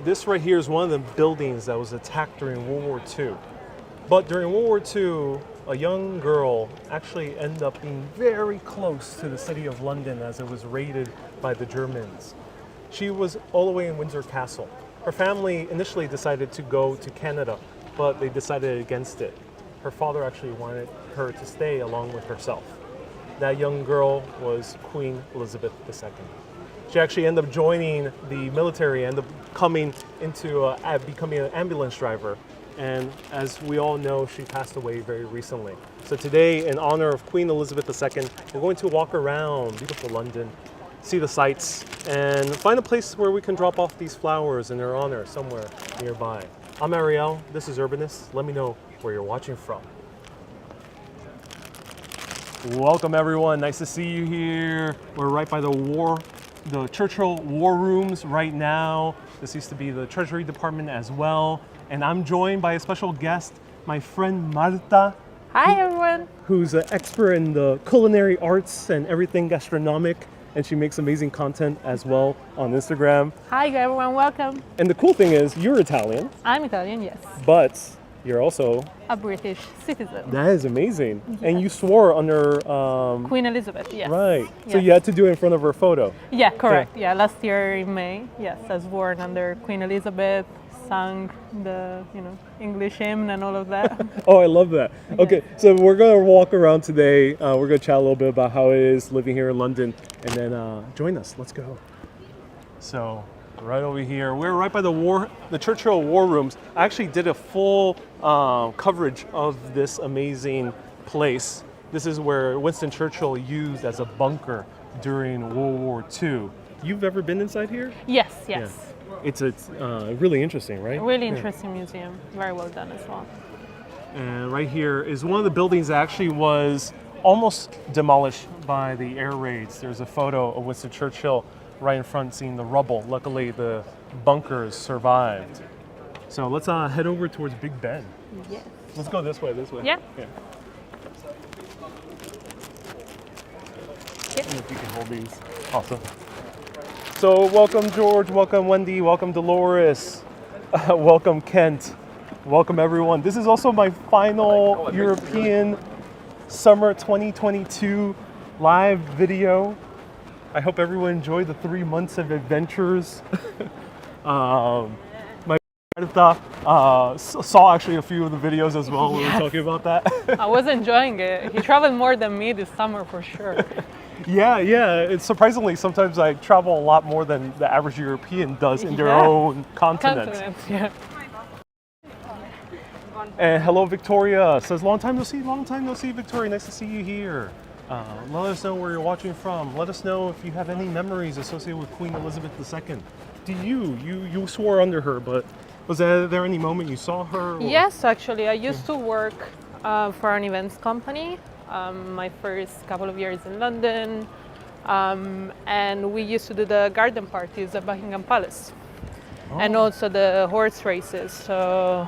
this right here is one of the buildings that was attacked during World War II. But during World War II, a young girl actually ended up being very close to the city of London as it was raided by the Germans. She was all the way in Windsor Castle. Her family initially decided to go to Canada, but they decided against it. Her father actually wanted her to stay along with herself. That young girl was Queen Elizabeth II. She actually ended up joining the military, ended up coming into becoming an ambulance driver. And as we all know, she passed away very recently. So today, in honor of Queen Elizabeth II, we're going to walk around beautiful London, see the sights, and find a place where we can drop off these flowers in her honor somewhere nearby. I'm Ariel, this is Urbanist. Let me know where you're watching from. Welcome everyone, nice to see you here. We're right by the Churchill War Rooms right now. This used to be the Treasury Department as well. And I'm joined by a special guest, my friend Marta. Hi everyone. Who's an expert in the culinary arts and everything gastronomic. And she makes amazing content as well on Instagram. Hi everyone, welcome. And the cool thing is, you're Italian. I'm Italian, yes. But you're also a British citizen. That is amazing. Yes. And you swore under Queen Elizabeth, yes. Right. Yes. So you had to do it in front of her photo. Yeah, correct. Yeah, last year in May, yes, I swore under Queen Elizabeth, sang the English hymn and all of that. Oh, I love that. Yes. Okay, so we're gonna walk around today. We're gonna chat a little bit about how it is living here in London, and then join us. Let's go. So right over here, we're right by the Churchill War Rooms. I actually did a full coverage of this amazing place. This is where Winston Churchill used as a bunker during World War II. You've ever been inside here? Yes, yes. Yeah. It's really interesting, right? A really interesting museum. Very well done as well. And right here is one of the buildings that actually was almost demolished by the air raids. There's a photo of Winston Churchill right in front seeing the rubble. Luckily, the bunkers survived. So let's head over towards Big Ben. Yes. Let's go this way, Yeah. If you can hold these. Awesome. So welcome George, welcome Wendy, welcome Dolores, welcome Kent, welcome everyone. This is also my final European Summer 2022 live video. I hope everyone enjoyed the 3 months of adventures. My Marta saw actually a few of the videos as well when we were talking about that. I was enjoying it. He traveled more than me this summer for sure. Yeah. It's surprisingly, sometimes I travel a lot more than the average European does in their own continent. Yeah. And hello, Victoria. Says, long time no see, Victoria. Nice to see you here. Let us know where you're watching from. Let us know if you have any memories associated with Queen Elizabeth II. Do you swore under her, but was there any moment you saw her? Or? Yes, actually. I used to work for an events company. My first couple of years in London, and we used to do the garden parties at Buckingham Palace, and also the horse races. So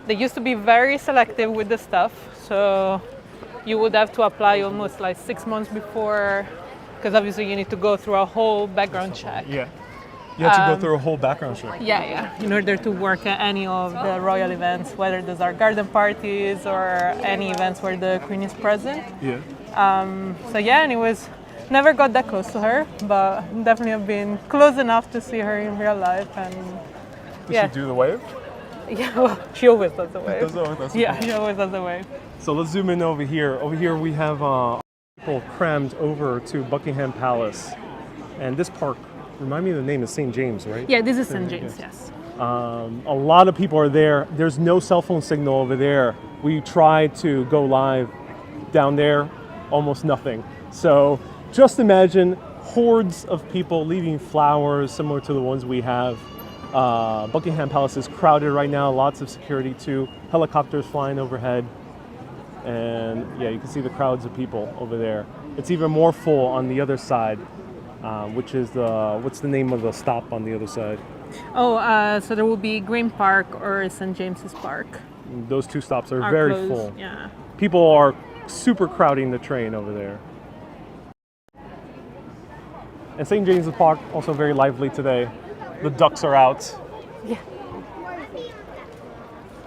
they used to be very selective with the stuff. So you would have to apply almost like 6 months before, because obviously you need to go through a whole background check. Yeah. You have to go through a whole background check. Yeah, in order to work at any of the royal events, whether those are garden parties or any events where the Queen is present. Yeah. And it was, never got that close to her, but definitely have been close enough to see her in real life. And Did she do the wave? Yeah, well, she always does the wave. Yeah, she always does the wave. So let's zoom in over here. Over here we have people crammed over to Buckingham Palace. And this park, remind me of the name, is St. James, right? Yeah, this is St. James, yes. A lot of people are there. There's no cell phone signal over there. We tried to go live down there, almost nothing. So just imagine hordes of people leaving flowers similar to the ones we have. Buckingham Palace is crowded right now, lots of security too. Helicopters flying overhead. And yeah, you can see the crowds of people over there. It's even more full on the other side, which is what's the name of the stop on the other side? So there will be Green Park or St. James's Park. Those two stops are very closed, full. Yeah. People are super crowding the train over there. And St. James's Park also very lively today. The ducks are out. Yeah.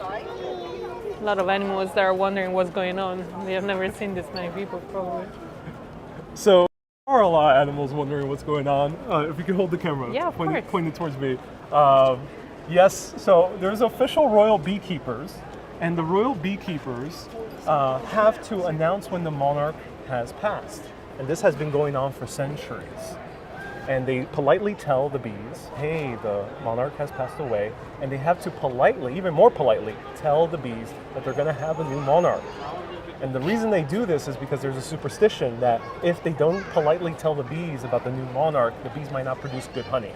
A lot of animals that are wondering what's going on. They have never seen this many people, probably. So there are a lot of animals wondering what's going on. If you could hold the camera, Yeah, of course. pointed towards me. Yes, so there's official royal beekeepers, and the royal beekeepers have to announce when the monarch has passed. And this has been going on for centuries. And they politely tell the bees, hey, the monarch has passed away. And they have to politely, even more politely, tell the bees that they're going to have a new monarch. And the reason they do this is because there's a superstition that if they don't politely tell the bees about the new monarch, the bees might not produce good honey.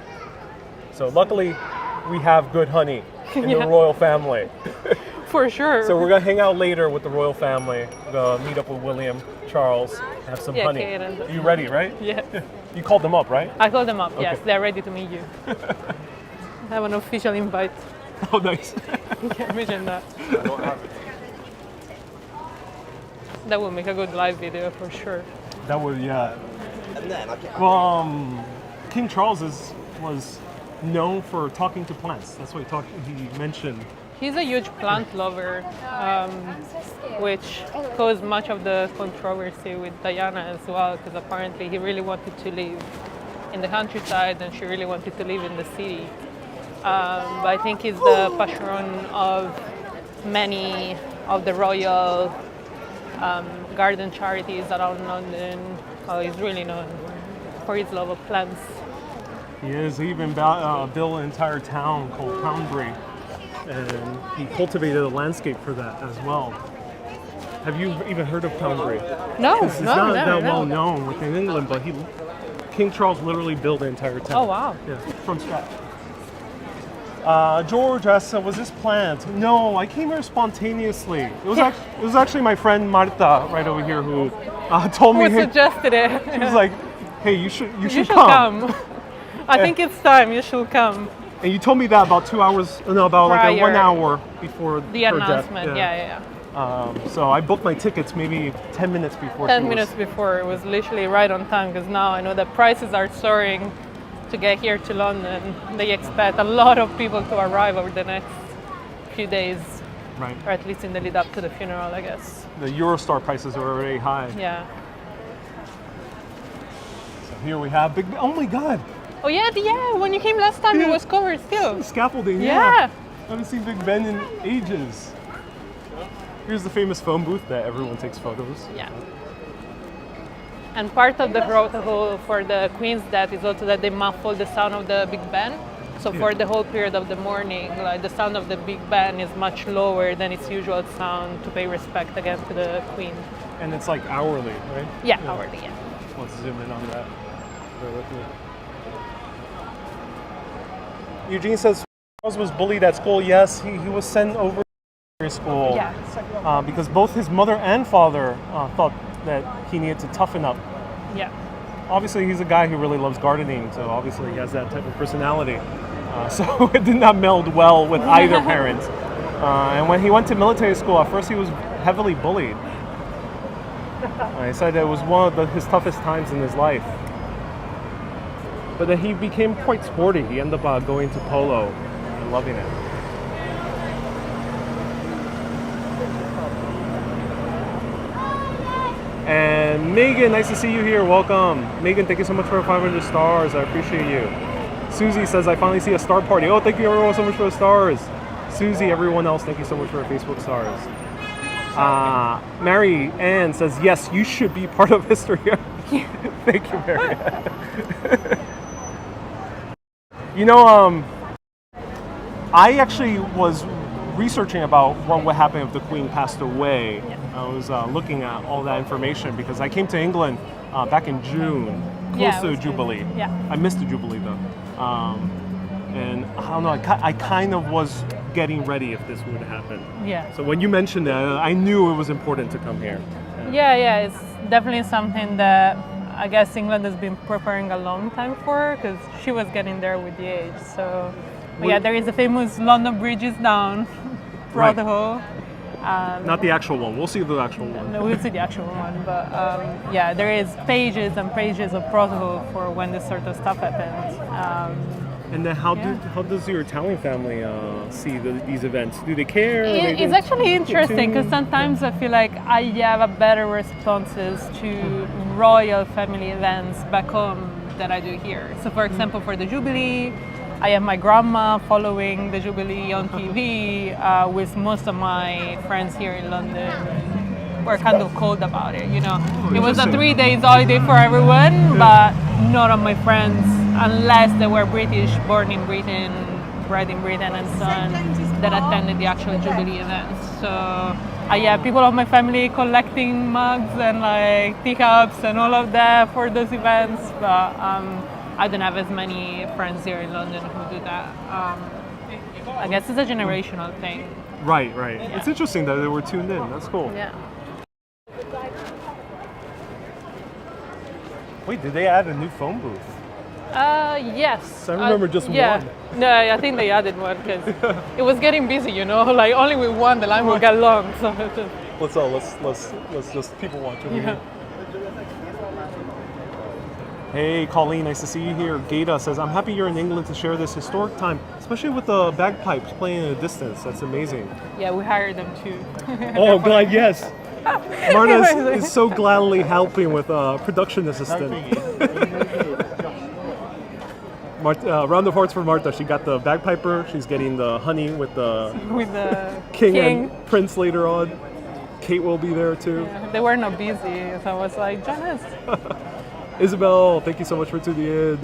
So luckily, we have good honey in the royal family. For sure. So we're going to hang out later with the royal family, meet up with William, Charles, have some honey. Kate and Are you ready, right? Yeah. You called them up, right? I called them up, yes. Okay. They're ready to meet you. I have an official invite. Oh, nice. Yeah, imagine that. That would make a good live video for sure. That would, yeah. Well, King Charles was known for talking to plants. That's what he mentioned. He's a huge plant lover, which caused much of the controversy with Diana as well, because apparently he really wanted to live in the countryside and she really wanted to live in the city. But I think he's the patron of many of the royal garden charities around London. He's really known for his love of plants. He is. He even built an entire town called Poundbury, and he cultivated a landscape for that as well. Have you even heard of Culinary? No, It's not that well known within England, but King Charles literally built the entire town. Oh wow! Yeah, from scratch. George asks, was this planned? No, I came here spontaneously. It was actually my friend Marta right over here who told me. Who suggested it? She was like, "Hey, you should come. I think it's time. You should come." And you told me that about 2 hours, no, about like 1 hour before the her announcement. death. Yeah. So I booked my tickets maybe 10 minutes before. 10 minutes before. It was literally right on time because now I know that prices are soaring to get here to London. They expect a lot of people to arrive over the next few days. Right. Or at least in the lead up to the funeral, I guess. The Eurostar prices are already high. Yeah. So here we have big. Oh my God. Oh yeah. When you came last time, it was covered still. Scaffolding. Yeah. I haven't seen Big Ben in ages. Here's the famous phone booth that everyone takes photos. Yeah. And part of the protocol for the Queen's death is also that they muffle the sound of the Big Ben. So for the whole period of the mourning, like the sound of the Big Ben is much lower than its usual sound to pay respect again to the Queen. And it's like hourly, right? Yeah, hourly, yeah. Let's zoom in on that. Bear with me. Eugene says Charles was bullied at school. Yes, he was sent over to school. Yeah. Because both his mother and father thought that he needed to toughen up. Yeah. Obviously, he's a guy who really loves gardening, so obviously he has that type of personality. So it did not meld well with either parent. And when he went to military school, at first he was heavily bullied. He said it was one of his toughest times in his life. But then he became quite sporty. He ended up going to polo and loving it. And Megan, nice to see you here. Welcome. Megan, thank you so much for 500 stars. I appreciate you. Susie says, I finally see a star party. Oh, thank you everyone so much for the stars. Susie, everyone else, thank you so much for the Facebook stars. Mary Ann says, yes, you should be part of history. Thank you, Mary Ann. You know, I actually was researching about what would happen if the Queen passed away. Yeah. I was looking at all that information because I came to England back in June, close to the Jubilee. June. Yeah. I missed the Jubilee though. And I don't know, I kind of was getting ready if this would happen. Yeah. So when you mentioned that, I knew it was important to come here. Yeah, it's definitely something that I guess England has been preparing a long time for because she was getting there with the age. So, yeah, there is a famous London Bridge is down protocol. Not the actual one. We'll see the actual one. No, we'll see the actual one. But yeah, there is pages and pages of protocol for when this sort of stuff happens. And then how does your Italian family see these events? Do they care? It's actually interesting because sometimes I feel like I have a better responses to royal family events back home than I do here. So for example, for the Jubilee, I have my grandma following the Jubilee on TV with most of my friends here in London. We're kind of cold about it, you know. It was a 3 days holiday for everyone, but none of my friends, unless they were British, born in Britain, bred in Britain and so on, that attended the actual Jubilee events. So I have people of my family collecting mugs and like teacups and all of that for those events, but I don't have as many friends here in London who do that. I guess it's a generational thing. Right. Yeah. It's interesting that they were tuned in. That's cool. Yeah. Wait, did they add a new phone booth? Yes. I remember just yeah. one. No, I think they added one because it was getting busy, you know. Like only with one, the line will get long. So let's just people watch over here. Hey, Colleen, nice to see you here. Gata says, I'm happy you're in England to share this historic time, especially with the bagpipes playing in the distance. That's amazing. Yeah, we hired them too. Oh, God, yes. Marta is so gladly helping with production assistant. Round of applause for Marta. She got the bagpiper. She's getting the honey with the king and prince later on. Kate will be there too. Yeah, they were not busy, so I was like, Janice. Isabel, thank you so much for tuning in.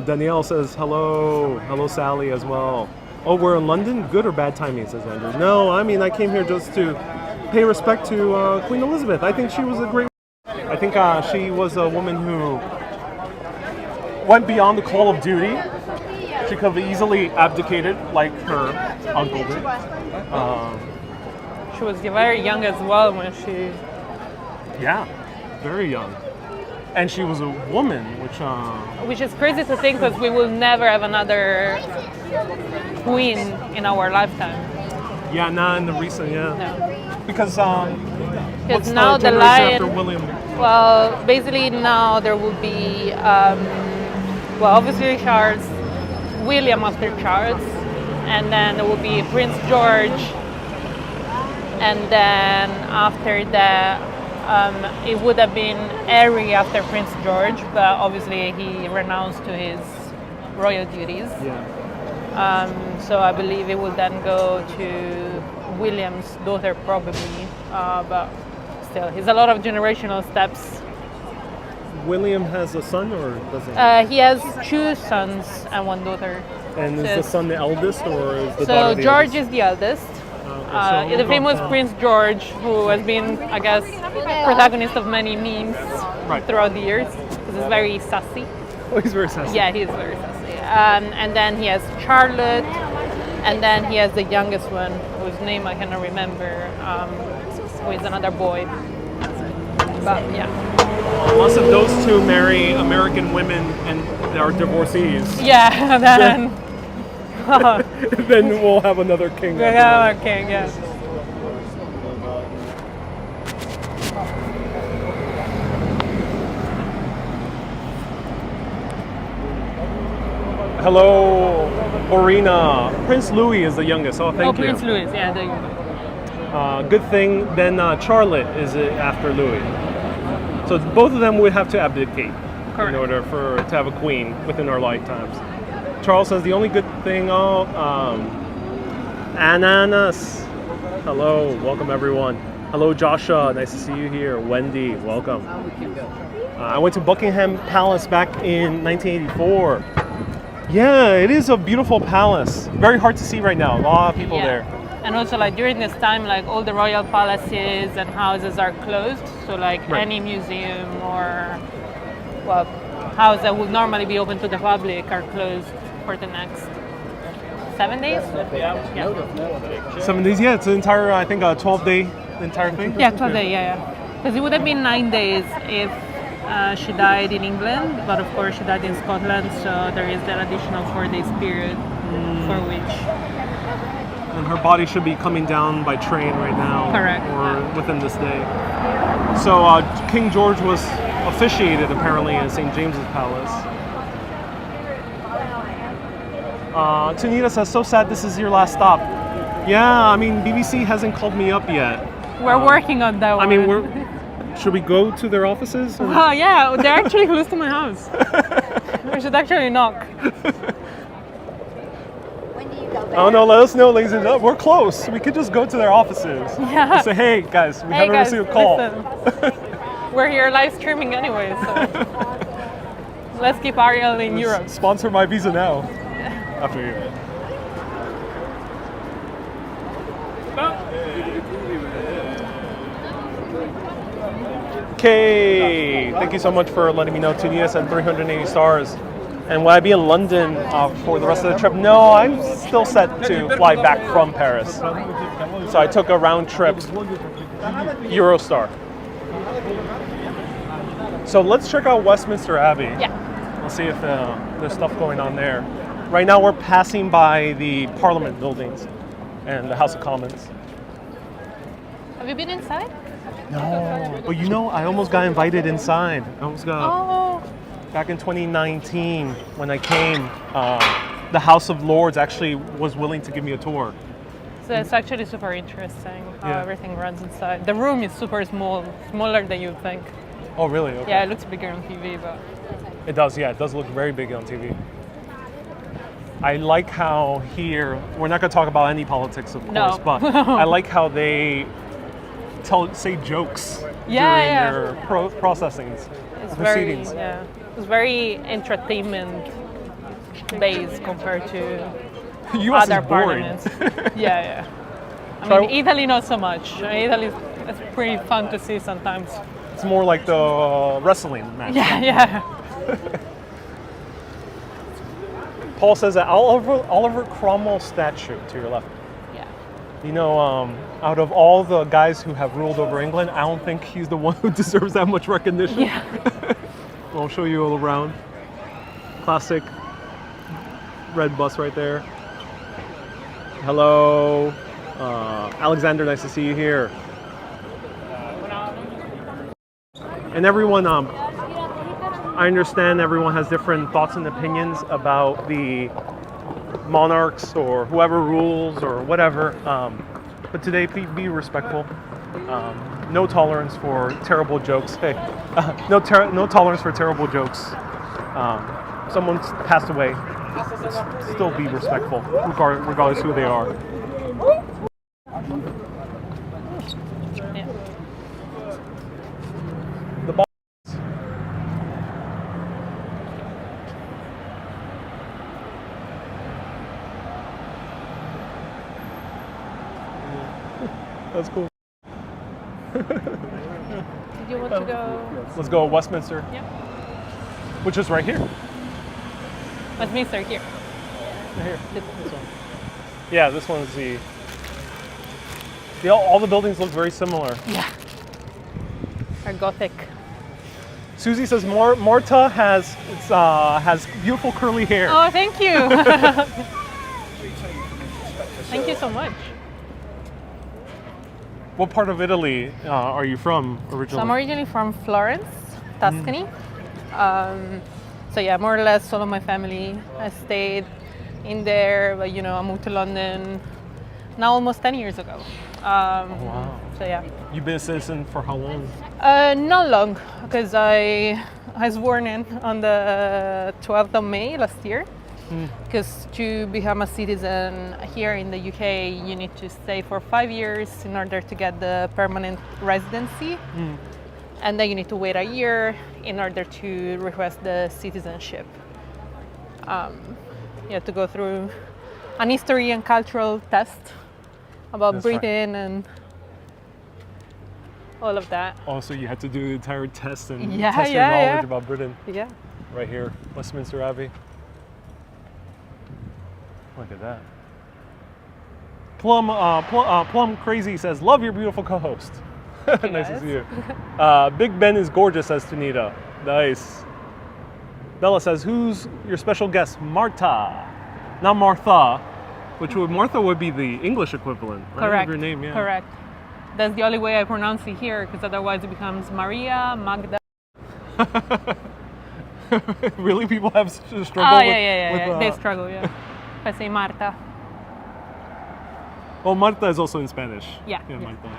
Danielle says hello. Hello, Sally, as well. Oh, we're in London? Good or bad timing, says Andrew. No, I mean, I came here just to pay respect to Queen Elizabeth. I think she was a great... I think she was a woman who went beyond the call of duty. She could have easily abdicated like her uncle did. She was very young as well when she... Yeah, very young. And she was a woman, which is crazy to think because we will never have another queen in our lifetime. Yeah, not in the recent, No. Because what's now the generation after William? Well, basically now there will be, obviously Charles, William after Charles, and then there will be Prince George, and then after that it would have been Harry after Prince George, but obviously he renounced to his royal duties. Yeah. So I believe it will then go to William's daughter probably, but still, it's a lot of generational steps. William has a son or doesn't he? He has 2 sons and 1 daughter. And is the son the eldest or is the daughter the George eldest? is the eldest. So the famous Prince George, who has been, I guess, protagonist of many memes throughout the years, because he's very sassy. Oh, he's very sassy. Yeah, he's very sassy. And then he has Charlotte, and then he has the youngest one, whose name I cannot remember, who is another boy. But yeah. Unless if those two marry American women and are divorcees. Yeah, then... then we'll have another king. We'll have a king, yeah. Hello, Orina. Prince Louis is the youngest. Oh, thank you. Prince Louis, yeah, there you go. Good thing. Then Charlotte is after Louis. So both of them would have to abdicate in order to have a queen within our lifetimes. Charles says the only good thing. Ananas. Hello, welcome everyone. Hello, Joshua. Nice to see you here. Wendy, welcome. I went to Buckingham Palace back in 1984. Yeah, it is a beautiful palace. Very hard to see right now. A lot of people there. And also, like during this time, like all the royal palaces and houses are closed. So, like any museum or house that would normally be open to the public are closed for the next 7 days. Yeah. 7 days. Yeah, it's an entire. I think 12-day. The entire thing. Yeah, 12 days. Yeah. Because it would have been 9 days if she died in England, but of course she died in Scotland, so there is that additional 4 days period for which. And her body should be coming down by train right now. Correct. Or within this day. So King George was officiated apparently in St. James's Palace. Tunita says, so sad this is your last stop. Yeah, I mean, BBC hasn't called me up yet. We're working on that one. I mean, should we go to their offices? Oh, yeah, they're actually close to my house. We should actually knock. When do you go back? Oh no, let us know, ladies and gentlemen. We're close. We could just go to their offices. Yeah. Say, hey guys, we Hey haven't guys, received a call. listen. We're here live streaming anyway, so let's keep Ariel in Europe. Sponsor my visa now. After you. Okay, thank you so much for letting me know. Tunisia said 380 stars. And will I be in London for the rest of the trip? No, I'm still set to fly back from Paris. So I took a round trip Eurostar. So let's check out Westminster Abbey. Yeah. Let's see if there's stuff going on there. Right now we're passing by the Parliament buildings and the House of Commons. Have you been inside? No, but you know, I almost got invited inside. I almost got, Oh, back in 2019 when I came, the House of Lords actually was willing to give me a tour. so it's actually super interesting how Yeah. everything runs inside. The room is super small, smaller than you'd think. Oh really? Okay. Yeah, it looks bigger on TV, but It does, yeah, it does look very big on TV. I like how here, we're not going to talk about any politics, of course, No. but I like how they say jokes Yeah, during yeah. their processings, it's proceedings. it's very entertainment based compared to US other is boring. parliaments. yeah. I So mean, Italy not so much. Italy is pretty fun to see sometimes. It's more like the wrestling match. Yeah. Paul says that Oliver Cromwell statue to your left. Yeah. You know, out of all the guys who have ruled over England, I don't think he's the one who deserves that much recognition. Yeah. I'll show you all around. Classic red bus right there. Hello, Alexander. Nice to see you here. And everyone, I understand everyone has different thoughts and opinions about the monarchs or whoever rules or whatever. But today, please be respectful. No tolerance for terrible jokes. Hey, no tolerance for terrible jokes. Someone's passed away. Still be respectful, regardless who they are. Yeah. The ball. That's cool. Did you want to go? Let's go Westminster, Yeah. which is right here. Westminster here. Right here. This one. Yeah, this one is all the buildings look very similar. Yeah. Are Gothic. Susie says Marta has beautiful curly hair. Oh, thank you. Thank you so much. What part of Italy are you from originally? So I'm originally from Florence, Tuscany. So yeah, more or less all of my family has stayed in there. But I moved to London now almost 10 years ago. Wow. So yeah. You've been a citizen for how long? Not long, because I was born in on the 12th of May last year. Because to become a citizen here in the UK, you need to stay for 5 years in order to get the permanent residency. And then you need to wait a year in order to request the citizenship. You have to go through an history and cultural test about That's right. Britain and all of that. Oh, so you had to do the entire test and Yeah, test your yeah, knowledge yeah. about Britain. Yeah. Right here, Westminster Abbey. Look at that. Plum Crazy says, love your beautiful co-host. Nice to guys. see you. Big Ben is gorgeous, says Tunita. Nice. Bella says, who's your special guest? Marta. Not Martha, Martha would be the English equivalent, right? Correct. Of your name, yeah. Correct. That's the only way I pronounce it here, because otherwise it becomes Maria Magda. Really? People have struggle with They struggle, yeah. I say Marta. Oh, Marta is also in Spanish. Yeah. Marta.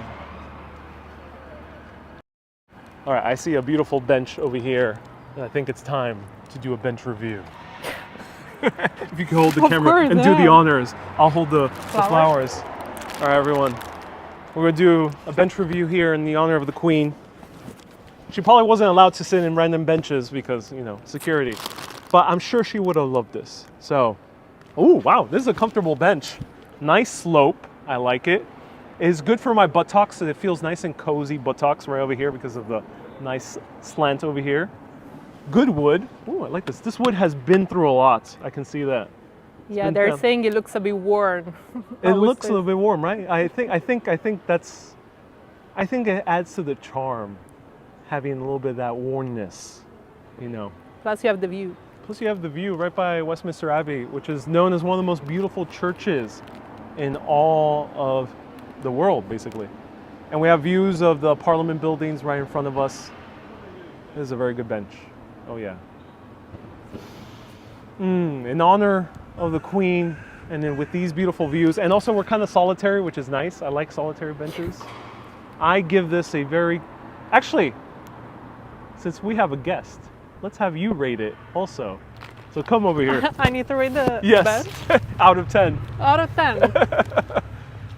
All right, I see a beautiful bench over here. And I think it's time to do a bench review. If you can hold the camera course, and do the honors, I'll hold the flowers. All right, everyone. We're going to do a bench review here in the honor of the Queen. She probably wasn't allowed to sit in random benches because, you know, security. But I'm sure she would have loved this. So, oh, wow, this is a comfortable bench. Nice slope. I like it. It's good for my buttocks, so it feels nice and cozy buttocks right over here because of the nice slant over here. Good wood. Oh, I like this. This wood has been through a lot. I can see that. Yeah, they're saying it looks a bit worn. It looks a little bit warm, right? I think it adds to the charm, having a little bit of that warmness, you know. Plus you have the view. Plus you have the view right by Westminster Abbey, which is known as one of the most beautiful churches in all of the world, basically. And we have views of the Parliament buildings right in front of us. This is a very good bench. Oh yeah. In honor of the Queen, and then with these beautiful views, and also we're kind of solitary, which is nice. I like solitary benches. I give this a very, actually, since we have a guest, let's have you rate it also. So come over here. I need to rate the Yes, bench? out of 10. Out of 10.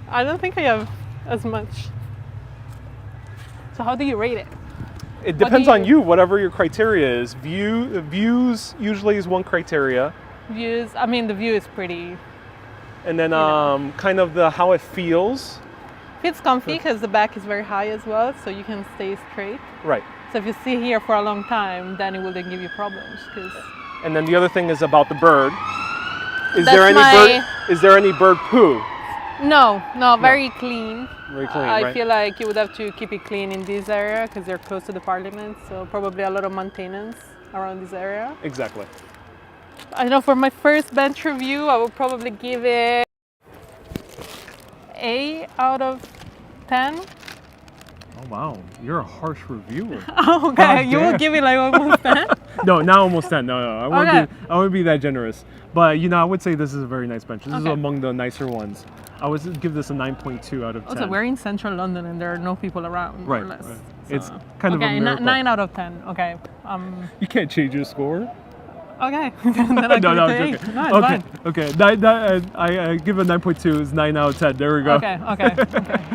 I don't think I have as much. So how do you rate it? It depends on you, whatever your criteria is. Views usually is one criteria. Views, I mean the view is pretty. And then kind of how it feels. Feels comfy because the back is very high as well, so you can stay straight. Right. So if you sit here for a long time, then it wouldn't give you problems. And then the other thing is about the bird. Is That's there any bird poo? No, very clean. Very clean, I right? feel like you would have to keep it clean in this area because they're close to the Parliament, so probably a lot of maintenance around this area. Exactly. I know for my first bench review, I would probably give it 8 out of 10. Oh wow, you're a harsh reviewer. Oh, okay, you will give it like almost 10? No, not almost 10. No, I wouldn't be that generous. But you know, I would say this is a very nice bench. This is among the nicer ones. I would give this a 9.2 out of 10. Also, we're in central London and there are no people around, more or less. Right. So. It's kind of a miracle. 9 out of 10. Okay. You can't change your score. Okay. Then I No, I'm give it joking. 8. No, it's fine. Okay. I give it 9.2. It's 9 out of 10. There we go. Okay.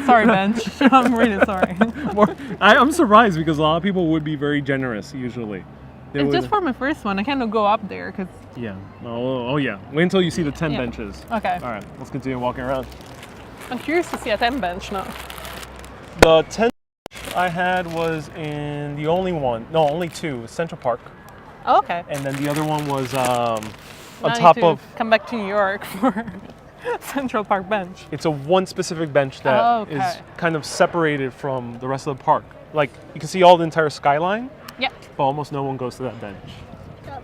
Sorry, bench. I'm really sorry. I'm surprised because a lot of people would be very generous usually. It's just for my first one. I cannot go up there because. Yeah. Oh yeah. Wait until you see the 10 benches. Okay. All right. Let's continue walking around. I'm curious to see a 10 bench now. The 10 I had was in only two, Central Park. Oh, okay. And then the other one was on Now top I need to of. come back to New York for Central Park bench. It's a one specific bench that is kind of separated from the rest of the park. Like you can see all the entire skyline. Yeah. But almost no one goes to that bench.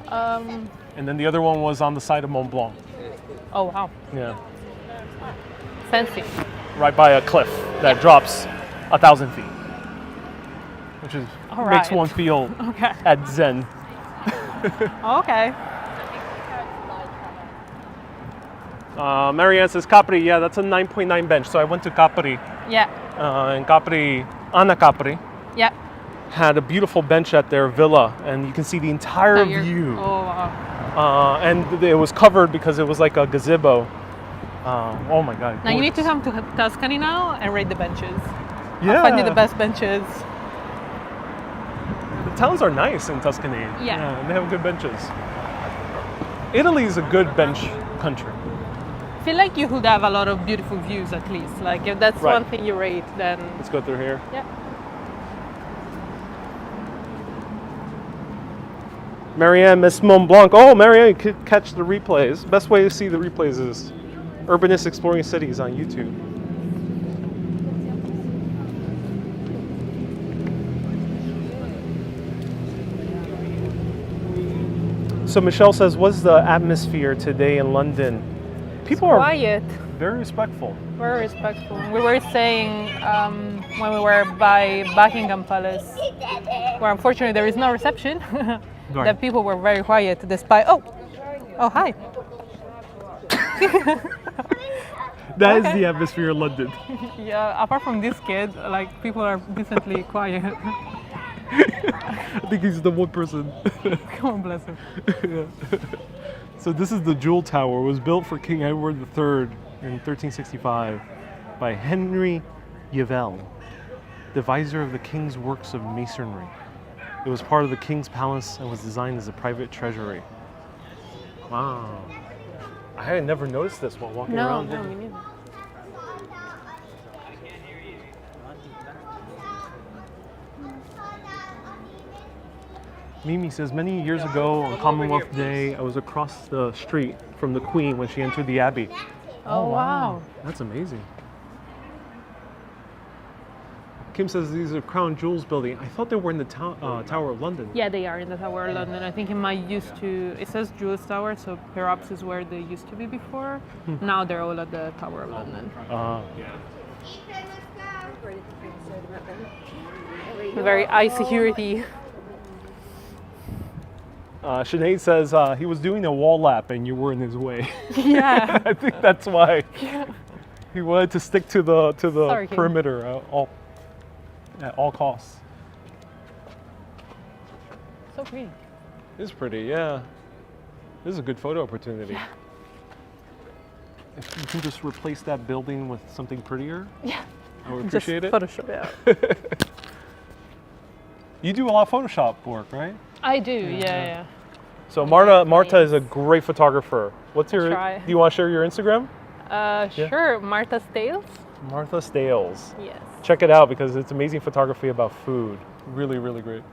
And then the other one was on the side of Mont Blanc. Oh wow. Yeah. Fancy. Right by a cliff that drops 1,000 feet, which is makes one feel at Zen. Okay. Marianne says Capri. Yeah, that's a 9.9 bench. So I went to Capri. Yeah. And Capri, Anna Capri. Yeah. Had a beautiful bench at their villa, and you can see the entire view. Oh wow. And it was covered because it was like a gazebo. Oh my God. Now you need to come to Tuscany now and rate the benches. Yeah. I'll find you the best benches. The towns are nice in Tuscany. Yeah. And they have good benches. Italy is a good bench country. I feel like you would have a lot of beautiful views at least. Like if that's one thing you rate, then. Let's go through here. Yeah. Marianne, Miss Mont Blanc. Oh, Marianne, you could catch the replays. Best way to see the replays is Urbanist Exploring Cities on YouTube. So Michelle says, what's the atmosphere today in London? People are quiet. Very respectful. Very respectful. We were saying when we were by Buckingham Palace, where unfortunately there is no reception, that people were very quiet despite. Oh, hi. That is the atmosphere of London. Yeah, apart from this kid, like people are decently quiet. I think he's the one person. Come on, bless him. So this is the Jewel Tower. It was built for King Edward III in 1365 by Henry Yvel, deviser of the king's works of masonry. It was part of the king's palace and was designed as a private treasury. Wow. I had never noticed this while walking around. No, me neither. Mimi says, many years ago on Commonwealth Day, I was across the street from the Queen when she entered the Abbey. Oh, wow. That's amazing. Kim says these are Crown Jewels building. I thought they were in the Tower of London. Yeah, they are in the Tower of London. I think it might used to, it says Jewels Tower, so perhaps is where they used to be before. Now they're all at the Tower of London. Very high security. Sinead says he was doing a wall lap and you were in his way. Yeah. I think that's why. Yeah. He wanted to stick to the Sorry, Kim. perimeter at all costs. So pretty. It's pretty, yeah. This is a good photo opportunity. Yeah. If you can just replace that building with something prettier, Yeah. I would appreciate it. Photoshop, yeah. You do a lot of Photoshop work, right? I do, yeah. So Marta is a great photographer. What's your? try. Do you want to share your Instagram? Sure, Martha's Tales. Martha Stales. Yes. Check it out because it's amazing photography about food. Really, really great.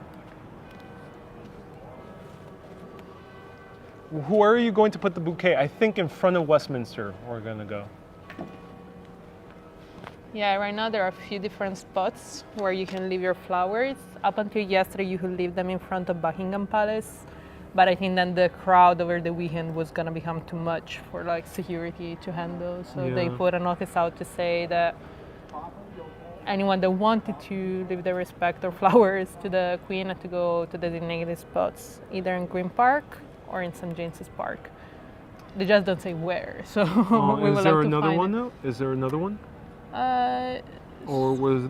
Where are you going to put the bouquet? I think in front of Westminster we're going to go. Yeah, right now there are a few different spots where you can leave your flowers. Up until yesterday, you could leave them in front of Buckingham Palace, but I think then the crowd over the weekend was gonna become too much for like security to handle. So they put a notice out to say that anyone that wanted to leave their respect or flowers to the Queen had to go to designated spots, either in Green Park or in St. James's Park. They just don't say where, so we will is there have to another find one it. though? Is there another one? Uh, Or was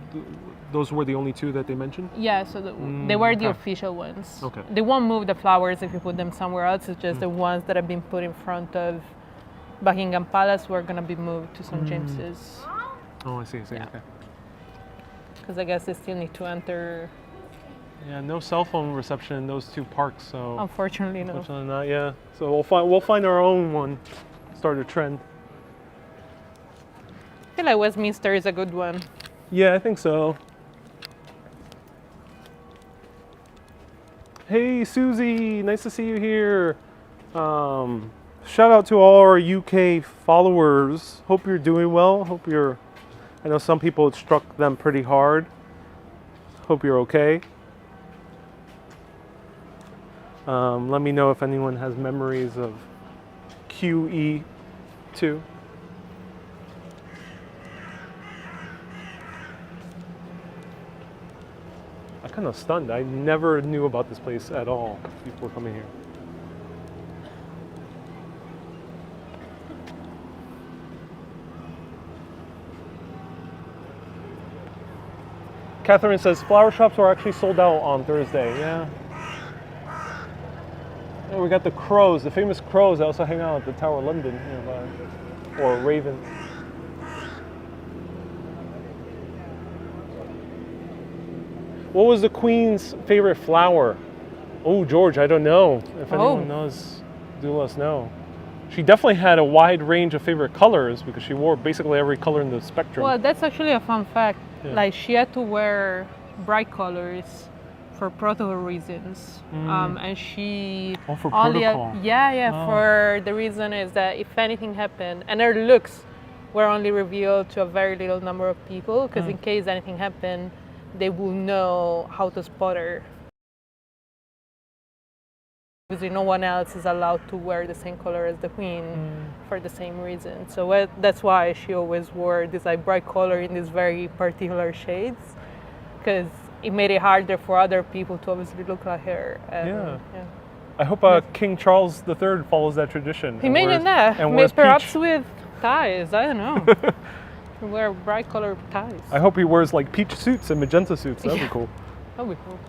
those were the only two that they mentioned? Yeah, so they were the okay. official ones. Okay. They won't move the flowers if you put them somewhere else. It's just the ones that have been put in front of Buckingham Palace were going to be moved to St. James's. Oh, I see. Yeah. Okay. Because I guess they still need to enter. Yeah, no cell phone reception in those two parks, so Unfortunately, no. unfortunately not. Yeah, so we'll find our own one. Start a trend. I feel like Westminster is a good one. Yeah, I think so. Hey, Susie, nice to see you here. Shout out to all our UK followers. Hope you're doing well. I know some people it struck them pretty hard. Hope you're okay. Let me know if anyone has memories of QE2. I'm kind of stunned. I never knew about this place at all before coming here. Catherine says flower shops are actually sold out on Thursday. Yeah. Oh, we got the crows, the famous crows that also hang out at the Tower of London nearby, or ravens. What was the Queen's favorite flower? Oh, George, I don't know. If anyone knows, do let us know. She definitely had a wide range of favorite colors because she wore basically every color in the spectrum. Well, that's actually a fun fact. Yeah. Like, she had to wear bright colors for protocol reasons. And she for only protocol. for the reason is that if anything happened, and her looks were only revealed to a very little number of people, because in case anything happened, they will know how to spot her. Because no one else is allowed to wear the same color as the Queen for the same reason. So that's why she always wore this like bright color in these very particular shades, because it made it harder for other people to obviously look like her. And, I hope King Charles III follows that tradition. Imagine that. And wears Perhaps peach. with ties. I don't know. Wear bright colored ties. I hope he wears like peach suits and magenta suits. That'd be cool. That'd be cool.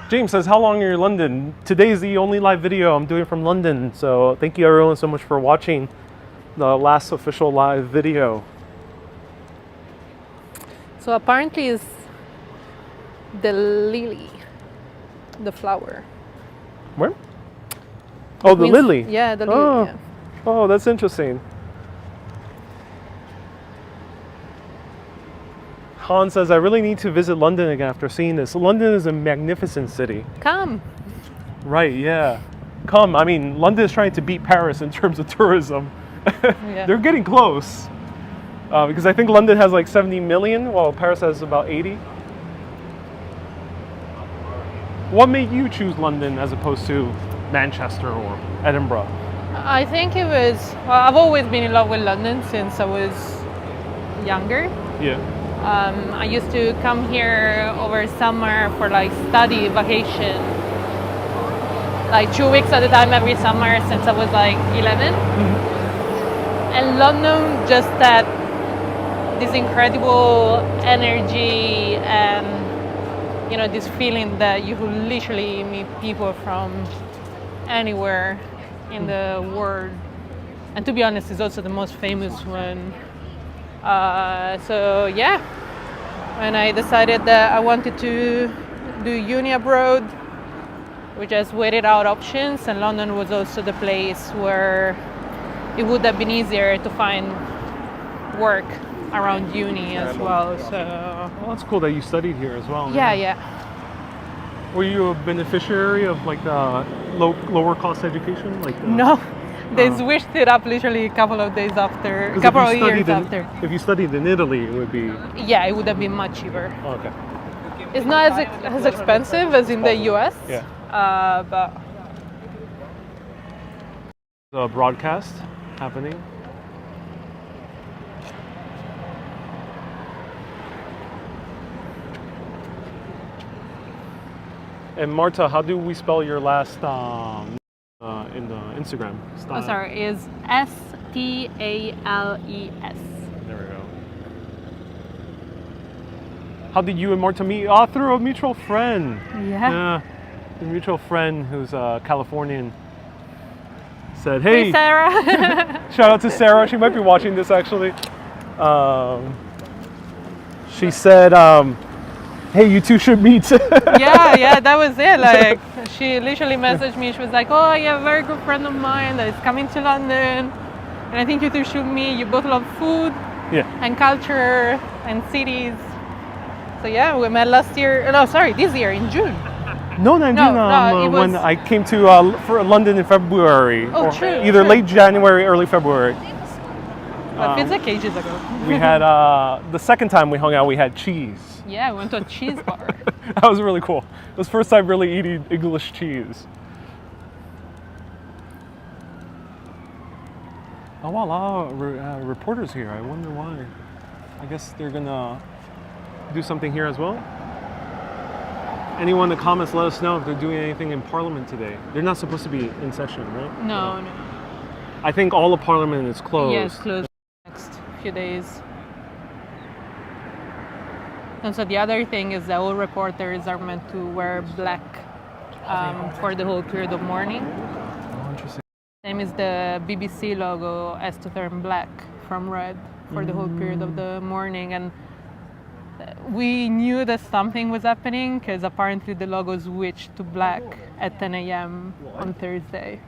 James says, how long are you in London? Today's the only live video I'm doing from London. So thank you everyone so much for watching the last official live video. So apparently it's the lily, the flower. Where? Oh, the Means- lily. Yeah, the lily. Oh. Yeah. Oh, that's interesting. Han says, I really need to visit London again after seeing this. London is a magnificent city. Come. Right, yeah. Come, I mean, London is trying to beat Paris in terms of tourism. Yeah. They're getting close. Because I think London has like 70 million, while Paris has about 80. What made you choose London as opposed to Manchester or Edinburgh? I think it was. Well, I've always been in love with London since I was younger. Yeah. I used to come here over summer for like study vacation, like 2 weeks at a time every summer since I was like 11. And London just had this incredible energy and this feeling that you could literally meet people from anywhere in the world. And to be honest, it's also the most famous one. So yeah, when I decided that I wanted to do uni abroad, we just waited out options, and London was also the place where it would have been easier to find work around uni as well. So Well, that's cool that you studied here as well. yeah. Were you a beneficiary of like the lower cost education? Like No, they switched it up literally a couple of days after, a 'cause couple if of you years studied in- after. If you studied in Italy, it would be Yeah, it would have been much cheaper. okay. It's not as expensive as in the US. Yeah. But The broadcast happening. And Marta, how do we spell your last in the Instagram? oh, sorry, is Stales. There we go. How did you and Marta meet? Oh, through a mutual friend. Yeah. A mutual friend who's Californian said, Hey, "Hey, Sarah. shout out to Sarah. She might be watching this actually." She said, "Hey, you two should meet." yeah, that was it. Like, she literally messaged me. She was like, "Oh, I have a very good friend of mine that is coming to London, and I think you two should meet. You both love food Yeah. and culture and cities." So yeah, we met last year. No, sorry, this year in June. No, no, No, it when was- I came to for London in February. Oh, or true, Either true. late January, early February. But feels like ages ago. We had the second time we hung out, we had cheese. Yeah, we went to a cheese bar. That was really cool. It was the first time really eating English cheese. Oh wow, a lot of reporters here. I wonder why. I guess they're gonna do something here as well. Anyone in the comments, let us know if they're doing anything in Parliament today. They're not supposed to be in session, right? No. I think all of Parliament is closed. Yes, closed next few days. And so the other thing is that all reporters are meant to wear black for the whole period of mourning. Oh, interesting. Same as the BBC logo has to turn black from red for the whole period of the mourning. And we knew that something was happening because apparently the logo switched to black at 10 a.m. on Thursday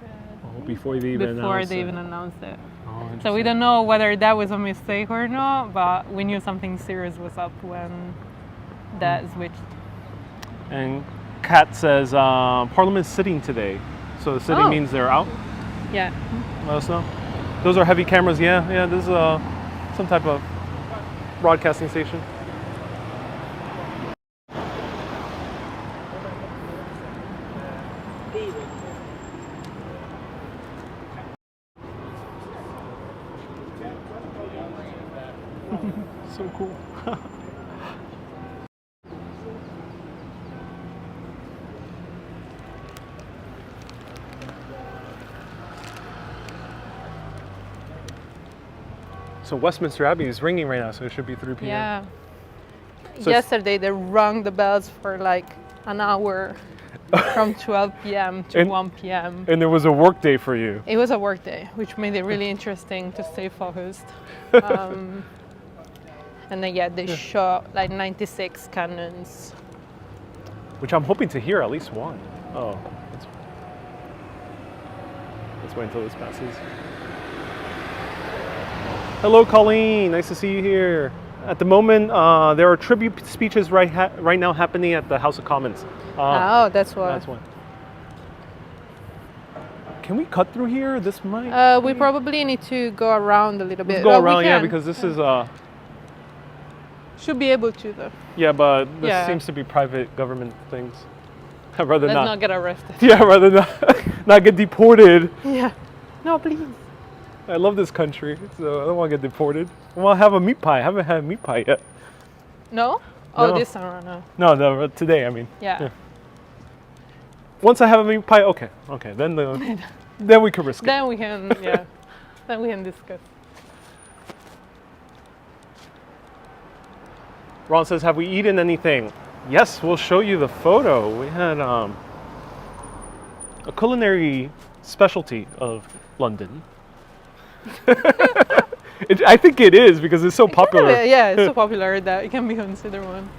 Oh, before they even announced it. Oh, So we don't know whether that was a mistake or not, but we knew something serious was up when that switched. And Kat says Parliament's sitting today, so the sitting Oh. means they're out. Yeah. Let us know. Those are heavy cameras. Yeah. This is some type of broadcasting station. So cool. So Westminster Abbey is ringing right now, so it should be 3 p.m. Yeah. So Yesterday they rung the bells for like an hour from 12 p.m. to 1 p.m. And it was a work day for you. It was a work day, which made it really interesting to stay focused. And then they shot like 96 cannons. Which I'm hoping to hear at least one. Oh, let's wait until this passes. Hello, Colleen. Nice to see you here. At the moment, there are tribute speeches right now happening at the House of Commons. Oh, that's why. That's why. Can we cut through here? This might. We probably need to go around a little bit. Let's go around, we yeah, can. because this is. Should be able to though. Yeah, but this seems to be private government things. I'd rather Let's not. not get arrested. Yeah, rather not get deported. Yeah. No, please. I love this country, so I don't want to get deported. I want to have a meat pie. I haven't had a meat pie yet. No? Oh, No. this time no. No, today, I mean. Yeah. Once I have a meat pie, okay, then then we can risk it. Then we can, then we can discuss. Ron says, have we eaten anything? Yes, we'll show you the photo. We had a culinary specialty of London. I think it is because it's so popular. It's so popular that it can be considered one.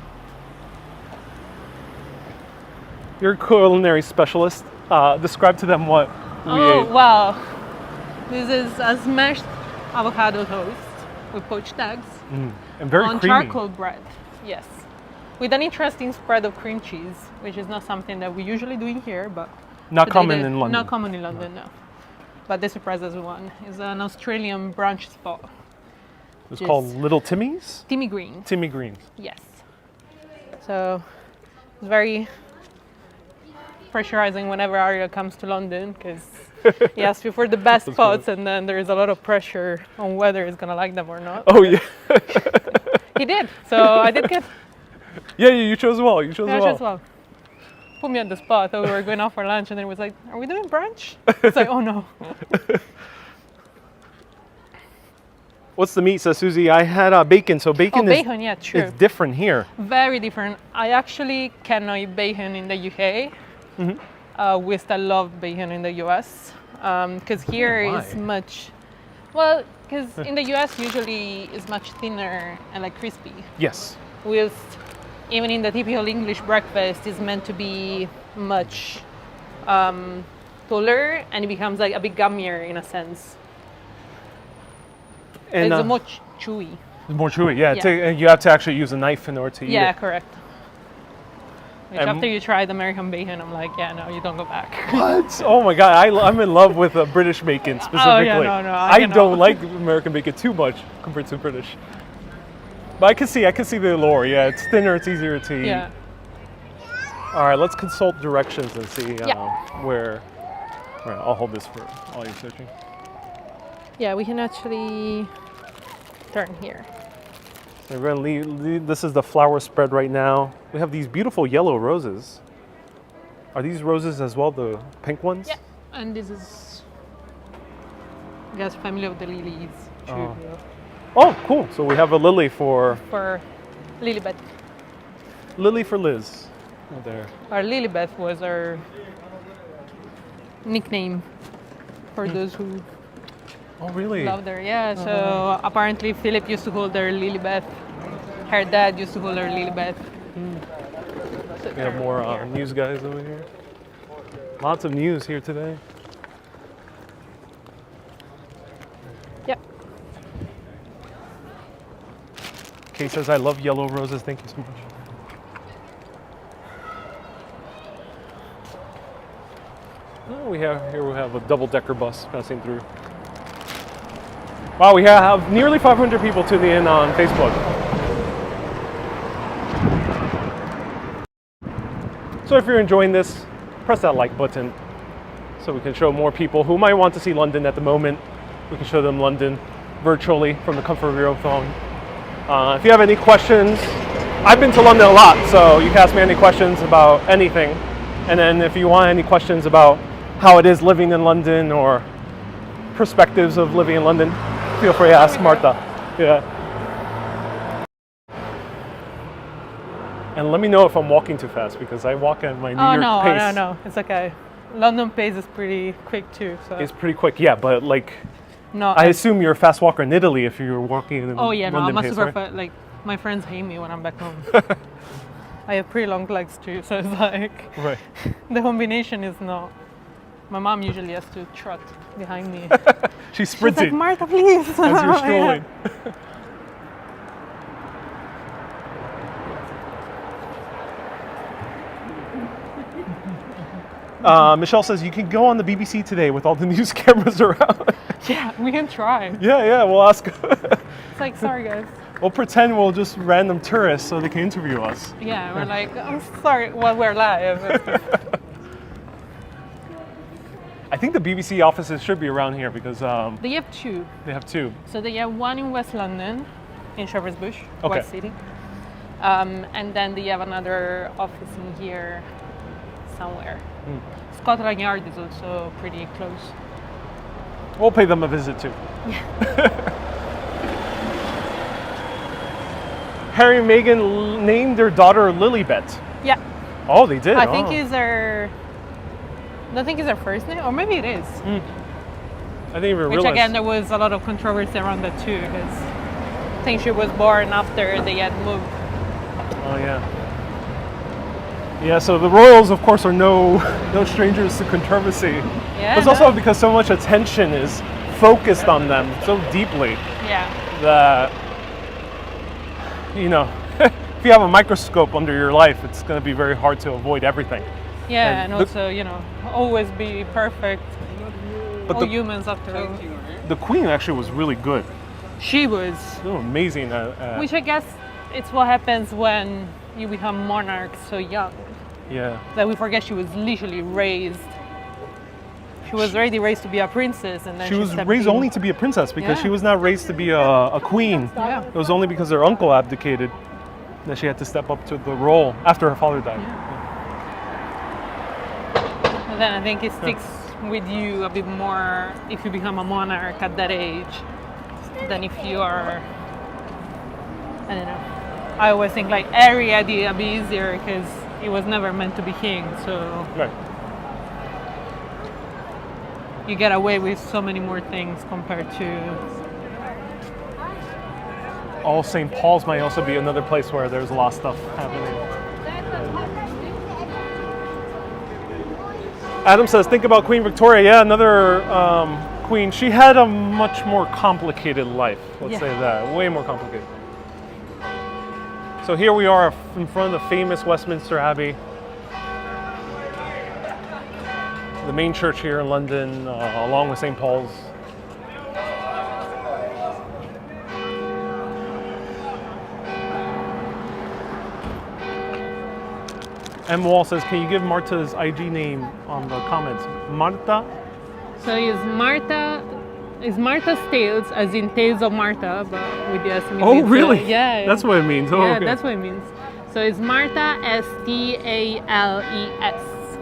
You're a culinary specialist. Describe to them what we ate. Wow. This is a smashed avocado toast with poached eggs And very on creamy. charcoal bread. Yes. With an interesting spread of cream cheese, which is not something that we usually do in here, but Not today common in London. Not common in London, no. But they surprised us with one. It's an Australian brunch spot. It's called Little Timmy's? Timmy Green. Timmy Green's. Yes. So it's very pressurizing whenever Aria comes to London because he asks you for the best That's spots good. and then there is a lot of pressure on whether he's gonna like them or not. Oh, yeah. He did. So I did get Yeah, you chose well. You chose well. as well. Put me on the spot. I thought we were going out for lunch and then it was like, are we doing brunch? It's like, oh no. What's the meat, says Susie? I had bacon, so bacon, Bacon, yeah, true. is different here. Very different. I actually cannot eat bacon in the UK. We still love bacon in the US because here Why? is much. Well, because in the US usually is much thinner and like crispy. Yes. Whilst even in the typical English breakfast is meant to be much taller and it becomes like a bit gummier in a sense. And It's more chewy. more chewy, yeah. Yeah. You have to actually use a knife in order to eat Yeah, it. correct. Which And- after you tried American bacon, I'm like, yeah, no, you don't go back. What? Oh my god, I'm in love with British bacon specifically. Oh, yeah, no, I I know. don't like American bacon too much compared to British. But I can see the allure. Yeah, it's thinner, it's easier to eat. Yeah. All right, let's consult directions and see Yeah. where. All right, I'll hold this for while you're searching. Yeah, we can actually turn here. So we're gonna leave. This is the flower spread right now. We have these beautiful yellow roses. Are these roses as well, the pink ones? Yeah, and this is, I guess, family of the lilies. Oh. Oh, cool. So we have a lily for Lilibet. Liz. Oh, there. Our Lilibet was our nickname for those who Oh, really? loved her. Yeah, so apparently Philip used to call her Lilibet. Her dad used to call her Lilibet. So We have more news guys over here. Lots of news here today. Yep. Kay says, I love yellow roses. Thank you so much. Oh, we have a double-decker bus passing through. Wow, we have nearly 500 people tuning in on Facebook. So if you're enjoying this, press that like button so we can show more people who might want to see London at the moment. We can show them London virtually from the comfort of your own phone. If you have any questions, I've been to London a lot, so you can ask me any questions about anything. And then if you want any questions about how it is living in London or perspectives of living in London, feel free to ask Martha. Yeah. And let me know if I'm walking too fast because I walk at my New York pace. No, it's okay. London pace is pretty quick too. So. It's pretty quick, yeah, but like, no, I assume you're a fast walker in Italy if you're walking in London I'm a pace, super right? like my friends hate me when I'm back home. I have pretty long legs too, so it's like Right. the combination is not. My mom usually has to trot behind me. She's She's sprinting like, Marta, please. as you're strolling. Michelle says you can go on the BBC today with all the news cameras around. Yeah, we can try. Yeah, we'll ask. It's like, sorry guys. We'll pretend we're just random tourists so they can interview us. Yeah, we're like, I'm sorry, well, we're live. I think the BBC offices should be around here because They have two. they have two. So they have one in West London, in Shepherd's Bush, Okay. White City. And then they have another office in here somewhere. Scotland Yard is also pretty close. We'll pay them a visit too. Harry and Meghan named their daughter Lilibet. Yeah, Oh, they did? I think Oh. is her. I don't think it's her first name, or maybe it is. I didn't even Which realize. again, there was a lot of controversy around that too, because I think she was born after they had moved. Oh, yeah. Yeah, so the royals, of course, are no strangers to controversy. Yeah. But it's also because so much attention is focused on them so deeply Yeah. that, you know, if you have a microscope under your life, it's going to be very hard to avoid everything. Yeah, And and also, always be perfect. But All humans after all. the Queen actually was really good. She was. So amazing. Which I guess it's what happens when you become monarch so young. Yeah. That we forget she was literally raised. She was already raised to be a princess, and then She was stepped raised in. only to be a princess because Yeah. she was not raised to be a queen. Yeah. It was only because her uncle abdicated that she had to step up to the role after her father died. And then I think it sticks with you a bit more if you become a monarch at that age than if you are, I don't know. I always think like Harry had it a bit easier because he was never meant to be king, so Right. you get away with so many more things compared to. All St. Paul's might also be another place where there's a lot of stuff happening. Adam says, think about Queen Victoria. Yeah, another queen. She had a much more complicated life. Let's Yeah. say that. Way more complicated. So here we are in front of the famous Westminster Abbey. The main church here in London, along with St. Paul's. M. Wall says, can you give Marta's IG name on the comments? Marta? So is Martha's Tales, as in Tales of Martha, but with the S. Oh, really? Yeah. That's what it means. Oh, Yeah, okay. that's what it means. So it's Martha, Stales.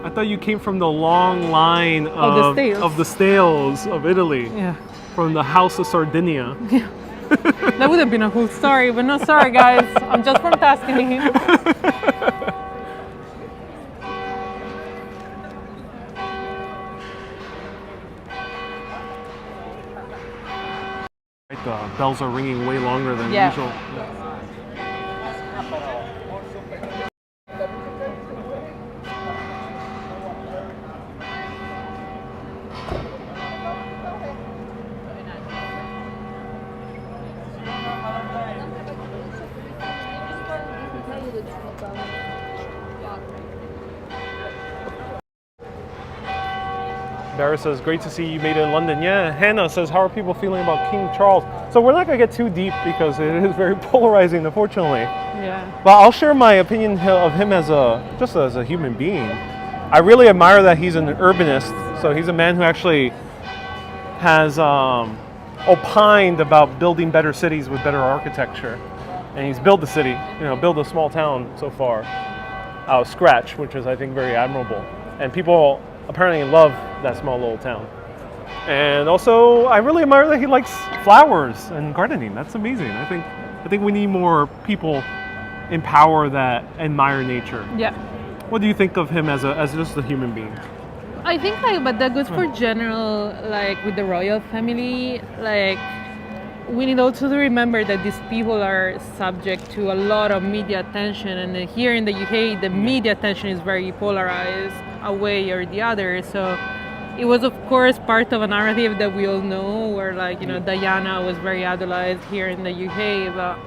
I thought you came from the long line Of the Stales. of the Stales of Italy, Yeah. from the House of Sardinia. That would have been a cool story, but no, sorry guys. I'm just from Tuscany. Right, the bells are ringing way longer than Yeah. usual. Barra says, great to see you made it in London. Yeah, Hannah says, how are people feeling about King Charles? So we're not going to get too deep because it is very polarizing, unfortunately. Yeah. But I'll share my opinion of him as just as a human being. I really admire that he's an urbanist. So he's a man who actually has opined about building better cities with better architecture. And he's built the city, built a small town so far out of scratch, which is, I think, very admirable. And people apparently love that small little town. And also, I really admire that he likes flowers and gardening. That's amazing. I think we need more people in power that admire nature. Yeah. What do you think of him as just a human being? I think like, but that goes for general, like with the royal family, like we need also to remember that these people are subject to a lot of media attention, and here in the UK, the media attention is very polarized, a way or the other. So it was, of course, part of a narrative that we all know, where like Diana was very idolized here in the UK, but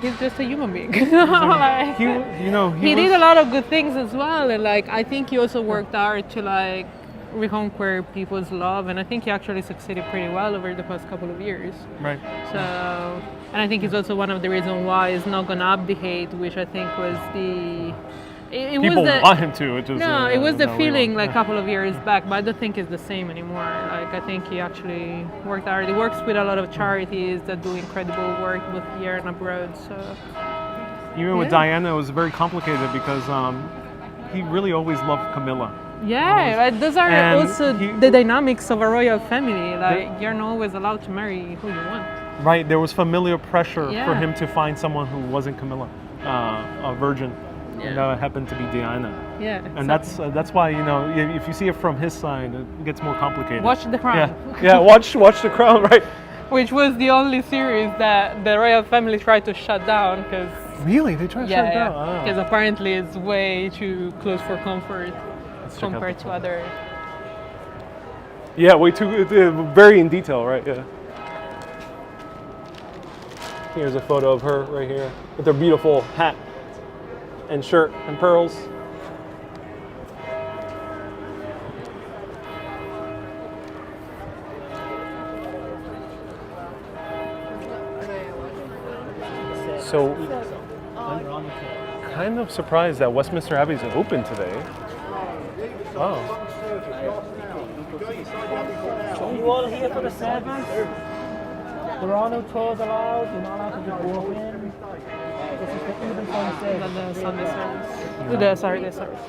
he's just a human being. Like, he did a lot of good things as well, and like I think he also worked hard to like reconquer people's love, and I think he actually succeeded pretty well over the past couple of years. Right. So, and I think it's also one of the reasons why he's not gonna abdicate, which I think was the. People want him to. It was the feeling like a couple of years back, but I don't think it's the same anymore. Like I think he actually worked hard. He works with a lot of charities that do incredible work both here and abroad. So even with Diana, it was very complicated because he really always loved Camilla. Yeah, right. Those are also the dynamics of a royal family. Like you're not always allowed to marry who you want. Right. There was familial pressure for him to find someone who wasn't Camilla, a virgin. Yeah. And that happened to be Diana. Yeah. And that's why if you see it from his side, it gets more complicated. Watch The Crown. Yeah. Watch The Crown, right? Which was the only series that the royal family tried to shut down because. Really, they tried to shut it down. Because apparently it's way too close for comfort compared to other. Yeah, way too very in detail, right? Yeah. Here's a photo of her right here with her beautiful hat and shirt and pearls. So, I'm kind of surprised that Westminster Abbey is open today. Wow. You all here for the service? There are no tours allowed. You're not allowed to just walk in. This is the even Sunday The Sunday service. The service.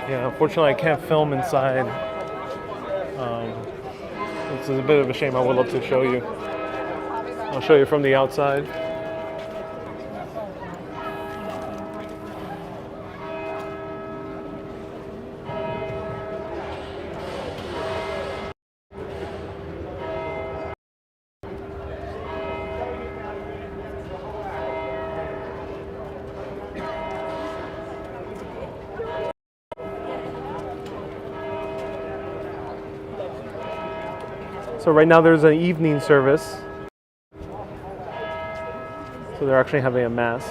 Yeah, unfortunately I can't film inside. This is a bit of a shame. I would love to show you. I'll show you from the outside. So right now there's an evening service. So they're actually having a mass.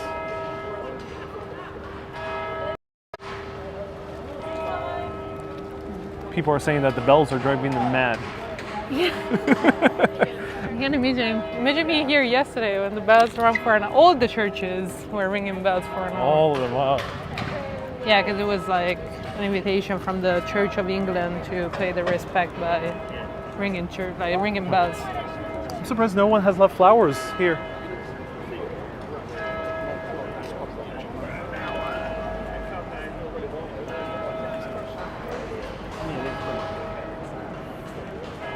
People are saying that the bells are driving them mad. Yeah. I can imagine being here yesterday when the bells rang for all the churches were ringing bells for an hour. All of them, wow. Yeah, because it was like an invitation from the Church of England to pay the respect by ringing bells. I'm surprised no one has left flowers here.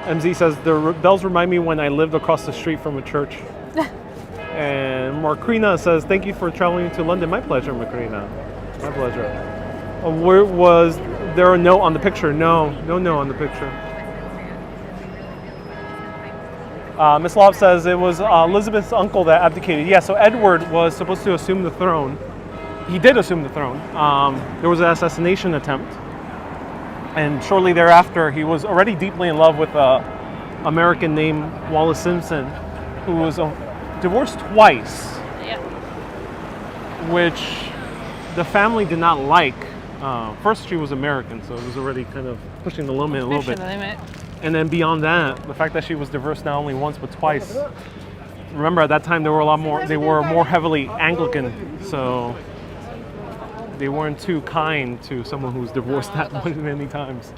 MZ says, the bells remind me when I lived across the street from a church. And Markrina says, thank you for traveling to London. My pleasure, Markrina. My pleasure. Where was there a note on the picture? No on the picture. Miss Love says it was Elizabeth's uncle that abdicated. Yeah, so Edward was supposed to assume the throne. He did assume the throne. There was an assassination attempt. And shortly thereafter, he was already deeply in love with an American named Wallace Simpson, who was divorced twice. Yeah. Which the family did not like. First, she was American, so it was already kind of pushing the limit a little bit. And then beyond that, the fact that she was divorced not only once but twice. Remember, at that time they were more heavily Anglican, so they weren't too kind to someone who was divorced that many times.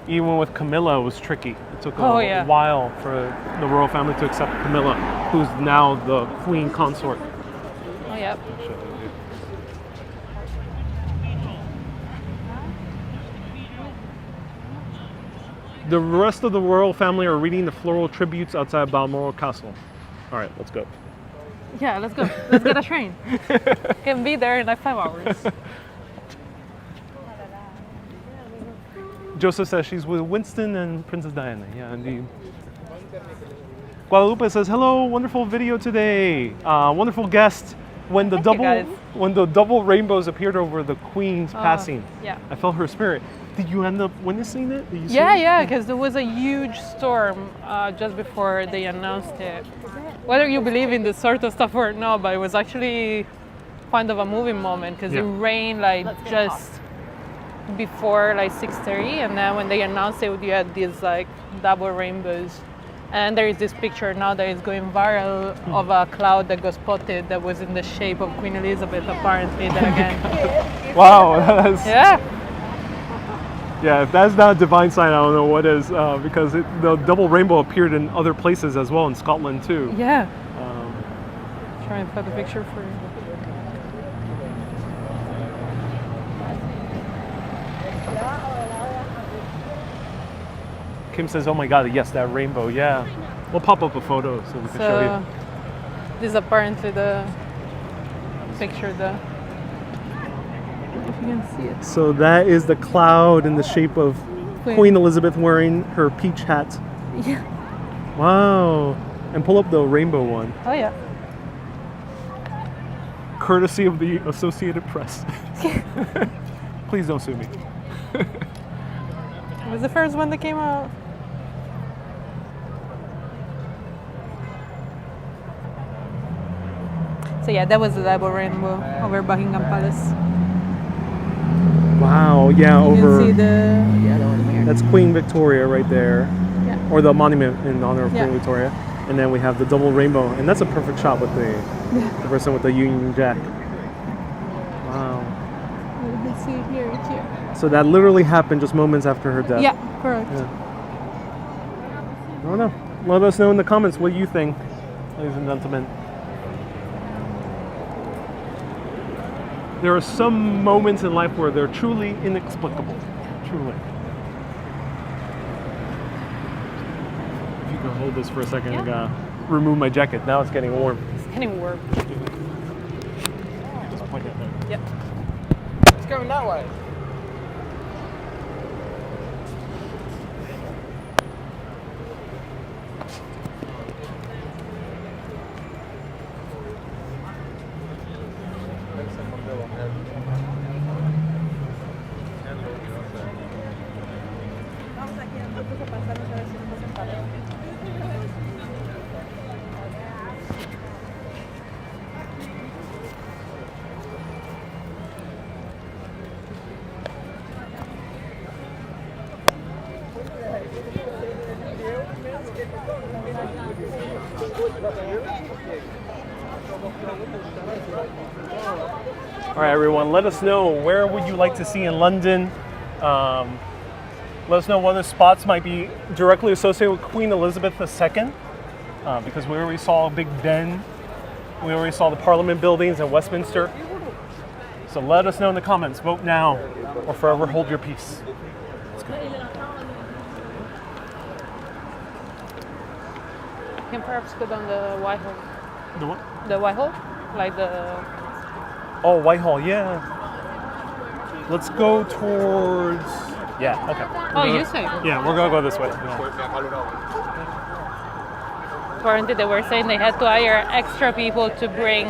Even with Camilla, it was tricky. It took a while for the royal family to accept Camilla, who's now the queen consort. Oh, yep. The rest of the royal family are reading the floral tributes outside Balmoral Castle. All right, let's go. Yeah, let's go. Let's get a train. Can be there in like 5 hours. Joseph says she's with Winston and Princess Diana. Yeah, indeed. Guadalupe says, hello, wonderful video today. Wonderful guest. When the double rainbows appeared over the Queen's passing, yeah. I felt her spirit. Did you end up witnessing it? Did you see it? Yeah, because there was a huge storm just before they announced it. Whether you believe in this sort of stuff or not, but it was actually kind of a moving moment because it rained like just before like 6:30, and then when they announced it, you had these like double rainbows. And there is this picture now that is going viral of a cloud that got spotted that was in the shape of Queen Elizabeth, apparently. Then again. Wow. That's, Yeah. Yeah, if that's not a divine sign, I don't know what is, because the double rainbow appeared in other places as well, in Scotland too. Yeah. Try and put the picture for you. Kim says, oh my God, yes, that rainbow, yeah. We'll pop up a photo so we can show you. This is apparently the picture, if you can see it. So that is the cloud in the shape of Queen Elizabeth wearing her peach hat. Yeah. Wow. And pull up the rainbow one. Oh yeah. Courtesy of the Associated Press. Please don't sue me. It was the first one that came out. So yeah, that was the double rainbow over Buckingham Palace. Wow, yeah, You over. can see the other one here. That's Queen Victoria right there. Yeah. Or the monument in honor of Yeah. Queen Victoria. And then we have the double rainbow. And that's a perfect shot with the person with the Union Jack. Wow. You can see it here, it's here. So that literally happened just moments after her death. Yeah, correct. Yeah. I don't know. Let us know in the comments what you think, ladies and gentlemen. There are some moments in life where they're truly inexplicable. Truly. If you can hold this for a second, I gotta remove my jacket. Now it's getting warm. It's getting warm. Just point it there. Yep. It's going that way. All right, everyone, let us know, where would you like to see in London? Let us know what other spots might be directly associated with Queen Elizabeth II, because we already saw Big Ben, we already saw the Parliament buildings in Westminster. So let us know in the comments. Vote now or forever hold your peace. Let's go. You can perhaps go down the Whitehall. The what? The Whitehall? Like the... Oh, Whitehall, yeah. Let's go towards... Yeah, okay. Oh, you say? Yeah, we're gonna go this way. Yeah. Apparently they were saying they had to hire extra people to bring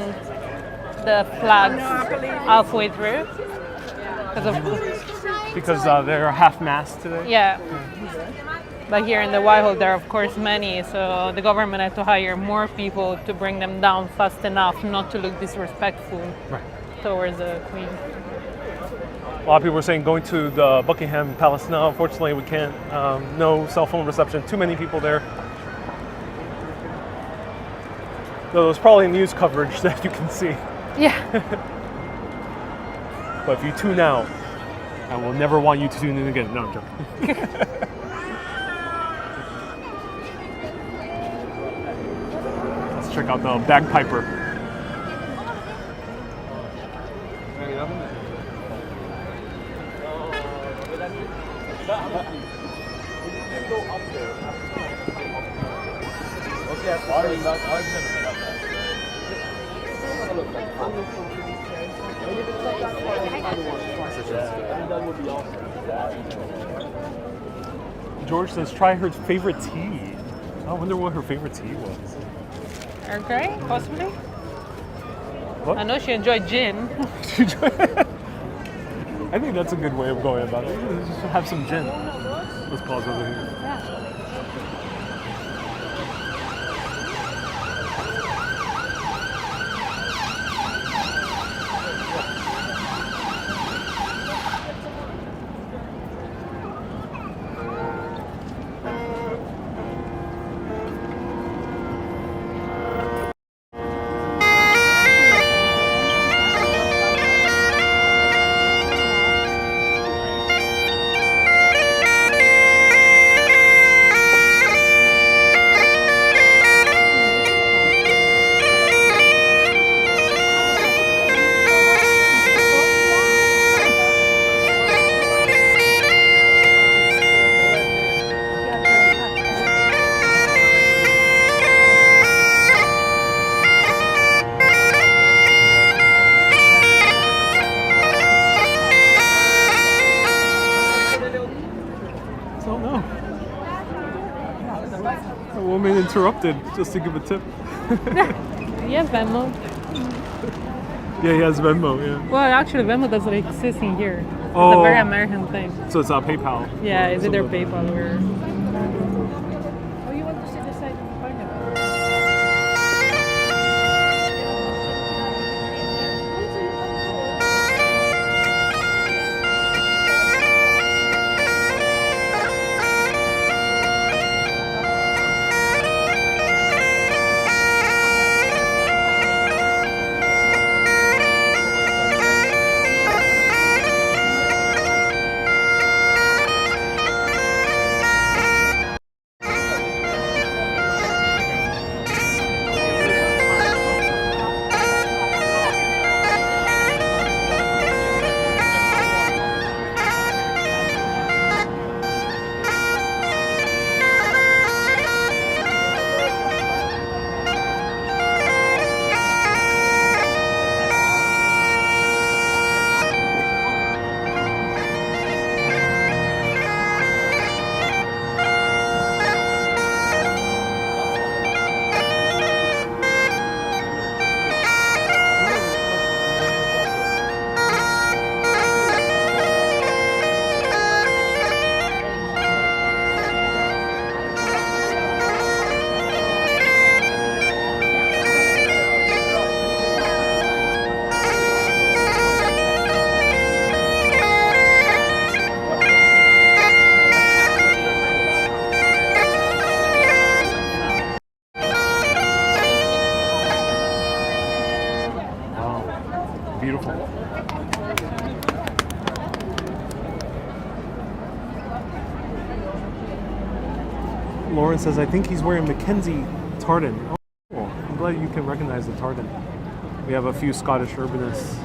the flags halfway through. Because they're half-mast today? Yeah. But here in the Whitehall there are of course many, so the government had to hire more people to bring them down fast enough not to look disrespectful towards the Queen. A lot of people are saying going to the Buckingham Palace. No, unfortunately we can't. No cell phone reception. Too many people there. Though there's probably news coverage that you can see. Yeah. But if you tune out, I will never want you to tune in again. No, I'm joking. Let's check out the bagpiper. George says try her favorite tea. I wonder what her favorite tea was. Earl Grey, possibly. What? I know she enjoyed gin. I think that's a good way of going about it. Just have some gin. Let's pause over here. Yeah. Woman interrupted just to give a tip. Yeah, Venmo. Yeah, he has Venmo, yeah. Well, actually, Venmo doesn't exist in here. It's Oh. a very American thing. So it's PayPal. Yeah, it's either Something. PayPal or... Oh, you want to see the side of the pineapple? Beautiful. Lauren says, I think he's wearing Mackenzie tartan. Oh, cool. I'm glad you can recognize the tartan. We have a few Scottish urbanists.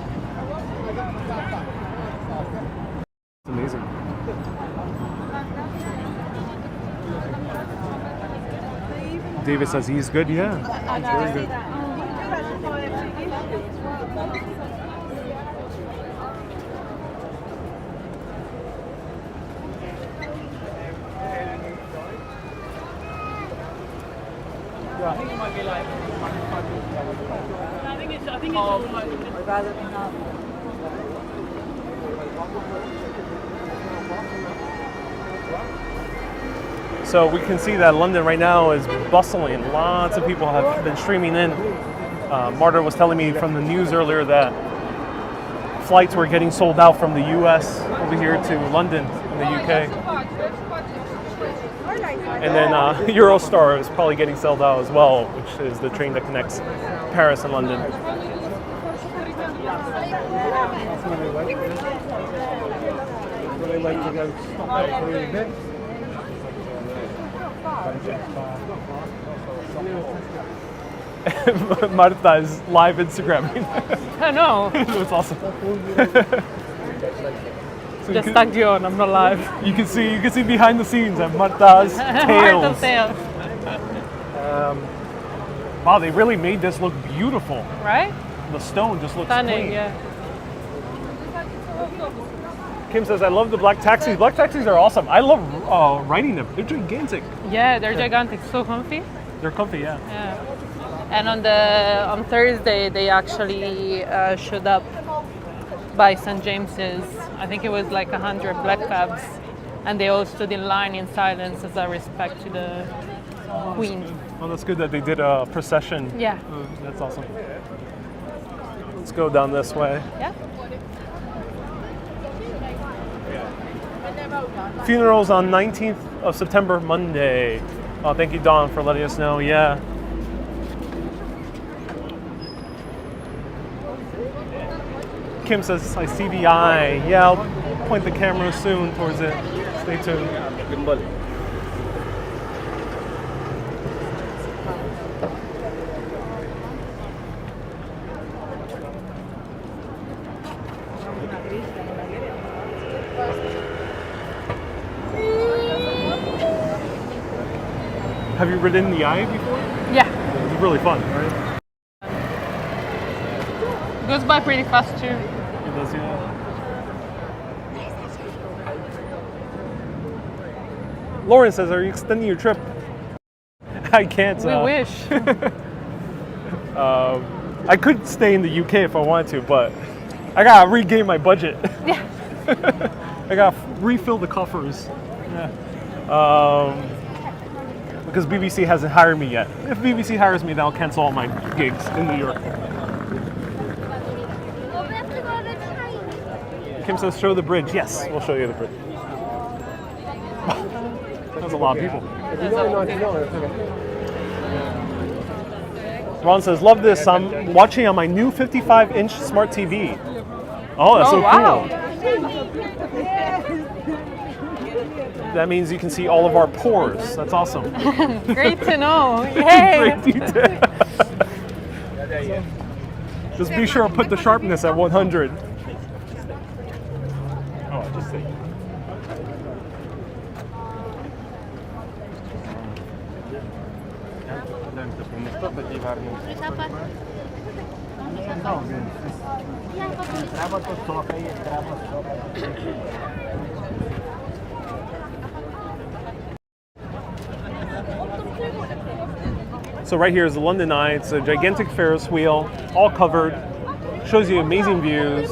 It's amazing. David says he's good. Yeah, he's very good. I think it might be like. I think it's I'd rather than not. So we can see that London right now is bustling. Lots of people have been streaming in. Marta was telling me from the news earlier that flights were getting sold out from the US over here to London in the UK. And then Eurostar is probably getting sold out as well, which is the train that connects Paris and London. Marta is live Instagramming. I know. It's awesome. So Just tagged you on. I'm not live. you can see behind the scenes at Marta's Heart of tails. tails. Wow, they really made this look beautiful. Right? The stone just looks Stunning, clean. yeah. Kim says, I love the black taxis. Black taxis are awesome. I love riding them. They're gigantic. Yeah, they're gigantic, so comfy. They're comfy, yeah. Yeah. And on Thursday, they actually showed up by St. James's. I think it was like 100 black cabs, and they all stood in line in silence as a respect to the Queen. Well, that's good that they did a procession. Yeah. That's awesome. Let's go down this way. Yeah. Funerals on 19th of September, Monday. Oh, thank you, Dawn, for letting us know. Yeah. Kim says, I see the eye. Yeah, I'll point the camera soon towards it. Stay tuned. Have you ridden the eye before? Yeah. It's really fun, right? Goes by pretty fast too. It does, yeah. Lauren says, are you extending your trip? I can't. We wish. I could stay in the UK if I wanted to, but I gotta regain my budget. Yeah. I gotta refill the coffers. Yeah. Because BBC hasn't hired me yet. If BBC hires me, then I'll cancel all my gigs in New York. Kim says, show the bridge. Yes, we'll show you the bridge. That's a lot of people. Ron says, love this. I'm watching on my new 55-inch smart TV. Oh, that's so wow. cool. That means you can see all of our pores. That's awesome. Great to know. Yay. Great detail. Just be sure to put the sharpness at 100. Oh, just see. So right here is the London Eye. It's a gigantic Ferris wheel, all covered. Shows you amazing views.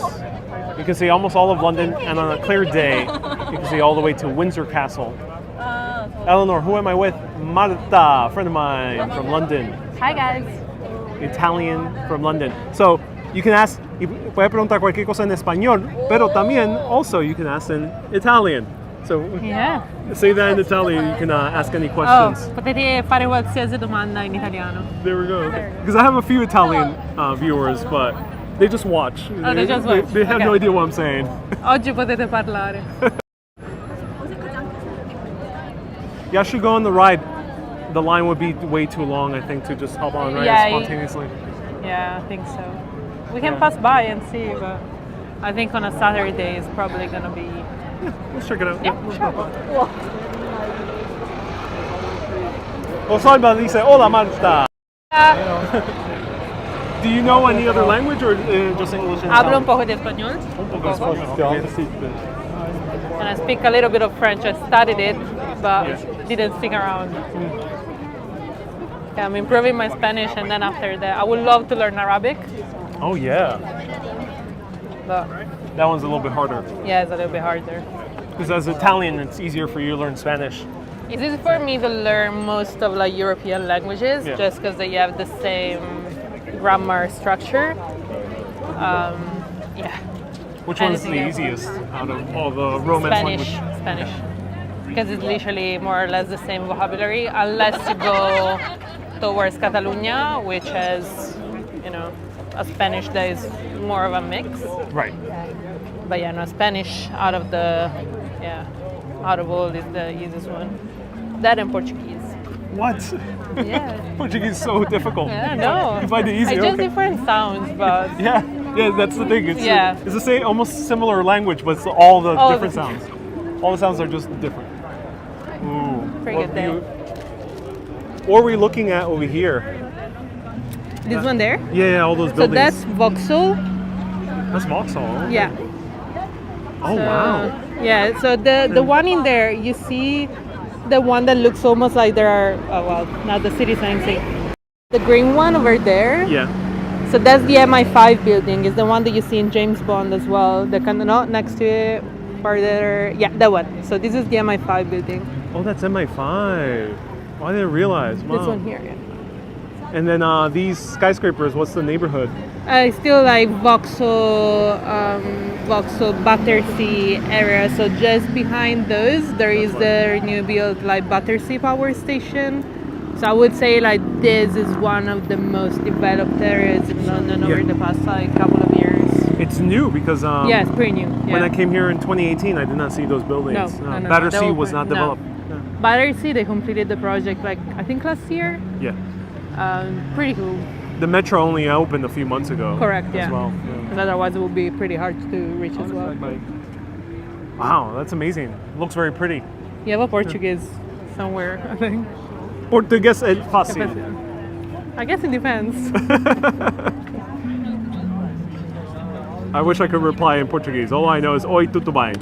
You can see almost all of London, and on a clear day, you can see all the way to Windsor Castle. Eleanor, who am I with? Marta, a friend of mine from London. Hi guys. Italian from London. So you can ask, y puede preguntar cualquier cosa en español, pero también also you can ask in Italian. So Yeah. say that in Italian, you can ask any Oh, questions. potete fare qualsiasi domanda in italiano. There we go. Because I have a few Italian viewers, but they just watch. Oh, they just watch. They have Okay. no idea what I'm saying. Oggi potete parlare. Yeah, I should go on the ride. The line would be way too long, I think, to just hop on right Yeah, spontaneously. Yeah, I think so. We can Yeah. pass by and see, but I think on a Saturday it's probably gonna be. Let's check it out. Yeah, Let's sure. go. Oh, Salva dice, hola Marta. Do you know any other language or just English and Hablo un Italian? poco de español, Un poco de español, okay. and I speak a little bit of French. I studied it, but didn't stick around. Yeah, I'm improving my Spanish, and then after that, I would love to learn Arabic, Oh yeah, but that one's a little bit harder. yeah, it's a little bit harder. Because as Italian, it's easier for you to learn Spanish. It's easy for me to learn most of like European languages, Yeah. just because they have the same grammar structure. Yeah. Which one's the Anything else? easiest out of all the Romance language? Spanish. Because it's literally more or less the same vocabulary, unless you go towards Catalonia, which has, you know, a Spanish that is more of a mix. Right. But yeah, no, Spanish out of all is the easiest one. That and Portuguese. What? Yeah. Portuguese is so difficult. Yeah, no. You find it easy, It's just okay. different sounds, but Yeah. Yeah, that's the thing. Yeah. It's the same, almost similar language, but it's all the All different the- sounds. All the sounds are just different. Ooh. Pretty what good day. What are we looking at over here? This one there. Yeah, all those So buildings. that's Vauxhall. That's Vauxhall. Yeah. Oh, wow. Yeah. So the one in there, you see, the one that looks almost like there are. Oh well, not the city sign. The green one over there. Yeah. So that's the MI5 building. Is the one that you see in James Bond as well. The kind of not next to it, further. Yeah, that one. So this is the MI5 building. Oh, that's MI5. Oh, I didn't realize. Wow. This one here. Yeah. And then these skyscrapers, what's the neighborhood? It's still like Vauxhall, Battersea area. So just behind those, there is the new build like Battersea Power Station. So I would say like this is one of the most developed areas in London over the past like couple of years. It's new because Yeah, it's pretty new. Yeah. when I came here in 2018, I did not see those buildings. No, they Battersea were was not no. developed. Battersea, they completed the project like I think last year. Yeah. Pretty cool. The metro only opened a few months ago. Correct. As Yeah. well. Because otherwise it would be pretty hard to reach as well. Wow, that's amazing. Looks very pretty. You have a Portuguese somewhere, I think. Português é fácil. I guess it depends. I wish I could reply in Portuguese. All I know is oi, tudo bem.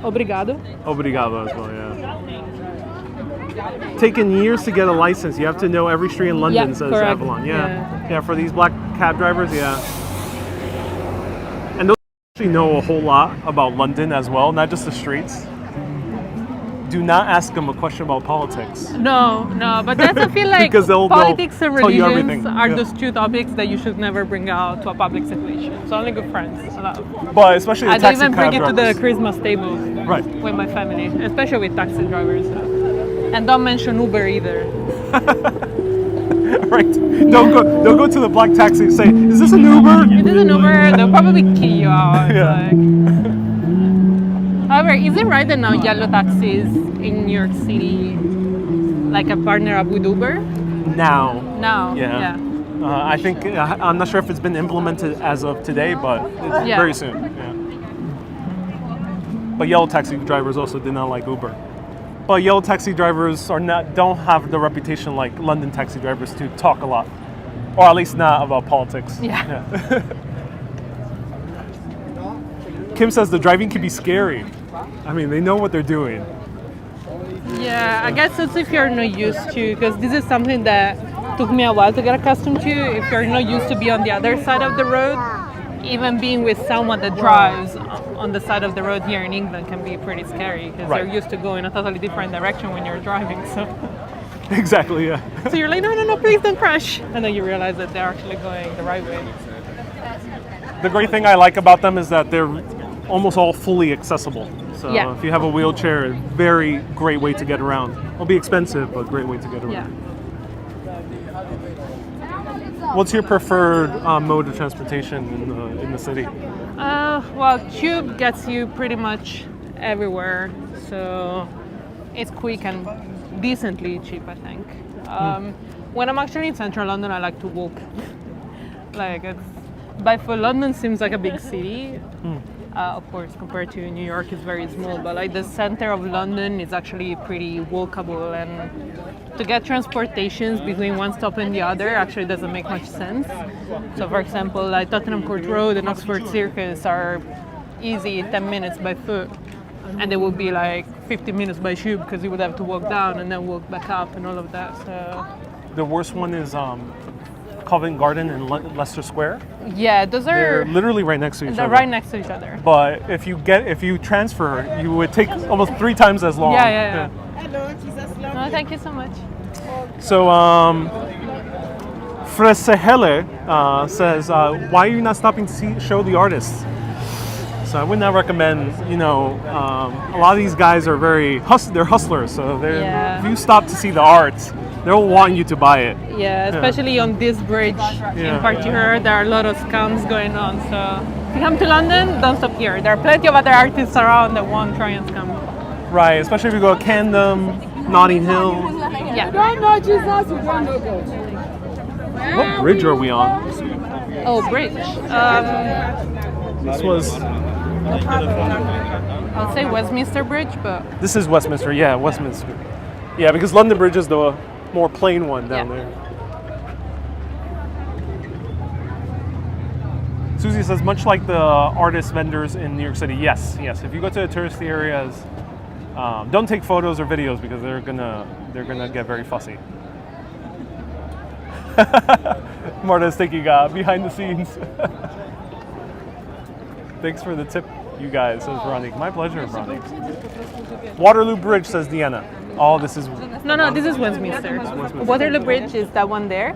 Obrigado. Obrigado as well, yeah. Taken years to get a license. You have to know every street in London, Yeah, says correct. Avalon. Yeah. Yeah. Yeah, for these black cab drivers, yeah. And those actually know a whole lot about London as well, not just the streets. Do not ask them a question about politics. No, but that's I feel like Because they'll politics and tell you religions everything. are Yeah. those two topics that you should never bring out to a public situation. So only good friends. But especially the I don't taxi even bring cab it to the drivers. Christmas table Right. with my family, especially with taxi drivers. And don't mention Uber either. Right. Don't go to the black taxi and say, "Is this an Uber?" If it is an Uber, they'll probably kill you out. Yeah. However, is it right that now yellow taxis in New York City like a partner up with Uber? Now. Now. Yeah. I think I'm not sure if it's been implemented as of today, but it's Yeah. very soon. Yeah. But yellow taxi drivers also did not like Uber. But yellow taxi drivers don't have the reputation like London taxi drivers to talk a lot, or at least not about politics. Yeah. Kim says the driving can be scary. I mean, they know what they're doing. Yeah, I guess that's if you're not used to, because this is something that took me a while to get accustomed to. If you're not used to be on the other side of the road, even being with someone that drives on the side of the road here in England can be pretty scary because Right. you're used to going a totally different direction when you're driving. So, Exactly, yeah. so you're like, no, please don't crash, and then you realize that they're actually going the right way. The great thing I like about them is that they're almost all fully accessible. So Yeah. if you have a wheelchair, very great way to get around. It'll be expensive, but great way to get around. Yeah. What's your preferred mode of transportation in the city? Well, Tube gets you pretty much everywhere, so it's quick and decently cheap, I think. When I'm actually in central London, I like to walk. By foot, London seems like a big city. Of course, compared to New York, it's very small, but like the center of London is actually pretty walkable, and to get transportations between one stop and the other actually doesn't make much sense. So, for example, like Tottenham Court Road and Oxford Circus are easy 10 minutes by foot, and they would be like 15 minutes by tube because you would have to walk down and then walk back up and all of that. So, The worst one is Covent Garden and Leicester Square. yeah, those They're are literally right next to each they're other. right next to each other. But if you transfer, you would take almost 3 times as long. Yeah. No, thank you so much. So, Fresehele says, why are you not stopping to show the artists? So I would not recommend, a lot of these guys are they're hustlers. So Yeah. if you stop to see the art, they'll want you to buy it. Yeah, especially on this bridge Yeah. in particular, there are a lot of scams going on. So if you come to London, don't stop here. There are plenty of other artists around that won't try and scam. Right, especially if you go to Camden, Notting Hill. Yeah. What bridge are we on? Oh, bridge. This was. I'll say Westminster Bridge, but This is Westminster. Yeah, Westminster. Yeah, because London Bridge is the more plain one down Yeah. there. Susie says, much like the artist vendors in New York City. Yes, yes. If you go to the touristy areas, don't take photos or videos because they're gonna get very fussy. Marta's thinking behind the scenes. Thanks for the tip, you guys, says Ronnie. My pleasure, Ronnie. Waterloo Bridge, says Deanna. Oh, this is. no, this is Westminster. Waterloo Bridge is that one there,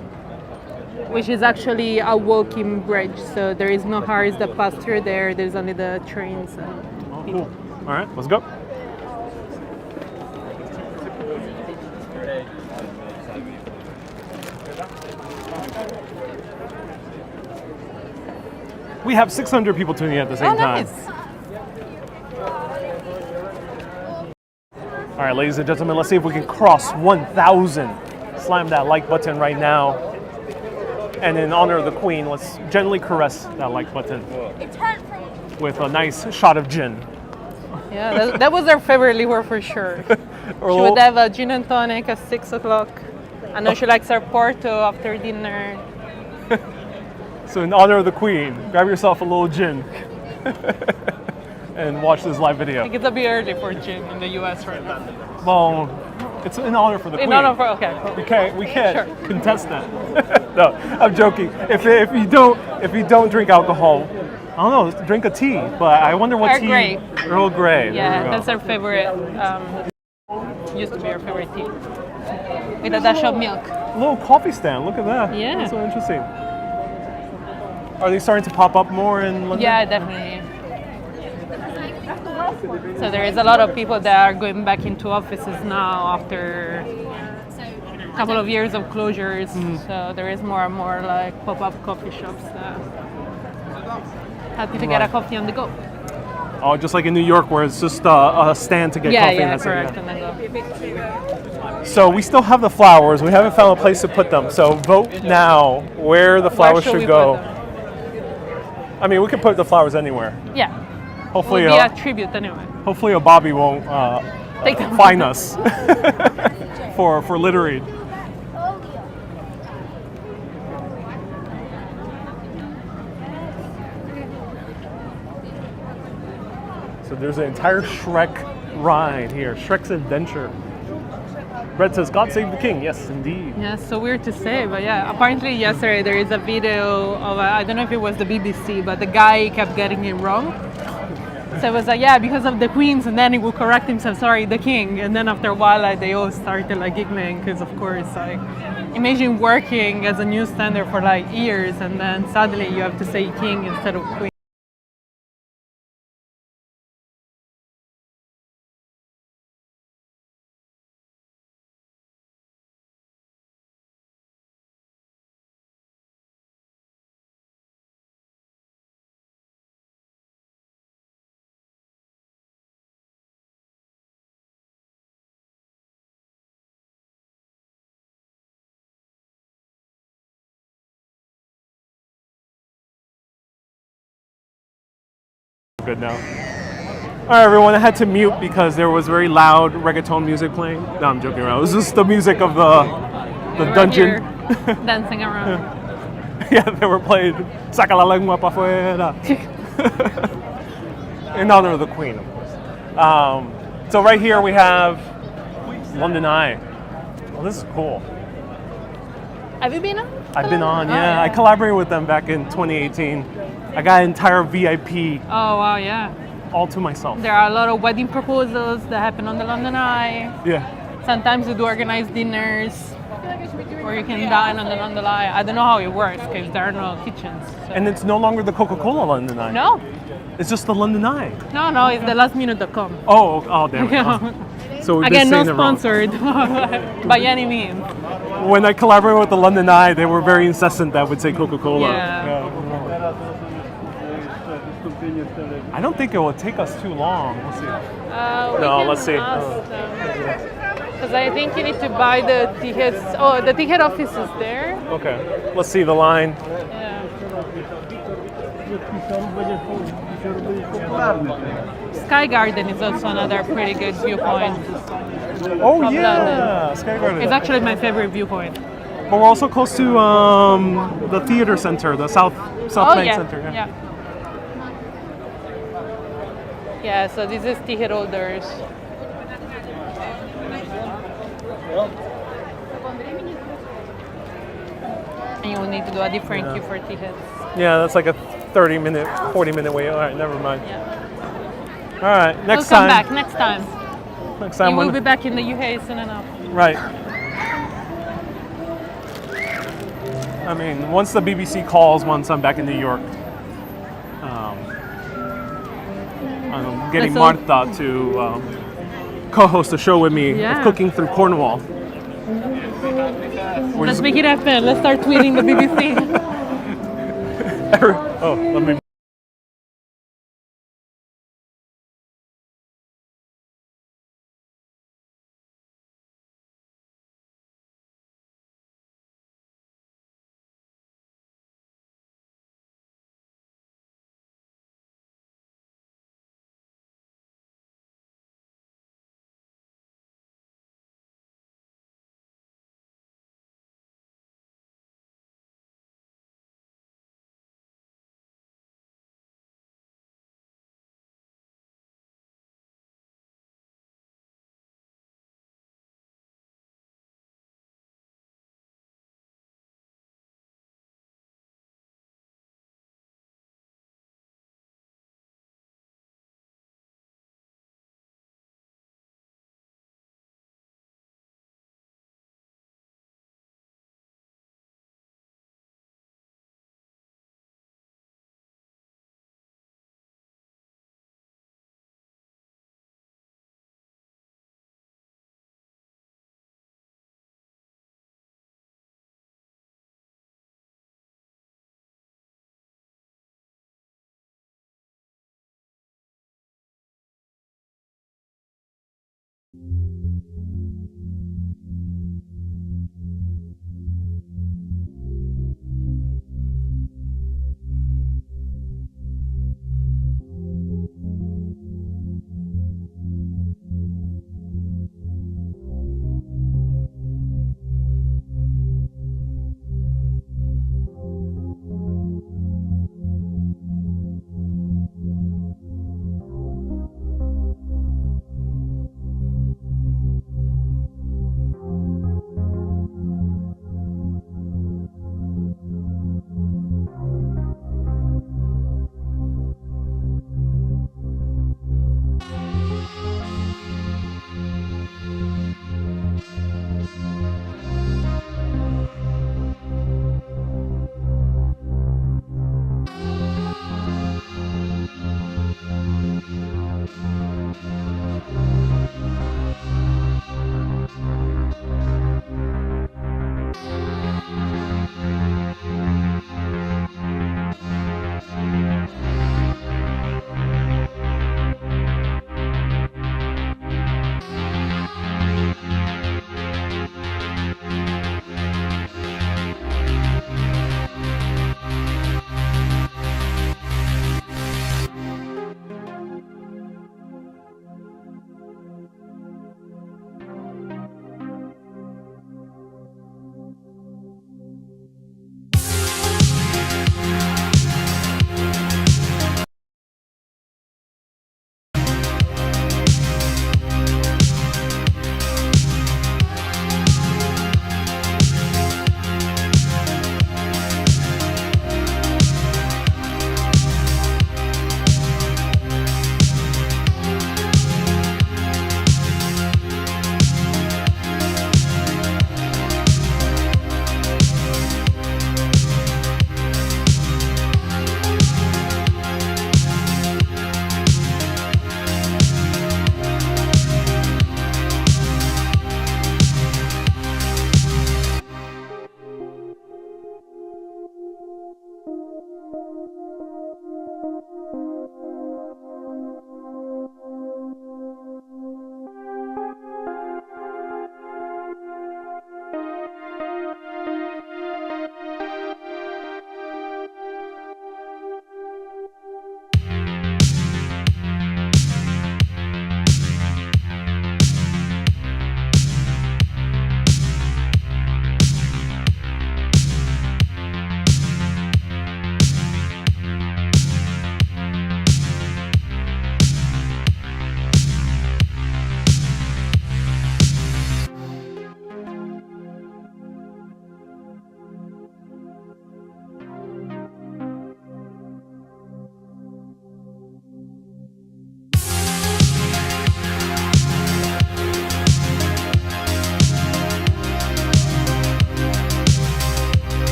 which is actually a walking bridge. So there is no cars that pass through there. There's only the trains and Oh, people. cool. All right, let's go. We have 600 people tuning in at the same Oh, time. nice. All right, ladies and gentlemen, let's see if we can cross 1,000. Slam that like button right now. And in honor of the Queen, let's gently caress that like button with a nice shot of gin. Yeah, that was our favorite liquor for sure. Or She would have a gin and tonic at 6 o'clock. I know she likes her Porto after dinner. So in honor of the Queen, grab yourself a little gin and watch this live I video. think it's a bit early for gin in the US right now. Well, it's in honor for the Queen. In honor for, okay. We can't Sure. contest that. No, I'm joking. If you don't drink alcohol, I don't know, drink a tea. But I wonder what Earl tea. Grey. Earl Grey. there Yeah, we go. that's our favorite. Used to be our favorite tea. With a dash of milk. A little coffee stand. Look at that. Yeah. That's so interesting. Are they starting to pop up more in London? Yeah, definitely. So there is a lot of people that are going back into offices now after a couple of years of closures. So there is more and more like pop-up coffee shops that happy to get a coffee on the go. Oh, just like in New York, where it's just a stand to get Yeah, coffee. yeah, and that's it, correct. yeah. And then go. So we still have the flowers. We haven't found a place to put them. So vote now where the flowers Where should we should go. put them? I mean, we can put the flowers anywhere. Yeah, Hopefully, will be a tribute anyway. hopefully a Bobby won't Take them. fine us for littering. So there's an entire Shrek ride here. Shrek's Adventure. Brett says, God save the king. Yes, indeed. Yeah, so weird to say, but yeah, apparently yesterday there is a video of, I don't know if it was the BBC, but the guy kept getting it wrong. So it was like, yeah, because of the queens, and then he would correct himself, sorry, the king. And then after a while, like, they all started like giggling, because of course, like, imagine working as a newsstander for like years, and then suddenly you have to say king instead of queen. Good now. All right, everyone. I had to mute because there was very loud reggaeton music playing. No, I'm joking around. It was just the music of the We're dungeon. here dancing around. Yeah, they were playing Saca la lengua pa' fuera. In honor of the Queen, of course. So right here we have London Eye. Well, this is cool. Have you been on? I've been on, Oh, yeah. I collaborated with them back in 2018. I got an entire VIP Oh, wow, yeah. all to myself. There are a lot of wedding proposals that happen on the London Eye. Yeah. Sometimes we do organized dinners, or you can dine on the London Eye. I don't know how it works because there are no kitchens. So. And it's no longer the Coca-Cola London Eye. No, It's just the London Eye. no, it's the lastminute.com. Oh, damn it. Oh. So we've Again, been no saying it wrong. sponsored by any means. When I collaborated with the London Eye, they were very incessant that would say Coca-Cola. Yeah. I don't think it will take us too long. We'll see. No, let's see. Because I think you need to buy the tickets. Oh, the ticket office is there. Okay. Let's see the line. Yeah. Sky Garden is also another pretty good viewpoint. Oh Of yeah, London. Sky Garden. It's actually my favorite viewpoint. But we're also close to the theater center, the South Bank yeah. Center. Yeah. Yeah, so this is ticket holders. And you will need to do a different queue for tickets. Yeah, that's like a 30-minute, 40-minute wait. All right, never mind. Yeah. All right, next We'll come time. back next time. Next time You will when be back in the UK soon enough. right. I mean, once the BBC calls, once I'm back in New York, I'm getting That's all. Martha to co-host a show with me of Yeah. cooking through Cornwall. We're Let's just- make it happen. Let's start tweeting the BBC. oh, let me.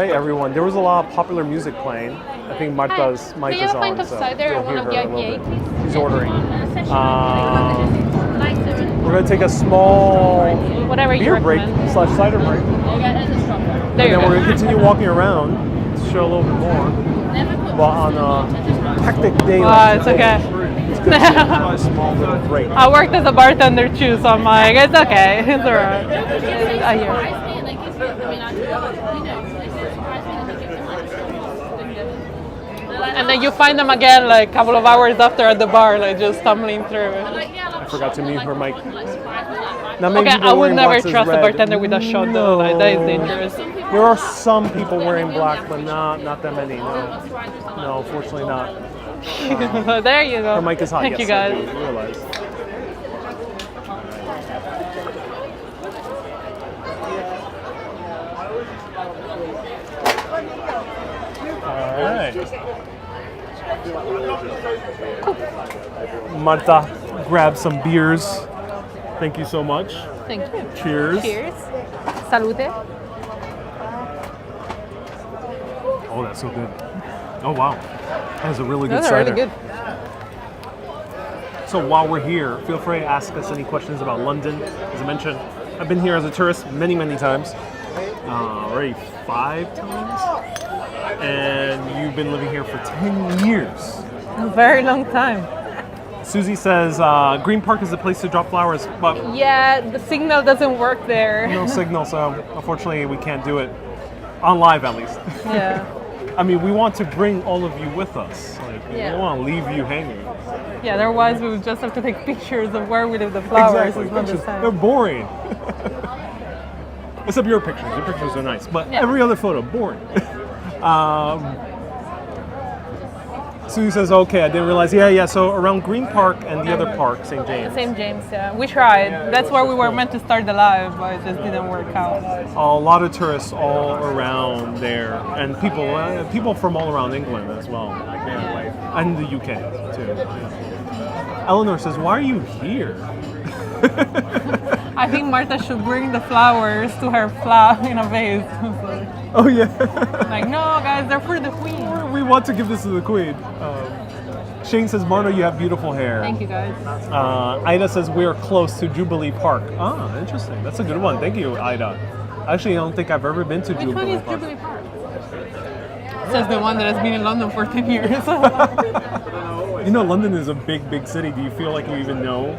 right, everyone. There was a lot of popular music playing. I think Marta's mic is on, so you'll hear her a little bit. She's ordering. We're going to take a small beer break / cider break. And then we're going to continue walking around to show a little bit more. But on a hectic day like it's today, okay. it's good to try a small little break. I worked as a bartender too, so I'm like, it's okay, it's alright. I hear. And then you find them again like a couple of hours after at the bar, like just stumbling through. I forgot to mute her mic. Not many Okay, people I would wearing never black is trust a red. bartender with a shot though, like that is dangerous. There are some people wearing black, but not that many. No, unfortunately not. There you go. Her mic is hot. Thank Yes, you guys. I do realize. All right. Marta, grab some beers. Thank you so much. Thank you. Cheers. Cheers. Salute. Oh, that's so good. Oh, wow. That is a really good Those are cider. really good. So while we're here, feel free to ask us any questions about London. As I mentioned, I've been here as a tourist many, many times. Already 5 times. And you've been living here for 10 years. A very long time. Susie says Green Park is the place to drop flowers, but Yeah, the signal doesn't work there. no signal, so unfortunately we can't do it. On live, at least. Yeah. I mean, we want to bring all of you with us. Like, we Yeah. don't want to leave you hanging. Yeah, otherwise we would just have to take pictures of where we leave the flowers. Exactly. It's not the Pictures, same. they're boring. Except your pictures. Your pictures are nice, but Yeah. every other photo, boring. Susie says, okay, I didn't realize. Yeah, so around Green Park and the other park, St. James. St. James, yeah. We tried. That's where we were meant to start the live, but it just didn't work out. A lot of tourists all around there, and people from all around England as well, and the UK too. Eleanor says, "Why are you here?" I think Marta should bring the flowers to her flat in a vase. Oh yeah, Like, no, guys, they're for the queen. we want to give this to the Queen. Shane says, "Marta, you have beautiful hair." Thank you, guys. Ida says, "We're close to Jubilee Park." Ah, interesting. That's a good one. Thank you, Ida. Actually, I don't think I've ever been to Which one Jubilee is Park. Jubilee Park? Says the one that has been in London for 10 years. You know, London is a big, big city. Do you feel like you even know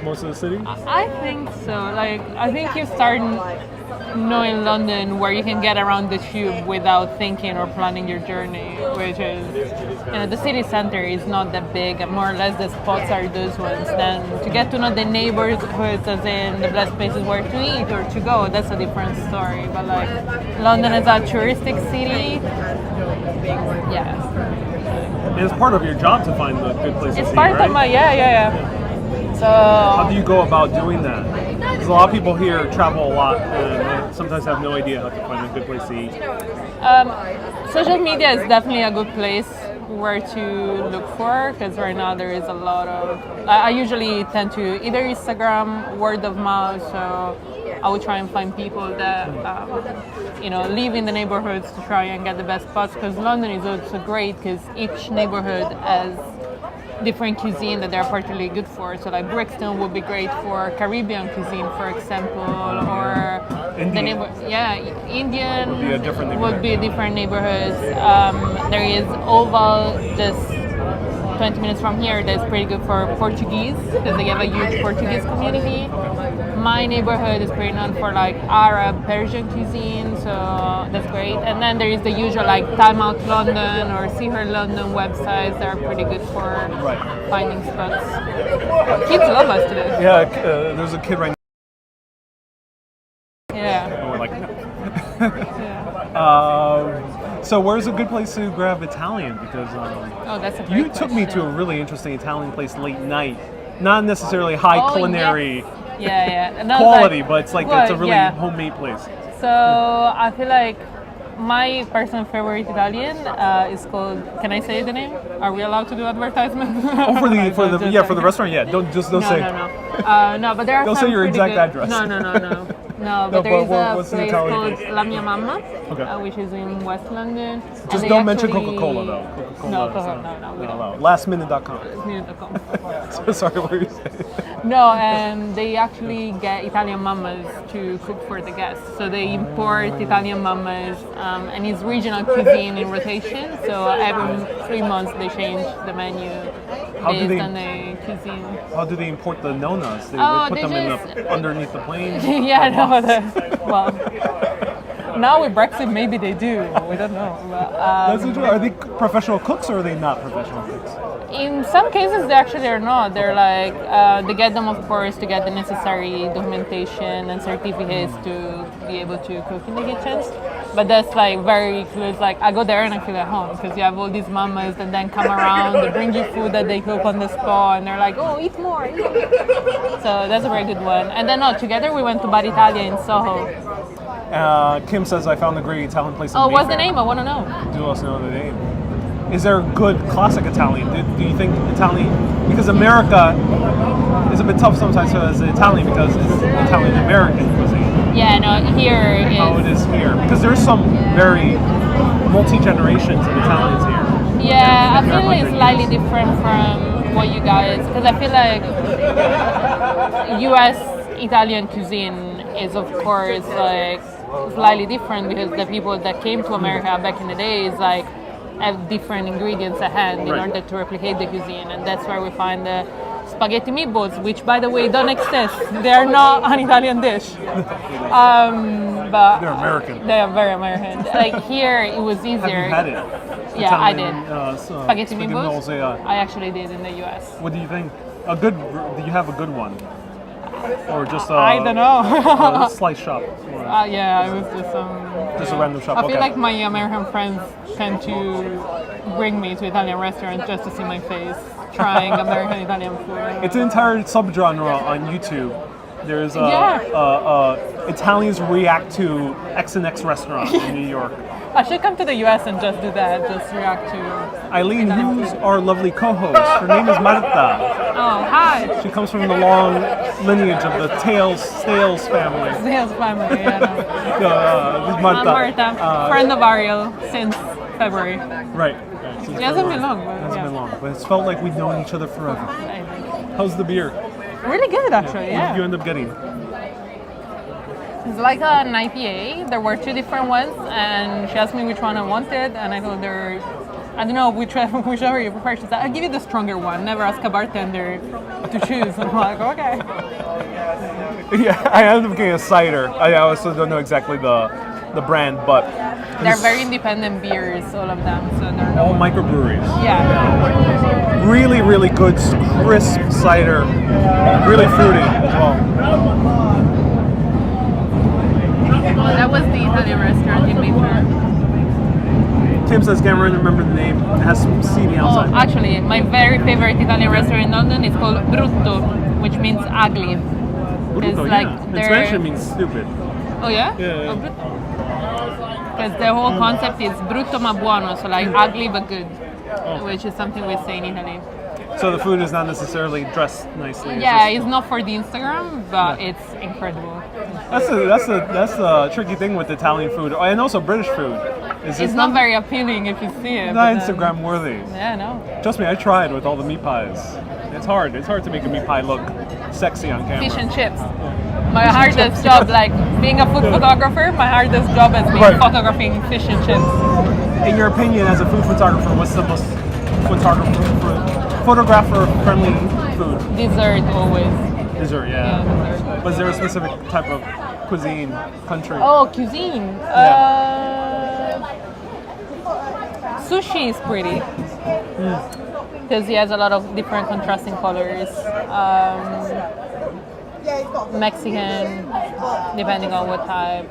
most of the city? I think so. Like, I think you start knowing London where you can get around the tube without thinking or planning your journey, which is, the city center is not that big, and more or less the spots are those ones. Then to get to know the neighborhoods, as in the best places where to eat or to go, that's a different story. But like, London is a touristic city. Yeah. And it's part of your job to find the good places It's to eat, part right? of my, yeah. How So, do you go about doing that? Because a lot of people here travel a lot and sometimes have no idea how to find a good place to eat. social media is definitely a good place where to look for, because right now there is a lot of, I usually tend to either Instagram, word of mouth, so I would try and find people that live in the neighborhoods to try and get the best spots, because London is also great because each neighborhood has different cuisine that they're particularly good for. So like Brixton would be great for Caribbean cuisine, for example, or Indian. Indian Would be a different neighborhood. would be different neighborhoods. There is Oval, just 20 minutes from here, that's pretty good for Portuguese because they have a huge Portuguese community. My neighborhood is pretty known for like Arab, Persian cuisine, so that's great. And then there is the usual like Time Out London or See Her London websites that are pretty good for finding spots. Kids love us today. Yeah, there's a kid right now. Yeah. And we're like, Yeah. so where's a good place to grab Italian? Because Oh, that's a great you took me to a question. really interesting Italian place late night. Not necessarily high Oh, culinary yes. Yeah. And I was quality, like, but it's like well, it's a really yeah. homemade place. So I feel like my personal favorite Italian is called. Can I say the name? Are we allowed to do advertisements? Oh, for the restaurant, yeah. Don't say. No, but there are Don't some say your pretty exact good, address. No. No, but there is what's a the place Italian called place? La Mia Mamma, Okay. which is in West London. Just And they don't mention actually- Coca-Cola though. Coca-Cola. No, is Coca-Cola, no, we don't. allowed. Lastminute.com. Minute.com. Sorry, what were you saying? No, and they actually get Italian mamas to cook for the guests. So they import Italian mamas, and it's regional cuisine in rotation. So every 3 months they change the menu How do based they- on the cuisine. How do they import the nonas? They, Oh, put they them just- in underneath the plane. Yeah, no, well, now with Brexit maybe they do. We don't know. But, That's interesting. Are they professional cooks or are they not professional cooks? in some cases, they actually are not. They're like, they get them, of course, to get the necessary documentation and certificates to be able to cook in the kitchens. But that's like very close. Like, I go there and I feel at home because you have all these mamas that then come around, they bring you food that they cook on the spot, and they're like, oh, eat more, eat more. So that's a very good one. And then, together we went to Bar Italia in Soho. Kim says I found a great Italian place in Oh, what's the Mayfair. name? I want to know. Do let us know the name. Is there good classic Italian? Do you think Italian? Because America is a bit tough sometimes as Italian because it's Italian American cuisine. Yeah, no, here is. How it is here? Because there's some very multi-generations of Italians here. Yeah, I Been there feel it's 100 slightly years. different from what you guys, because I feel like U.S. Italian cuisine is of course like slightly different because the people that came to America back in the days like have different ingredients at hand in Right. order to replicate the cuisine, and that's where we find the spaghetti meatballs, which by the way don't exist. They are not an Italian dish. But They're American. they are very American. Like here, it was easier. Have you had it? Yeah, I Italian, did. Spaghetti meatballs? Yeah. I actually did in the US. What do you think? Do you have a good one? Or just a, I don't know. a slice shop? Or Yeah, it was just a random shop? I feel Okay. like my American friends tend to bring me to Italian restaurants just to see my face trying American Italian food. It's an entire subgenre on YouTube. There's Yeah. Italians react to X and X restaurant in New York. I should come to the US and just do that, just react to. Eileen, who's our lovely co-host? Her name is Marta. Oh, hi! She comes from the long lineage of the Stales family. Yes, family, yeah. No. This is I'm Marta. Marta, friend of Ariel since February. Right. It hasn't been long, but It hasn't yeah. been long, but it's felt like we've known each other forever. How's the beer? Really good, actually, What did you yeah. end up getting? It's like an IPA. There were 2 different ones, and she asked me which one I wanted, and I told her, I don't know, whichever you prefer. She said, I'll give you the stronger one. Never ask a bartender to choose. And I'm like, okay. Yeah, I ended up getting a cider. I also don't know exactly the brand, but They're very independent beers, all of them. So they're all not. microbreweries. Yeah. Really, really good, crisp cider. Really fruity as well. Well, that was the Italian restaurant in Mayfair. Tim says, can't remember the name. It has some seating Oh, outside. actually, my very favorite Italian restaurant in London is called Brutto, which means ugly. Brutto, like yeah. In they're- Spanish it means stupid. Oh yeah? Yeah, yeah. Because the whole concept is brutto ma buono, so like ugly but good, which is something we say in Italy. So the food is not necessarily dressed nicely. Yeah, just- it's not for the Instagram, but it's incredible. That's the tricky thing with Italian food and also British food. It's not very appealing if you see it. not but then- Instagram worthy. Yeah, no. Trust me, I tried with all the meat pies. It's hard. It's hard to make a meat pie look sexy on camera. Fish and chips. My hardest job, like being a food photographer, my hardest job has been Right. photographing fish and chips. In your opinion, as a food photographer, what's the most photographer-friendly food? Dessert always. Dessert, Yeah, yeah. dessert. Was there a specific type of cuisine, country? Oh, cuisine. Sushi is pretty. Because he has a lot of different contrasting colors. Mexican, depending on what type.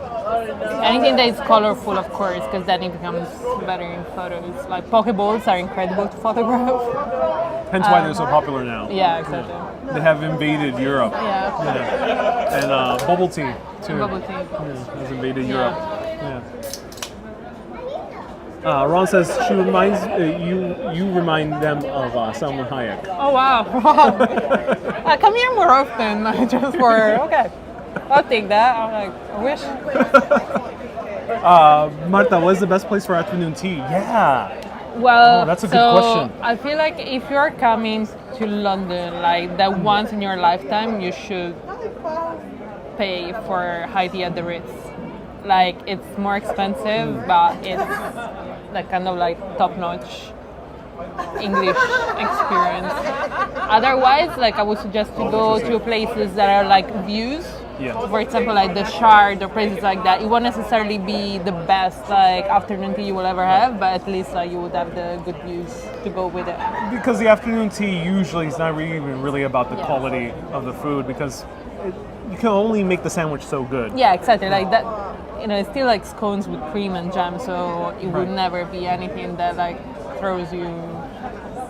Anything that is colorful, of course, because then it becomes better in photos. Like Pokeballs are incredible to photograph. Hence why they're so popular now. Yeah, exactly. They have invaded Europe. Yeah. Yeah. And bubble tea, too. Bubble tea. Yeah, has invaded Yeah. Europe. Yeah. Ron says she reminds you remind them of Salma Hayek. Oh wow! I come here more often, just for okay. I'll take that. I'm like, I wish. Marta, what is the best place for afternoon tea? Yeah. Well, Oh, that's a good question. I feel like if you're coming to London, like that once in your lifetime, you should pay for high tea at the Ritz. Like it's more expensive, but it's like kind of like top-notch English experience. Otherwise, like I would suggest to go to places that are like views. Yeah. For example, like the Shard or places like that. It won't necessarily be the best like afternoon tea you will ever have, but at least you would have the good views to go with it. Because the afternoon tea usually is not really about the quality of the food, because you can only make the sandwich so good. Yeah, exactly. Like that, it's still like scones with cream and jam, so it would never be anything that like throws you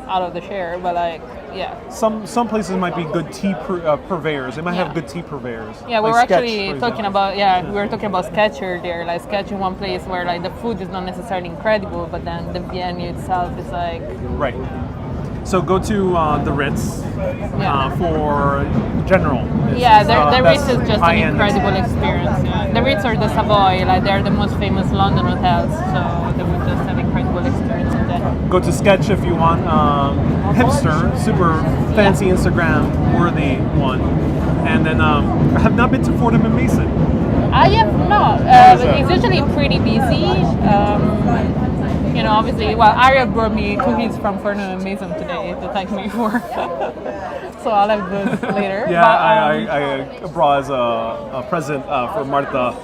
out of the chair. But like, yeah. Some places might be good tea purveyors. They might have good tea purveyors. Yeah, we like were Sketch, actually for talking example. about we were talking about Sketch earlier. Like Sketch in one place where like the food is not necessarily incredible, but then the venue itself is like Right. So go to the Ritz for general. The Ritz is just an high-end. incredible experience. Yeah. The Ritz or the Savoy, like they're the most famous London hotels, so they would just have incredible experience in that. Go to Sketch if you want hipster, super fancy Instagram worthy one. And then I have not been to Fortnum and Mason. I have not. How is that? It's usually pretty busy. Obviously, Arya brought me cookies from Fortnum and Mason today to thank me for. So I'll have those later. Yeah, but, I brought as a present for Martha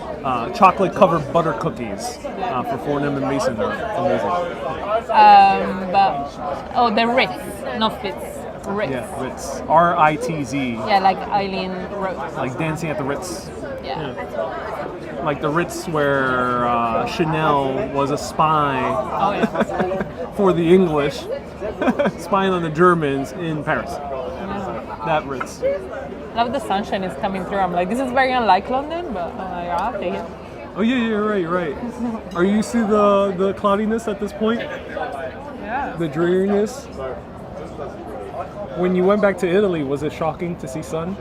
chocolate-covered butter cookies for Fortnum and Mason. They're amazing. The Ritz, not Fitz. Ritz. Yeah, Ritz. RITZ. Yeah, like Eileen wrote. Like dancing at the Ritz. Yeah. Like the Ritz where Chanel was a spy Oh yeah. for the English, spying on the Germans in Paris. That Ritz. Love the sunshine is coming through. I'm like, this is very unlike London, but I'll take it. Oh yeah, you're right. Are you used to the cloudiness at this point? Yeah. The dreariness? When you went back to Italy, was it shocking to see sun?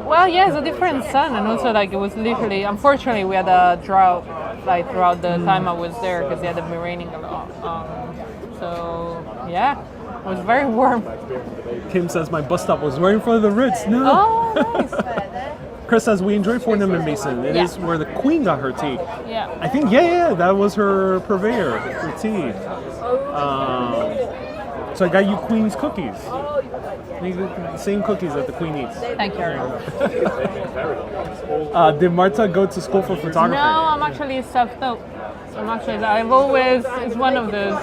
Well, yeah, it's a different sun, and also like it was literally. Unfortunately, we had a drought like throughout the time I was there because it had been raining a lot. So yeah, it was very warm. Kim says my bus stop was right in front of the Ritz. No. Oh, nice. Chris says we enjoy Fortnum and Mason. It is where the Queen got her tea. Yeah. I think that was her purveyor for tea. So I got you Queen's cookies. The same cookies that the Queen eats. Thank you. Did Marta go to school for photography? No, I'm actually self-taught. I've always, it's one of those,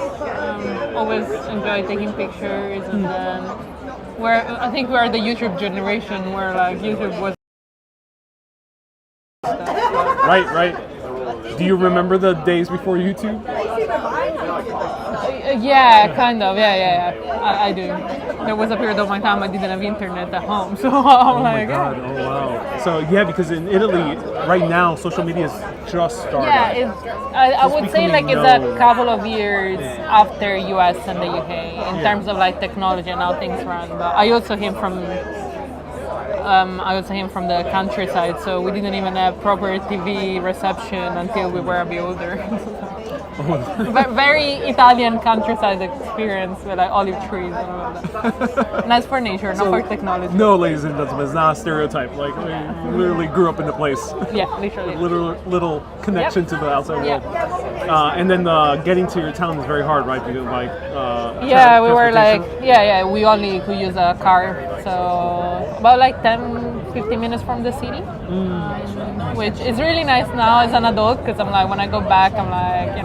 always enjoyed taking pictures, and then I think we're the YouTube generation where like YouTube was Right. Do you remember the days before YouTube? Yeah, kind of. Yeah. I do. There was a period of my time I didn't have internet at home, so I'm like, God, oh wow. So because in Italy right now social media is just started. Yeah, I would say like it's becoming a couple of years after US and the UK in terms of like technology and how things run. But I also came from the countryside, so we didn't even have proper TV reception until we were a bit older. Very Italian countryside experience with like olive trees and all of that. Nice for nature, not for technology. No, ladies and gentlemen, it's not a stereotype. Like we literally grew up in the place. Yeah, literally. Little connection to the outside world. Yeah. And then getting to your town is very hard, right? Because we were like, we only could use a car, so about like 10-15 minutes from the city, which is really nice now as an adult, because I'm like, when I go back, I'm like,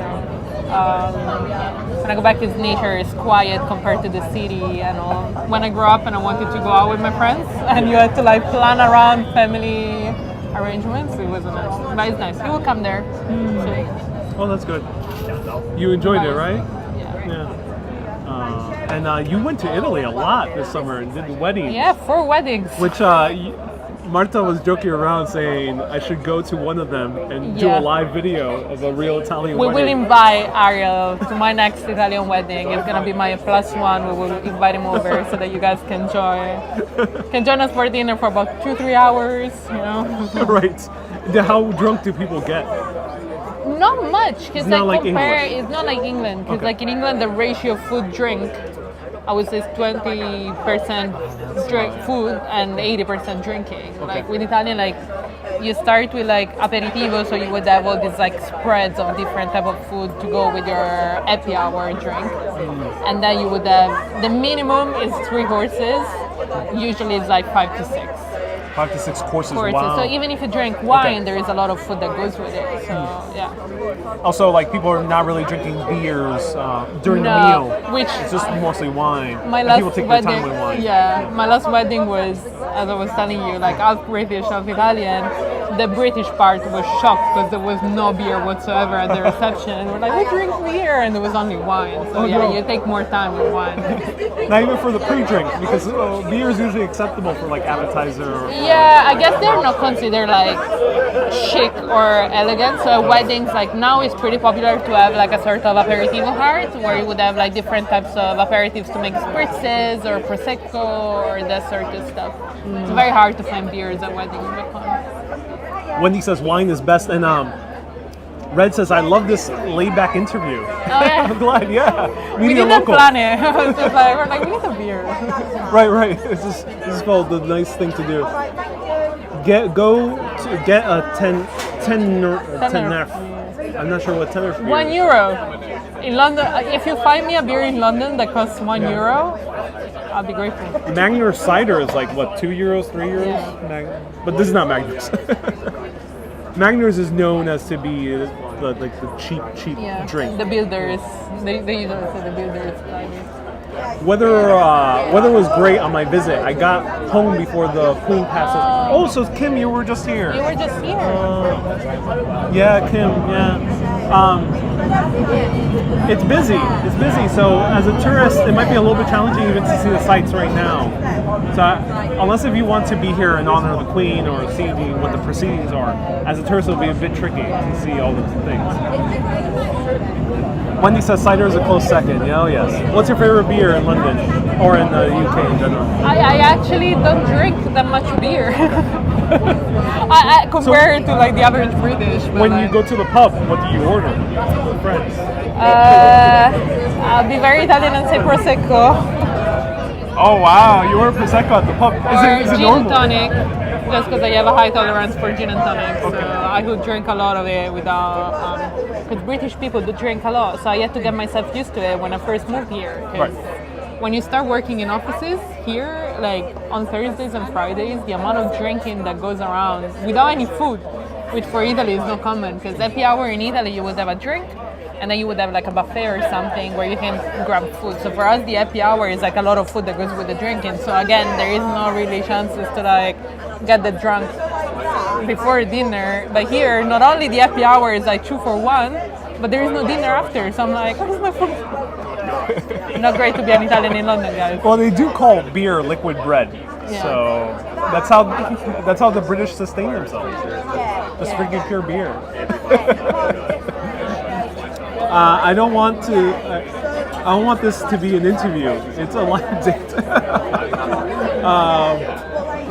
when I go back, his nature is quiet compared to the city and all. When I grew up and I wanted to go out with my friends, and you had to like plan around family arrangements, it wasn't nice, but it's nice. You will come there. Oh, that's good. You enjoyed it, right? Yeah. And you went to Italy a lot this summer and did weddings. Yeah, 4 weddings. Which Marta was joking around saying I should go to one of them and do Yeah. a live video of a real Italian We will wedding. invite Ariel to my next Italian wedding. It's gonna be my +1. We will invite him over so that you guys can join us for dinner for about 2-3 hours. You know, Right. How drunk do people get? not much because not like compare. England. It's not like England because Okay. like in England the ratio food drink, I would say is 20% food and 80% drinking. Like with Italian, like you start with like aperitivo, so you would have all these like spreads of different type of food to go with your happy hour drink, and then you would have the minimum is 3 courses. Usually it's like 5 to 6 5 to 6 courses. courses. Wow. So even if you drink wine, Okay. there is a lot of food that goes with it. So yeah. Also, like people are not really drinking beers during the No, meal. which It's just mostly wine. my And last people take their wedding, time with wine. yeah, my last wedding was, as I was telling you, like half British, half Italian. The British part was shocked because there was no beer whatsoever at the reception. We're like, we drink beer, and there was only wine. So Oh, yeah, no. you take more time with wine. Not even for the pre-drink, because beer is usually acceptable for like appetizer. Yeah, I guess they're not considered like chic or elegant. So at weddings, like now it's pretty popular to have like a sort of aperitivo cart where you would have like different types of aperitifs to make spritzes or prosecco or that sort of stuff. It's very hard to find beers at weddings back home. Wendy says wine is best, and Red says I love this laid-back interview. Oh yeah. I'm glad, yeah. We Meeting a didn't local. plan it. It's just like, we're like, we need a beer. Right. This is called the nice thing to do. Get a tenner. I'm not sure what tenner. €1 in London. If you find me a beer in London that costs €1, I'll be grateful. Magner cider is like what, €2, €3? But this is not Magners. Magners is known as to be the cheap Yeah. drink. The builders. They usually say the builders. Weather was great on my visit. I got home before the Queen passed. Oh, so Kim, you were just here. You were just here. Yeah, Kim. Yeah. It's busy. So as a tourist, it might be a little bit challenging even to see the sights right now. So unless if you want to be here in honor of the Queen or see what the proceedings are, as a tourist, it'll be a bit tricky to see all the things. Wendy says cider is a close second. Oh yes. What's your favorite beer in London or in the UK in general? I actually don't drink that much beer. I compare it to like the average British. But When like, you go to the pub, what do you order for friends? I'll be very Italian and say prosecco Oh wow, you order prosecco at the pub. or Is it gin normal? tonic, just because I have a high tolerance for gin and tonic. Okay. So I could drink a lot of it without. Because British people do drink a lot, so I had to get myself used to it when I first moved here. 'Cause when you start working in offices here, like on Thursdays and Fridays, the amount of drinking that goes around without any food, which for Italy is not common, because happy hour in Italy you would have a drink, and then you would have like a buffet or something where you can grab food. So for us, the happy hour is like a lot of food that goes with the drinking. So again, there is no really chances to like get the drunk before dinner. But here, not only the happy hour is like 2 for 1, but there is no dinner after. So I'm like, where's my food? Not great to be an Italian in London, guys. Well, they do call beer liquid bread, Yeah. so that's how the British sustain themselves. Just drinking pure beer. I don't want this to be an interview. It's a live date.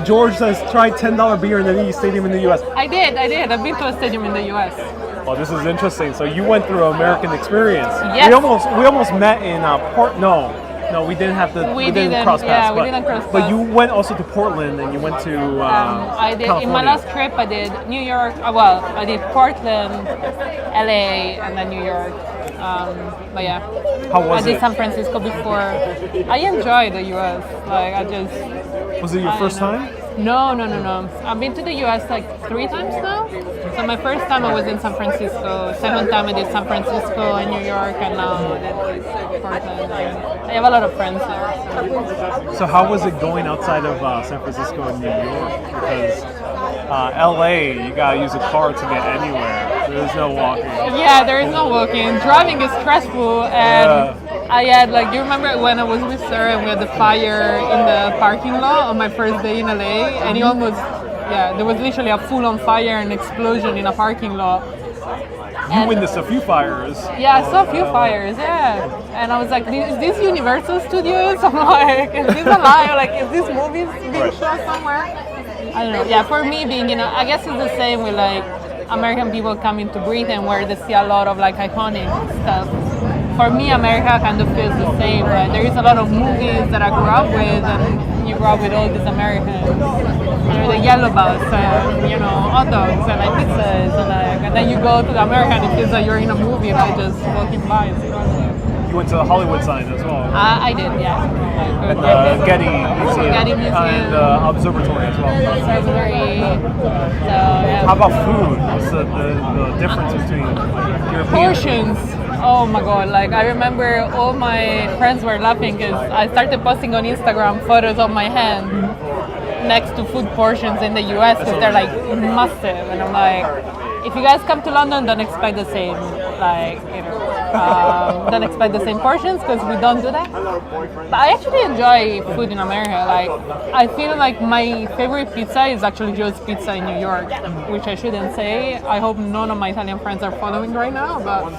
George says try $10 beer in any stadium in the U.S. I did. I've been to a stadium in the US. Oh, this is interesting. So you went through American experience. Yes. We almost met in No, we didn't have to. We didn't, cross paths. yeah, we didn't cross But paths. you went also to Portland, and you went to I did California. in my last trip. I did New York. I did Portland, LA, and then New York. But yeah, How was I did it? San Francisco before. I enjoy the US. Like I just. Was it your I first don't know. time? No. I've been to the US like 3 times now. So my first time I was in San Francisco. Second time I did San Francisco and New York, and now I did Portland. I have a lot of friends there. So how was it going outside of San Francisco and New York? Because LA, you gotta use a car to get anywhere. There's no walking. Yeah, there is no walking. Driving is stressful, and I had like, do you remember when I was with Sarah and we had the fire in the parking lot on my first day in LA, and he almost yeah, there was literally a full-on fire and explosion in a parking lot. You witnessed a few fires. Yeah, I saw a few fires, yeah. And I was like, is this Universal Studios? I'm like, is this a lie? Like, is this movie being shot somewhere? I don't know. Yeah, for me being, I guess it's the same with like American people coming to Britain where they see a lot of like iconic stuff. For me, America kind of feels the same. Like, there is a lot of movies that I grew up with, and you grew up with all these Americans. The yellow bus and hot dogs and like pizzas and then you go to the American, it feels like you're in a movie, like just walking by. You went to the Hollywood sign as well. I did, yeah. And the Getty Museum. Getty Museum. And the Observatory as well. Observatory. So, yeah. How about food? What's the difference between European portions? Oh my god, like I remember all my friends were laughing because I started posting on Instagram photos of my hand next to food portions in the US because they're like massive, and I'm like, if you guys come to London, don't expect the same, like don't expect the same portions because we don't do that. But I actually enjoy food in America. Like I feel like my favorite pizza is actually Joe's Pizza in New York, which I shouldn't say. I hope none of my Italian friends are following right now, but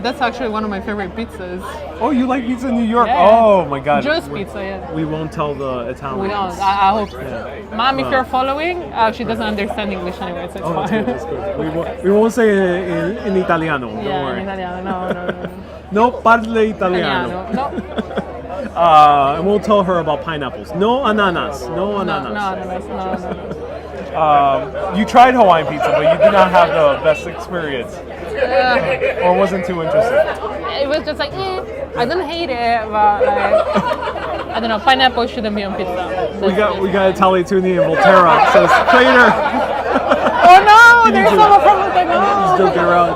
that's actually one of my favorite pizzas. Oh, you like pizza in New York? Yeah. Oh my god. Joe's Pizza, yeah. We won't tell the Italians. We don't. I hope. Yeah. Mom, if you're following, she doesn't understand English anyway, so it's fine. That's good, that's good. We won't say it in Italiano. Don't worry. In Italiano. No. No parle Italiano. No. And we'll tell her about pineapples. No ananas. No ananas. No. You tried Hawaiian pizza, but you did not have the best experience. Or wasn't too interested. It was just like, I don't hate it, but like, I don't know, pineapple shouldn't be on pizza. We got Italiatuni and Volterra says traitor. Oh no, there's someone from Volterra. Just joking around.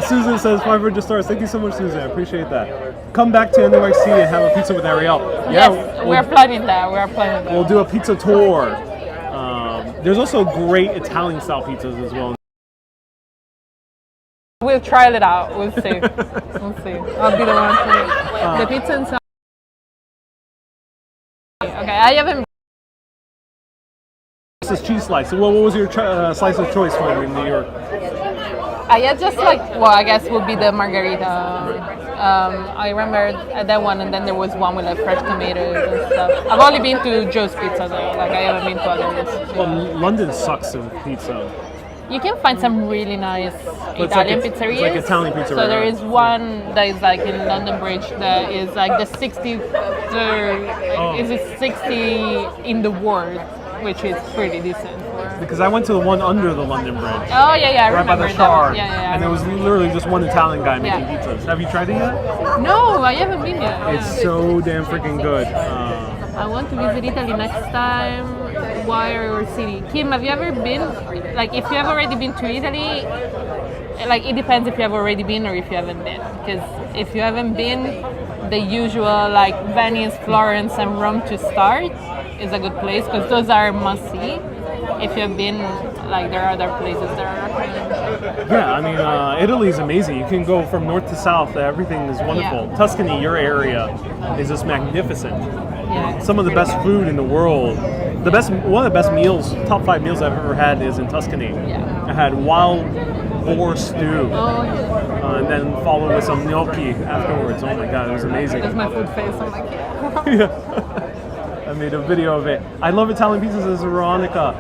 Susan says 500 stars. Thank you so much, Susan. I appreciate that. Come back to NYC and have a pizza with Ariel. Yes, we're planning that. We'll do a pizza tour. There's also great Italian style pizzas as well. We'll try it out. We'll see. I'll be the one to the pizza and okay, I haven't. This is cheese slice. So what was your slice of choice when you were in New York? I had just like, I guess would be the margarita. I remember that one, and then there was one with like fresh tomatoes and stuff. I've only been to Joe's Pizza though. Like I haven't been to others. Well, London sucks in pizza. You can find some really nice Italian pizzerias. It's like Italian pizza. So there is one that is like in London Bridge that is like the 63rd, is it 60 in the world, which is pretty decent. Because I went to the one under the London Bridge. Oh yeah, I right remember by the Shard. Yeah. And there was literally just one Italian guy making pizzas. Have you tried it yet? No, I haven't been yet. It's so damn freaking good. I want to visit Italy next time. Wire or city? Kim, have you ever been? Like, if you have already been to Italy, like it depends if you have already been or if you haven't been. Because if you haven't been, the usual like Venice, Florence, and Rome to start is a good place because those are must see. If you have been, like there are other places that are recommended. Yeah, I mean, Italy is amazing. You can go from north to south. Everything is wonderful. Yeah. Tuscany, your area, is just magnificent. Yeah. Some of the best food in the world. One of the best meals, top 5 meals I've ever had is in Tuscany. Yeah. I had wild boar stew, Oh, yeah. and then followed with some gnocchi afterwards. Oh my god, it was amazing. That's my food face. I'm like, yeah. Yeah. I made a video of it. I love Italian pizzas as Veronica.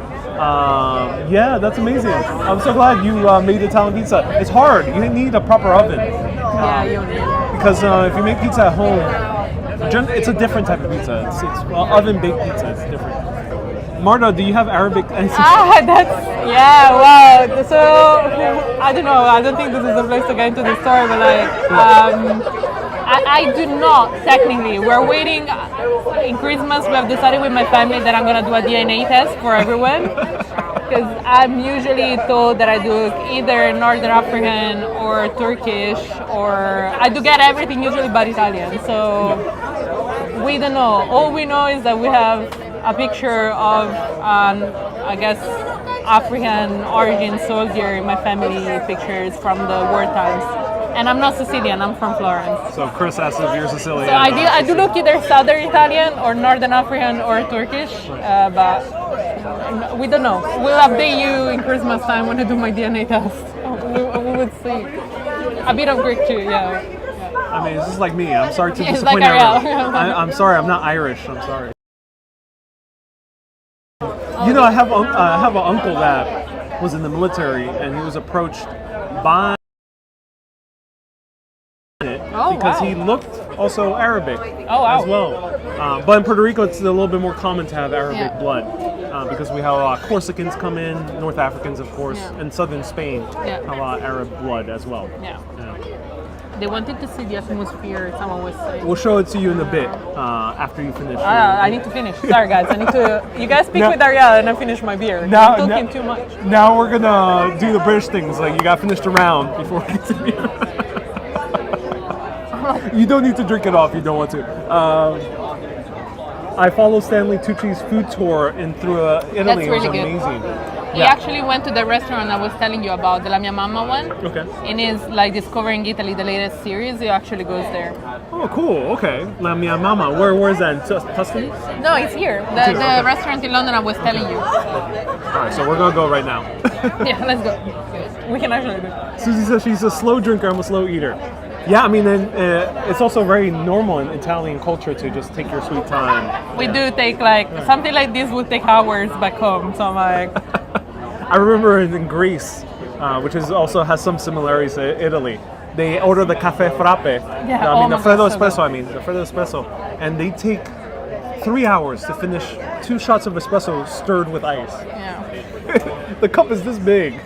Yeah, that's amazing. I'm so glad you made Italian pizza. It's hard. You need a proper oven. Yeah, you need. Because if you make pizza at home, it's a different type of pizza. It's oven baked pizza. It's different. Marta, do you have Arabic ancestry? Wow. So, I don't know, I don't think this is the place to get into the story, but like, I do not, technically. We're waiting, in Christmas we have decided with my family that I'm going to do a DNA test for everyone. Because I'm usually told that I do either Northern African or Turkish, or I do get everything usually but Italian. So, we don't know. All we know is that we have a picture of, I guess, African origin soldier in my family pictures from the war times. And I'm not Sicilian, I'm from Florence. So Chris asked if you're Sicilian. So I do look either Southern Italian or Northern African or Turkish, but We don't know. We'll update you in Christmas time when I do my DNA test. We would see. A bit of Greek too, yeah. I mean, it's just like me. I'm sorry to It's disappoint like everyone. Ariel. I'm sorry. I'm not Irish. I'm sorry. You know, I have an uncle that was in the military, and he was approached by it because he looked also Arabic as well. But in Puerto Rico, it's a little bit more common to have Arabic blood because we have Corsicans come in, North Africans, of course, and southern Spain have Arab blood as well. Yeah. They wanted to see the atmosphere, someone was saying. We'll show it to you in a bit after you finish. I need to finish. Sorry, guys. I need to. You guys speak with Ariel and I finish my beer. I'm talking too much. Now we're gonna do the British things. Like you got to finish the round before we get to beer. You don't need to drink it off. You don't want to. I followed Stanley Tucci's food tour through Italy. That's really it was good. amazing. We actually went to the restaurant I was telling you about, the La Mia Mamma one. Okay. And it's like Discovering Italy, the latest series. It actually goes there. Oh, cool. Okay. La Mia Mamma. Where is that? In Tuscany? No, it's here. The restaurant in London I was telling you. All right, so we're gonna go right now. Yeah, let's go. We can actually do it. Susie says she's a slow drinker. I'm a slow eater. Yeah, I mean, it's also very normal in Italian culture to just take your sweet time. We do take something like this would take hours back home. So I'm like. I remember in Greece, which also has some similarities to Italy. They order the cafe frappe. The freddo espresso. The freddo espresso, and they take 3 hours to finish 2 shots of espresso stirred with ice. Yeah. The cup is this big,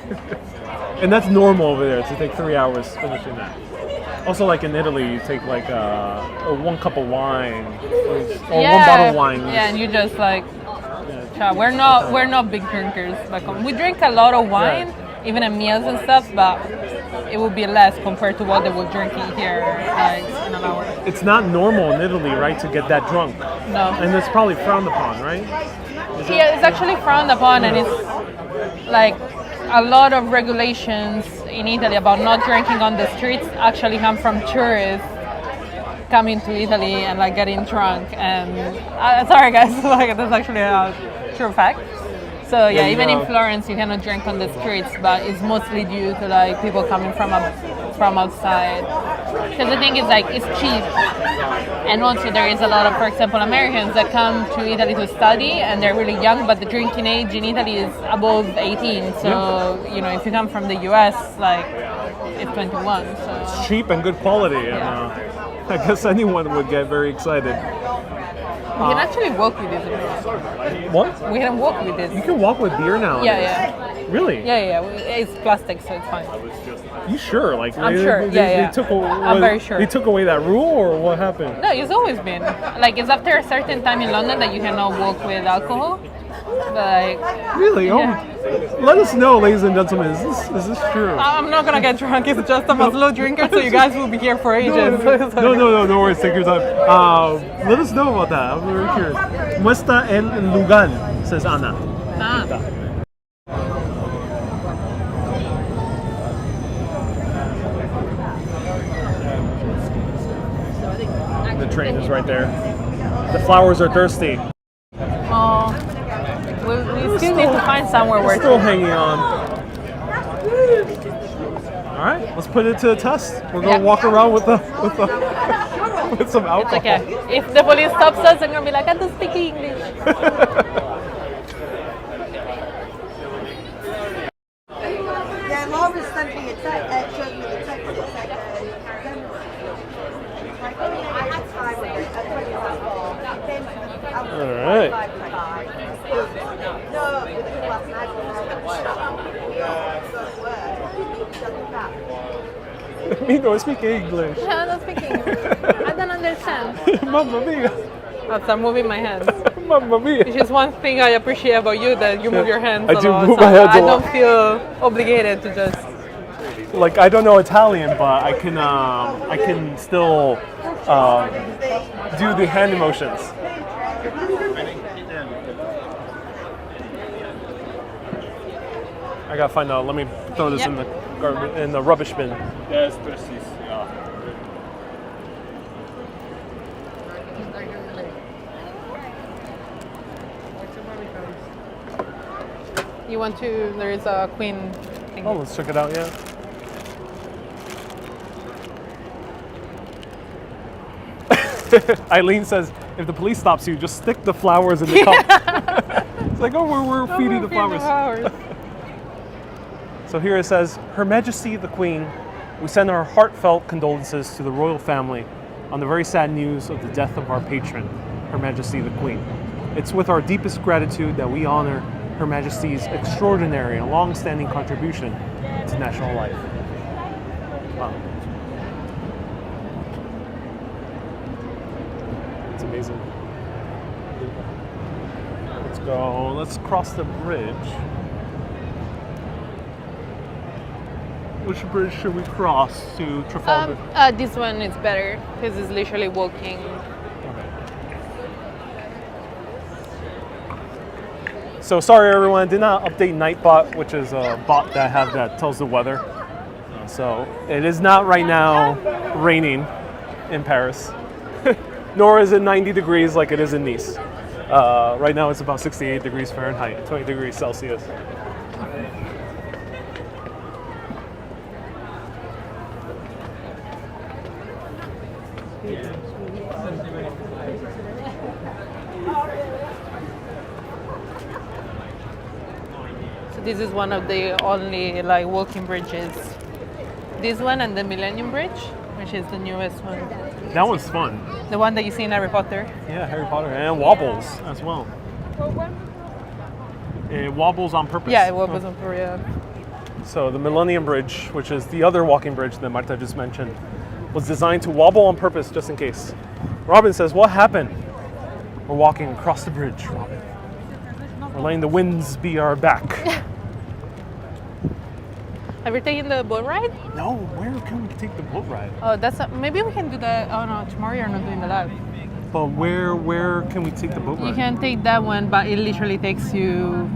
and that's normal over there to take 3 hours finishing that. Also, like in Italy, you take like 1 cup of wine or 1 bottle of wine. Yeah, and you just like. We're not big drinkers back home. We drink a lot of wine, even at meals and stuff, but it would be less compared to what they would drink here in an hour. It's not normal in Italy, right, to get that drunk. No. And it's probably frowned upon, right? Yeah, it's actually frowned upon, and it's like a lot of regulations in Italy about not drinking on the streets actually come from tourists coming to Italy and like getting drunk. And sorry guys, like that's actually a true fact. So yeah, even in Florence you cannot drink on the streets, but it's mostly due to like people coming from outside. Because the thing is like it's cheap, and also there is a lot of, for example, Americans that come to Italy to study and they're really young, but the drinking age in Italy is above 18. So you know, if you come from the US, like it's 21. So it's cheap and good quality, and I guess anyone would get very excited. We can actually walk with this. What? We can walk with this. You can walk with beer now. Yeah. Really? Yeah. It's plastic, so it's fine. You sure? Like I'm sure. They took I'm very sure. They took away that rule, or what happened? No, it's always been. Like it's after a certain time in London that you cannot walk with alcohol. But like. Really? Yeah. Let us know, ladies and gentlemen. Is this true? I'm not gonna get drunk. It's just I'm a slow drinker, so you guys will be here for ages. No worries. Take your time. Let us know about that. I'm very curious. Muestra el lugar, says Anna. The train is right there. The flowers are thirsty. Oh, we still need to find somewhere where. Still hanging on. All right, let's put it to the test. We're gonna walk around with with some alcohol. It's okay. If the police stops us, I'm gonna be like, I don't speak English. Yeah, Laura's sent me a text, showed me the text that said, all right. Me don't speak English. Yeah, I don't speak English. I don't understand. Mamma mia. I'm moving my hands. Mamma mia. Which is one thing I appreciate about you, that you move your hands I a do lot. move So my hands a I lot. don't feel obligated to just. Like I don't know Italian, but I can still do the hand emotions. I gotta find out. Let me throw this in the rubbish bin. Yes, precies. Ja. You want to? There is a queen thing. Oh, let's check it out. Yeah. Eileen says, if the police stops you, just stick the flowers in the cup. It's like, oh, we're feeding the flowers. So here it says, Her Majesty the Queen, we send our heartfelt condolences to the royal family on the very sad news of the death of our patron, Her Majesty the Queen. It's with our deepest gratitude that we honor Her Majesty's extraordinary and long-standing contribution to national life. Wow. It's amazing. Let's go. Let's cross the bridge. Which bridge should we cross to Trafalgar? This one is better because it's literally walking. So sorry everyone, I did not update Nightbot, which is a bot that I have that tells the weather. So it is not right now raining in Paris, nor is it 90 degrees like it is in Nice. Right now it's about 68 degrees Fahrenheit, 20 degrees Celsius. So this is one of the only like walking bridges. This one and the Millennium Bridge, which is the newest one. That one's fun. The one that you see in Harry Potter. Yeah, Harry Potter and wobbles as well. It wobbles on purpose. Yeah, it wobbles on purpose. So the Millennium Bridge, which is the other walking bridge that Marta just mentioned, was designed to wobble on purpose just in case. Robin says, what happened? We're walking across the bridge, Robin. We're letting the winds be our back. Have you taken the boat ride? No, where can we take the boat ride? Oh, maybe we can do that. Oh no, tomorrow you're not doing the live. But where can we take the boat ride? You can take that one, but it literally takes you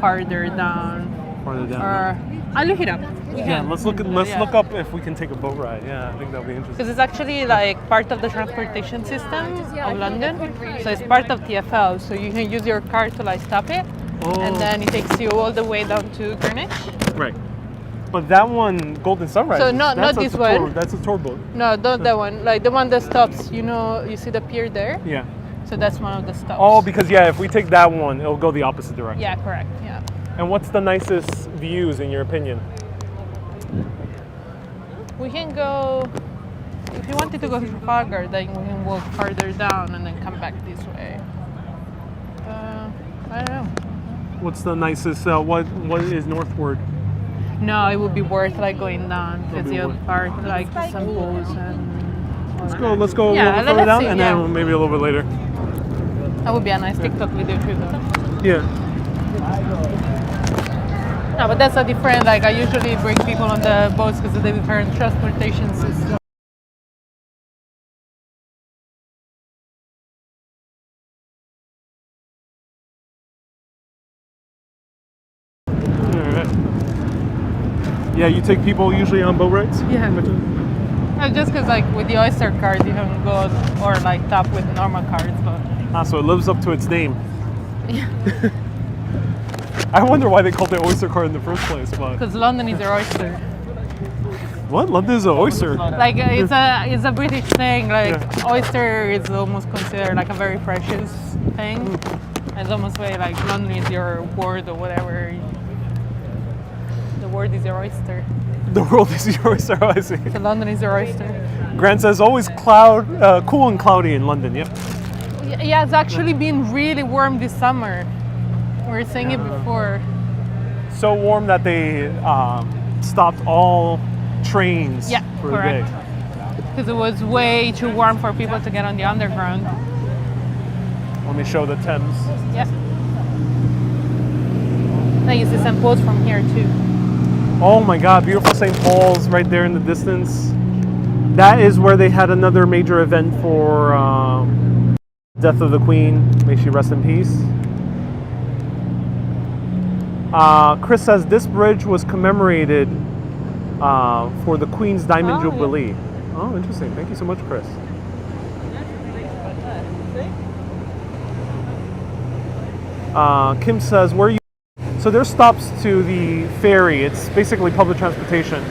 farther down. Farther down. Or I'll look it up. Yeah, let's look up if we can take a boat ride. Yeah, I think that'll be interesting. Because it's actually like part of the transportation system of London. So it's part of TfL. So you can use your car to like stop it, and then it takes you all the way down to Greenwich. Right. But that one, Golden Sunrise. So not this one. That's a tour boat. No, not that one. Like the one that stops. You know, you see the pier there. Yeah. So that's one of the stops. Oh, because yeah, if we take that one, it'll go the opposite direction. Yeah, correct. Yeah. And what's the nicest views in your opinion? We can go. If you wanted to go to Trafalgar, then we can walk farther down and then come back this way. I don't know. What's the nicest? What is northward? No, it would be worth like going down because the other part, like some pools and. Let's go Yeah, a little further down, see, and then maybe a little bit later. That would be a nice TikTok video too, though. Yeah. No, but that's a different. Like I usually bring people on the boats because of the different transportation system. Yeah, you take people usually on boat rides? Yeah. Just because like with the Oyster card you can go or like tap with normal cards, but. So it lives up to its name. Yeah. I wonder why they called it Oyster card in the first place, but. Because London is your oyster. What? London is an oyster? Like it's a British saying. Like oyster is almost considered like a very precious thing. It's almost like London is your word or whatever. The word is your oyster. The world is your oyster, I see. So London is your oyster. Grant says always cool and cloudy in London, yep. Yeah, it's actually been really warm this summer. We were saying it before. So warm that they stopped all trains for correct. the day. Because it was way too warm for people to get on the underground. Let me show the Thames. Yeah. Now you see some boats from here too. Oh my God, beautiful St. Paul's right there in the distance. That is where they had another major event for death of the Queen. May she rest in peace. Chris says this bridge was commemorated for the Queen's Diamond Jubilee. Yeah. Oh, interesting. Thank you so much, Chris. Kim says, where are you? So there's stops to the ferry. It's basically public transportation.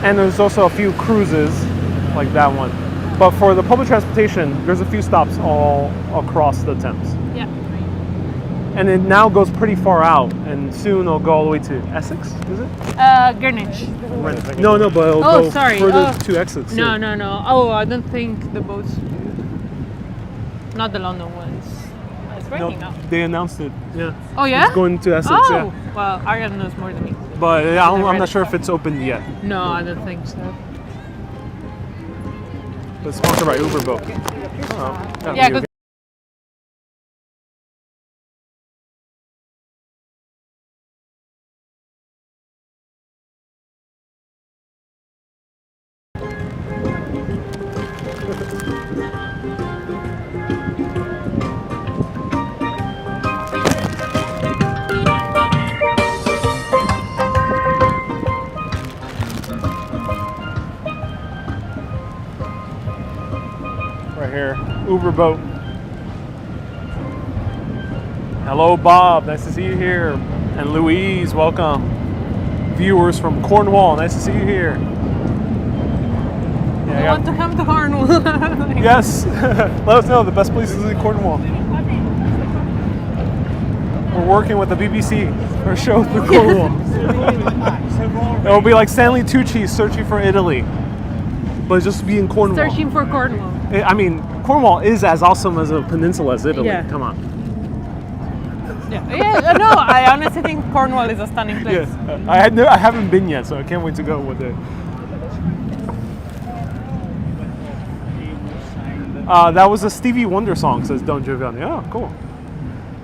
And there's also a few cruises, like that one. But for the public transportation, there's a few stops all across the Thames. Yeah. And it now goes pretty far out, and soon it'll go all the way to Essex, is it? Greenwich. No, but it'll go sorry. further to exits. No, soon. no. Oh, I don't think the boats do. Not the London ones. It's raining now. They announced it. Yeah. Oh, yeah? It's going to Essex. Oh, Yeah. well, Ariane knows more than me. But I'm read not it. sure if it's opened yet. No, I don't think so. But it's sponsored by Uberboat. Oh, Yeah, 'cause right here, Uberboat. Hello, Bob. Nice to see you here. And Louise, welcome. Viewers from Cornwall, nice to see you here. I want to come to Cornwall. Yes, let us know the best places in Cornwall. We're working with the BBC for a show through Cornwall. It'll be like Stanley Tucci searching for Italy, but just be in Cornwall. Searching for Cornwall. I mean, Cornwall is as awesome as a peninsula as Italy. Yeah. Come on. Yeah, no, I honestly think Cornwall is a stunning place. Yes, I haven't been yet, so I can't wait to go with it. That was a Stevie Wonder song, says Don Giovanni. Oh, cool.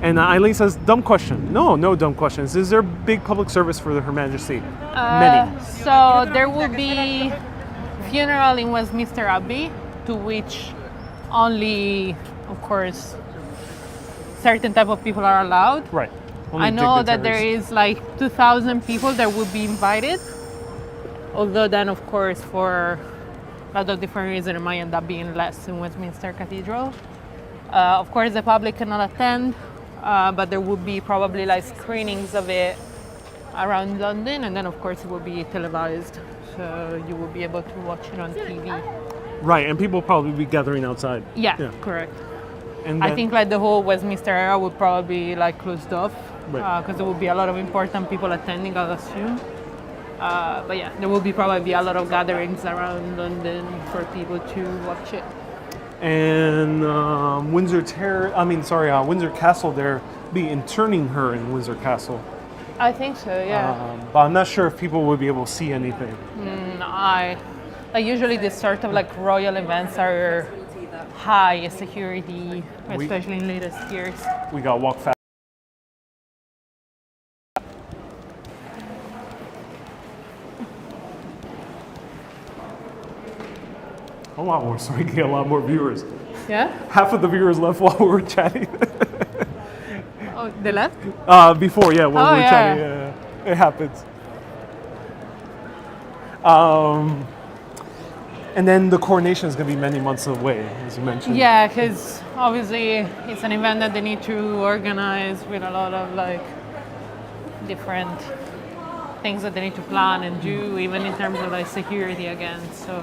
And Eileen says, dumb question. No dumb questions. Is there big public service for Her Majesty? Many. So there will be funeral in Westminster Abbey, to which only, of course, certain type of people are allowed. Right. I know that there is like 2,000 people that will be invited. Although then, of course, for a lot of different reasons, it might end up being less in Westminster Cathedral. Of course, the public cannot attend, but there will be probably like screenings of it around London, and then of course it will be televised, so you will be able to watch it on TV. Right, and people will probably be gathering outside. Yeah. Correct. And I then- think like the whole Westminster area would probably be like closed off, Right. because there will be a lot of important people attending, I'll assume. But yeah, there will be probably a lot of gatherings around London for people to watch it. And Windsor Castle, there be interning her in Windsor Castle. I think so, yeah. But I'm not sure if people would be able to see anything. Usually these sort of like royal events are high security, especially in latest years. We got walk fast. Oh wow, we're starting to get a lot more viewers. Yeah? Half of the viewers left while we were chatting. Oh, they left? Before, yeah, when Oh, we were yeah. chatting. Yeah, it happens. And then the coronation is going to be many months away, as you mentioned. Yeah, because obviously it's an event that they need to organize with a lot of like different things that they need to plan and do, even in terms of like security again. So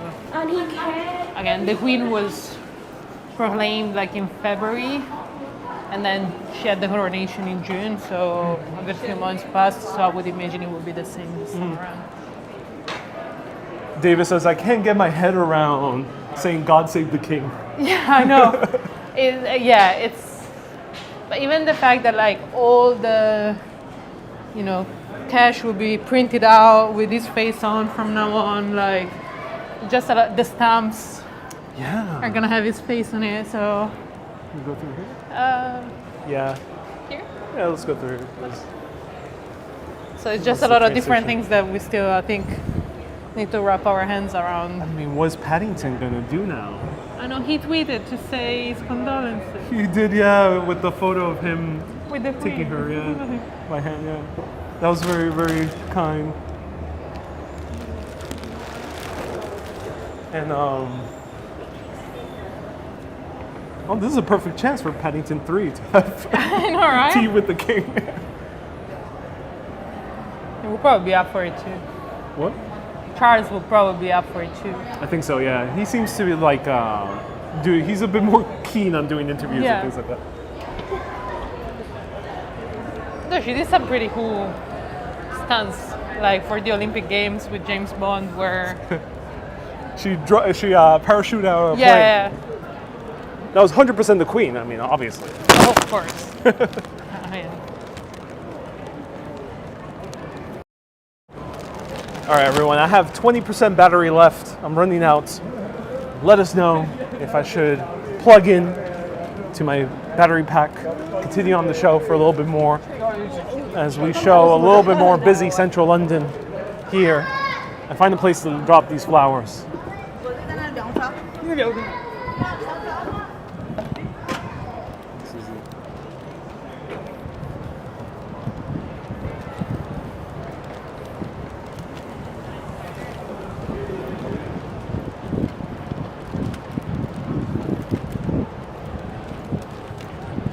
again, the Queen was proclaimed like in February, and then she had the coronation in June. So a good few months passed. So I would imagine it would be the same this time around. David says, I can't get my head around saying God save the king. Yeah, I know. It's but even the fact that like all the, cash will be printed out with his face on from now on, like just the stamps Yeah. are gonna have his face on it. So You go through here? here. Yeah, let's go through here. So it's just What's a lot the of different transition? things that we still, I think, need to wrap our hands around. I mean, what's Paddington going to do now? I know he tweeted to say his condolences He did, yeah, with the photo of him with the taking Queen. her, yeah, by hand, yeah. That was very, very kind. And, oh, this is a perfect chance for Paddington 3 to have I know, right? tea with the king. He will probably be up for it too. What? Charles will probably be up for it too. I think so, yeah. He seems to be like, he's a bit more keen on doing interviews Yeah. and things like that. No, she did some pretty cool stunts, like for the Olympic Games with James Bond, where She parachuted out of a plane. yeah, That was 100% the Queen, I mean, obviously. oh, of course. I mean, All right, everyone, I have 20% battery left. I'm running out. Let us know if I should plug in to my battery pack, continue on the show for a little bit more as we show a little bit more busy central London here and find a place to drop these flowers.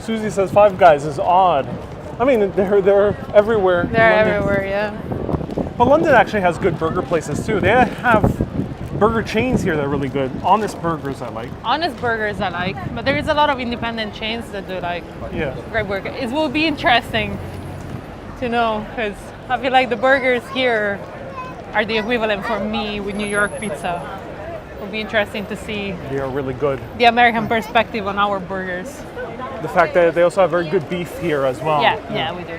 Susie says Five Guys is odd. I mean, they're everywhere. in they're London. everywhere, yeah. But London actually has good burger places too. They have burger chains here that are really good. Honest Burgers I like. Honest Burgers I like, but there is a lot of independent chains that do like Yeah. great burger. It will be interesting to know because I feel like the burgers here are the equivalent for me with New York pizza. It will be interesting to see They are really good. the American perspective on our burgers. The fact that they also have very good beef here as well. Yeah, we do.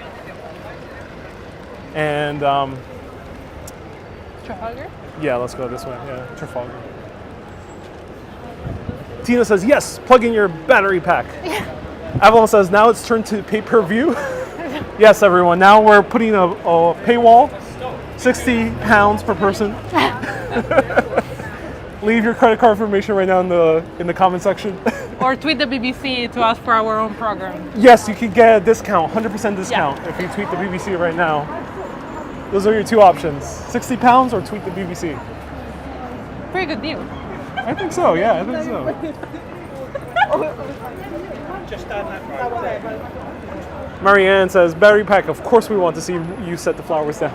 And Trafalgar? yeah, let's go this way. Yeah, Trafalgar. Tina says, yes, plug in your battery pack. Avalon says, now it's turned to pay-per-view. Yes, everyone, now we're putting a paywall, £60 per person. Leave your credit card information right now in the comment section. Or tweet the BBC to ask for our own program. Yes, you can get a discount, 100% discount if you tweet the BBC right now. Those are your two options, £60 or tweet the BBC. Pretty good deal. I think so, yeah, I think so. Marianne says, battery pack, of course we want to see you set the flowers down.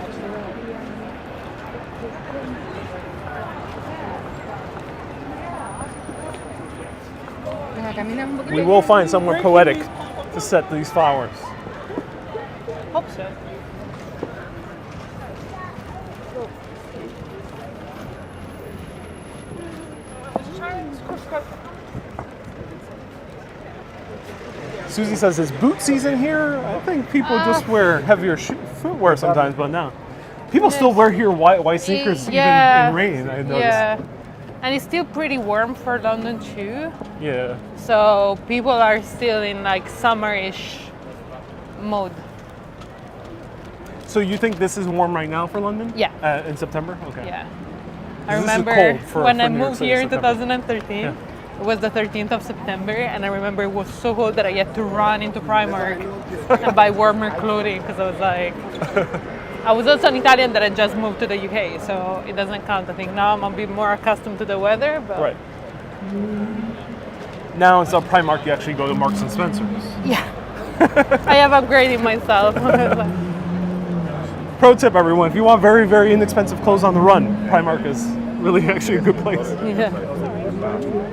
We will find somewhere poetic to set these flowers. Hope so. Susie says, is boot season here? I think people just wear heavier footwear sometimes, but now people still wear here white sneakers even in rain, I noticed. Yeah, and it's still pretty warm for London too. Yeah. So people are still in like summerish mode. So you think this is warm right now for London? Yeah. In September? Okay. Yeah. This I is remember cold for when I New York moved City, here in September. 2013. Yeah. It was the 13th of September, and I remember it was so cold that I had to run into Primark and buy warmer clothing because I was like, I was also an Italian that had just moved to the UK, so it doesn't count. I think now I'm a bit more accustomed to the weather, but Right. Now instead of Primark, you actually go to Marks and Spencer's. yeah, I have upgraded myself. Pro tip, everyone: if you want very, very inexpensive clothes on the run, Primark is really actually a good place. Yeah.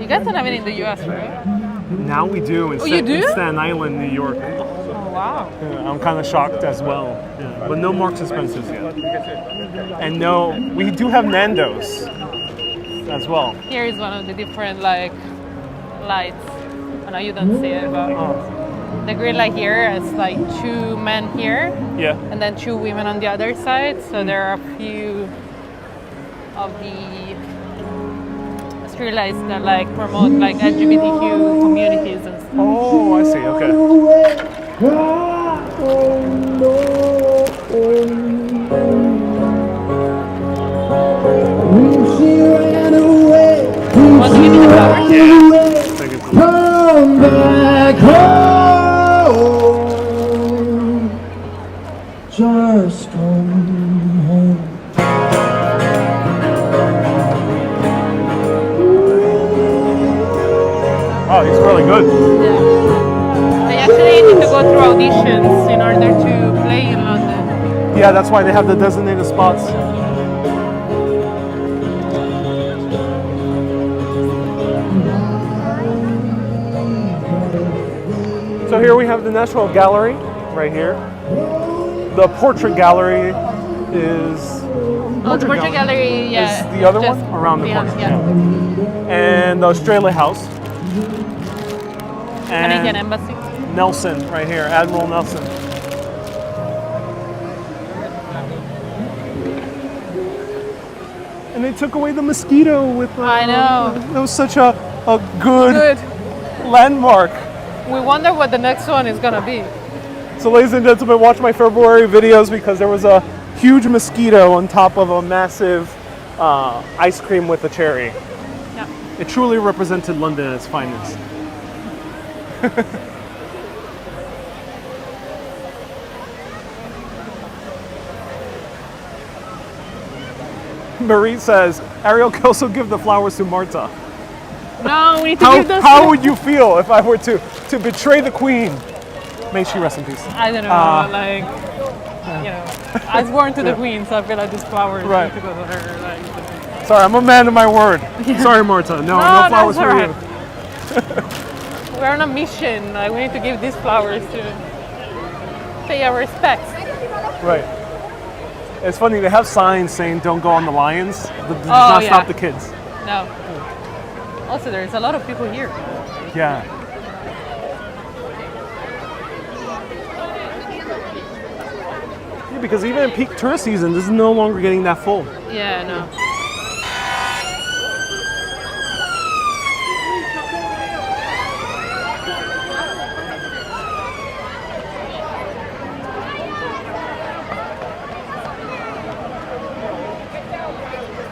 You guys don't have it in the US, right? Now we do in, Oh, you do? in Staten Island, New York. Oh, wow. Yeah, I'm kind of shocked as well. Yeah. But no Marks and Spencer's yet. And no, we do have Nando's as well. Here is one of the different like lights. I know you don't see it, but the green light here is like 2 men here Yeah. and then 2 women on the other side. So there are a few of the street lights that like promote like LGBTQ communities and stuff. Oh, I see. Okay. Want to give me the flowers? Yeah. Thank you. Come back home. Just come home. Oh, he's really good. Yeah. They actually need to go through auditions in order to play in London. Yeah, that's why they have the designated spots. So here we have the National Gallery, right here. The portrait gallery is... Oh, the portrait gallery, yeah. Is the other just one? Around the beyond, corner. Yeah. And the Australia House. Canadian And Embassy. Nelson, right here, Admiral Nelson. And they took away the mosquito with I know. That was such a good landmark. We wonder what the next one is gonna be. So ladies and gentlemen, watch my February videos because there was a huge mosquito on top of a massive ice cream with a cherry. Yeah. It truly represented London at its finest. Marie says, Ariel can also give the flowers to Marta. No, we need to give those. How would you feel if I were to betray the queen? May she rest in peace. I don't know, you know, I was born to the queen, so I feel like these flowers Right. need to go to her. Like, Sorry, I'm a man of my word. Sorry, Marta. No flowers for you. We're on a mission. Like, we need to give these flowers to pay our respects. Right. It's funny, they have signs saying don't go on the lions. Does Oh, not yeah. stop the kids. No. Also, there's a lot of people here. Yeah. Yeah, because even in peak tourist season, this is no longer getting that full. Yeah, no.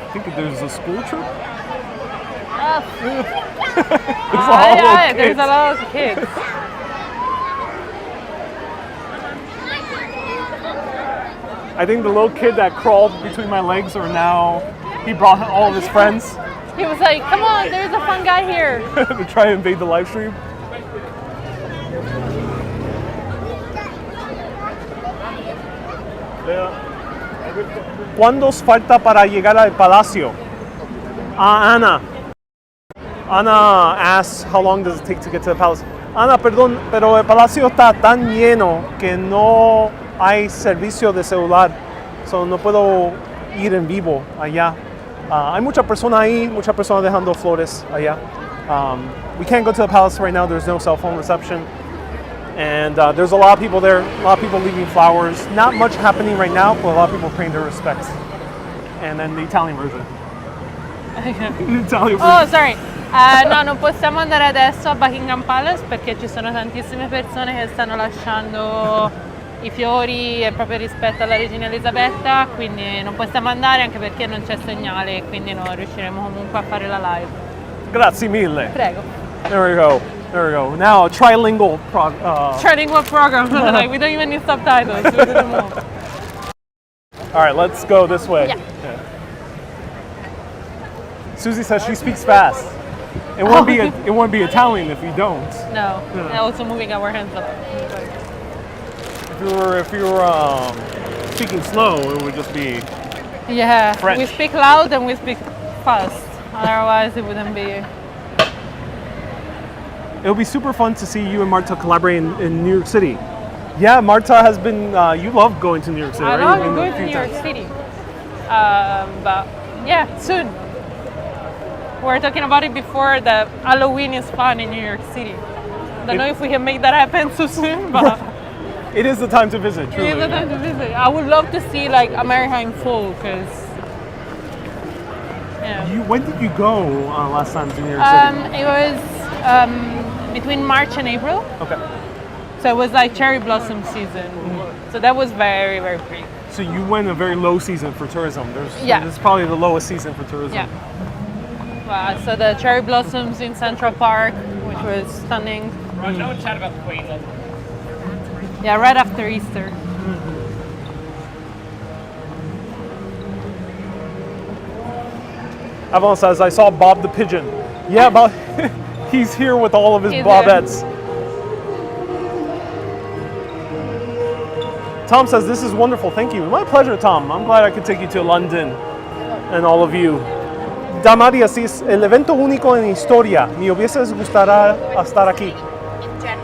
I think there's a school trip. There's a lot of kids. I think the little kid that crawled between my legs are now, he brought all of his friends He was like, come on, there's a fun guy here. to try and invade the live stream. ¿Cuántos falta para llegar al palacio? Ana. Ana asks how long does it take to get to the palace. Ana, perdón, pero el palacio está tan lleno que no hay servicio de celular. So no puedo ir en vivo allá. Hay mucha persona ahí, mucha persona dejando flores allá. We can't go to the palace right now. There's no cell phone reception. And there's a lot of people there, a lot of people leaving flowers. Not much happening right now, but a lot of people paying their respects. And then the Italian version. The Italian version. Oh, sorry. No, non possiamo andare adesso a Buckingham Palace perché ci sono tantissime persone che stanno lasciando i fiori proprio rispetto alla regina Elisabetta, quindi non possiamo andare anche perché non c'è segnale e quindi non riusciremo comunque a fare la live. Grazie mille. Prego. There we go. There we go. Now a trilingual Trilingual program. Like, we don't even need subtitles. We do them all. All right, let's go this way. Yeah. Susie says she speaks fast. It won't be it won't be Italian if you don't. No. And also moving our hands up. If you were speaking slow, it would just be Yeah. French. We speak loud and we speak fast. Otherwise, it wouldn't be. It would be super fun to see you and Marta collaborate in New York City. Yeah, Marta has been. You love going to New York City, I right? love You've been going a to few New York times. City. But yeah, soon. We're talking about it before that Halloween is fun in New York City. Don't know if we can make that happen so soon, but It is the time to visit. Truly. it is the time to visit. I would love to see like America in full, because yeah. When did you go last time to New York City? It was between March and April, Okay. so it was like cherry blossom season. So that was very, very pretty. So you went a very low season for tourism. Yeah. This is probably the lowest season for tourism. Yeah. So the cherry blossoms in Central Park, which was stunning. Right, no one chat about the Queen. Yeah, right after Easter. Avon says, I saw Bob the Pigeon. Yeah, Bob, he's here with all of his He's bobettes. Tom says, this is wonderful. Thank you. My pleasure, Tom. I'm glad I could take you to London and all of you. Damari Asís, el evento único en historia. Me hubiese gustado estar aquí.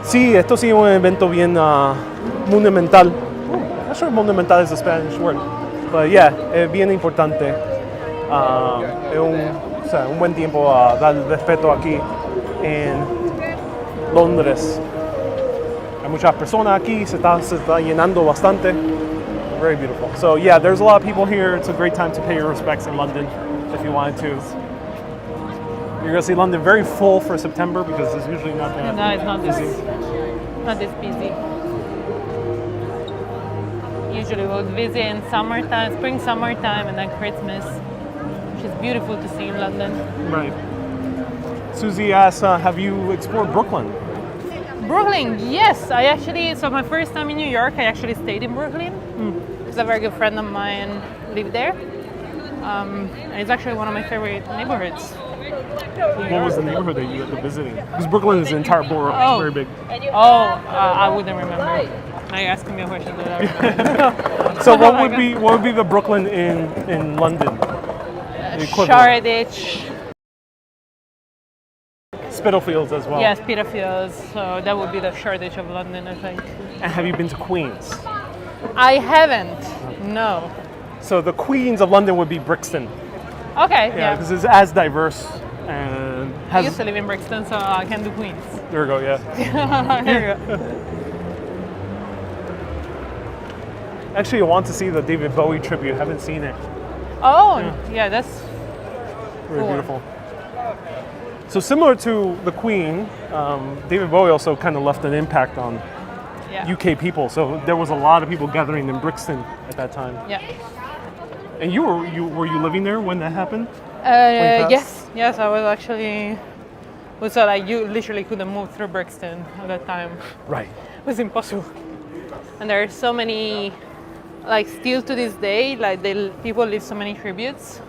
Sí, esto sí es un evento bien monumental. I'm not sure if monumental is a Spanish word. But yeah, es bien importante. Es un buen tiempo a dar respeto aquí en Londres. Hay muchas personas aquí, se está llenando bastante. Very beautiful. So yeah, there's a lot of people here. It's a great time to pay your respects in London if you wanted to. You're gonna see London very full for September because it's usually not that No, it's not busy. not this busy. Usually we'll visit in summertime, spring, summertime, and then Christmas, which is beautiful to see in London. Right. Susie asks, have you explored Brooklyn? Brooklyn, yes. So my first time in New York, I actually stayed in Brooklyn. Because a very good friend of mine lived there. And it's actually one of my favorite neighborhoods. What was the neighborhood that you ended up visiting? Because Brooklyn is the entire borough. It's very big. I wouldn't remember. Now you're asking me a question that I remember. So what would be the Brooklyn in London? The equivalent? Shoreditch. Spitalfields as well. Yes, Peterfields. So that would be the Shoreditch of London, I think. And have you been to Queens? I haven't. No. So the Queens of London would be Brixton. Okay. Yeah, Yeah. because it's as diverse and I used has. to live in Brixton, so I can do Queens. There we go. Yeah. There you go. Actually, I want to see the David Bowie tribute. Haven't seen it. Oh, yeah, that's Very Cool. beautiful. So similar to the Queen, David Bowie also kind of left an impact on yeah. UK people. So there was a lot of people gathering in Brixton at that time. Yeah. And were you living there when that happened? passed? Yes, I was actually. So like you literally couldn't move through Brixton at that time. Right. It was impossible. And there are so many, like still to this day, like people leave so many tributes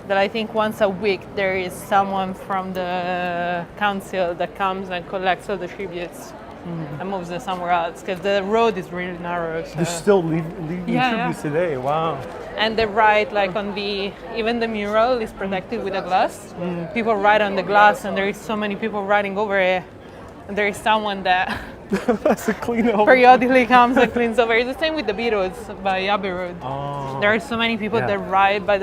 that I think once a week there is someone from the council that comes and collects all the tributes and moves them somewhere else because the road is really narrow. So. They're still leaving tributes today. Wow. And they write like on even the mural is protected with a glass. People write on the glass and there is so many people writing over it. And there is someone that That's a clean up. periodically comes and cleans over. It's the same with the Beatles by Abbey Road. Oh. There are so many people Yeah. that ride by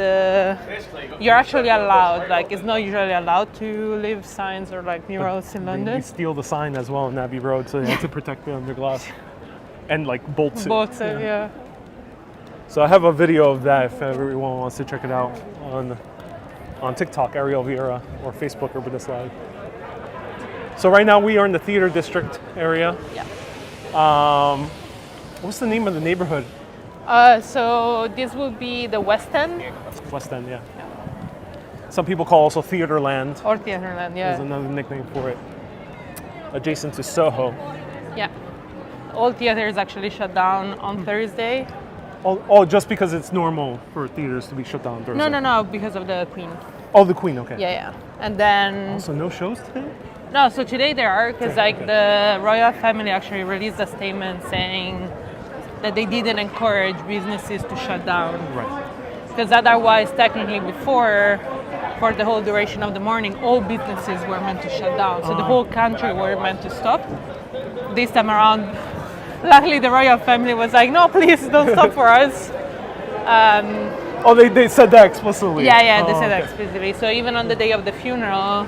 you're actually allowed, like it's not usually allowed to leave signs or like murals in They London. steal the sign as well on Abbey Road, so they have to protect it under glass. And like bolts it. Both, yeah. So I have a video of that if everyone wants to check it out on TikTok, Ariel Vieira, or Facebook, Urban Live. So right now we are in the Theater District area. Yeah. What's the name of the neighborhood? So this would be the West End West End, yeah. Some people call also Theaterland. or Theatreland, There's yeah. another nickname for it. Adjacent to Soho. Yeah. All theaters actually shut down on Thursday. Oh, just because it's normal for theaters to be shut down Thursday? No, because of the Queen. Oh, the Queen, okay. Yeah. And then So no shows today? no, so today there are because like the royal family actually released a statement saying that they didn't encourage businesses to shut down Right. because otherwise, technically, before for the whole duration of the morning, all businesses were meant to shut down. So the whole country were meant to stop. This time around, luckily the royal family was like, no, please don't stop for us. Oh, they said that explicitly? Yeah, they Oh, said that okay. explicitly. So even on the day of the funeral,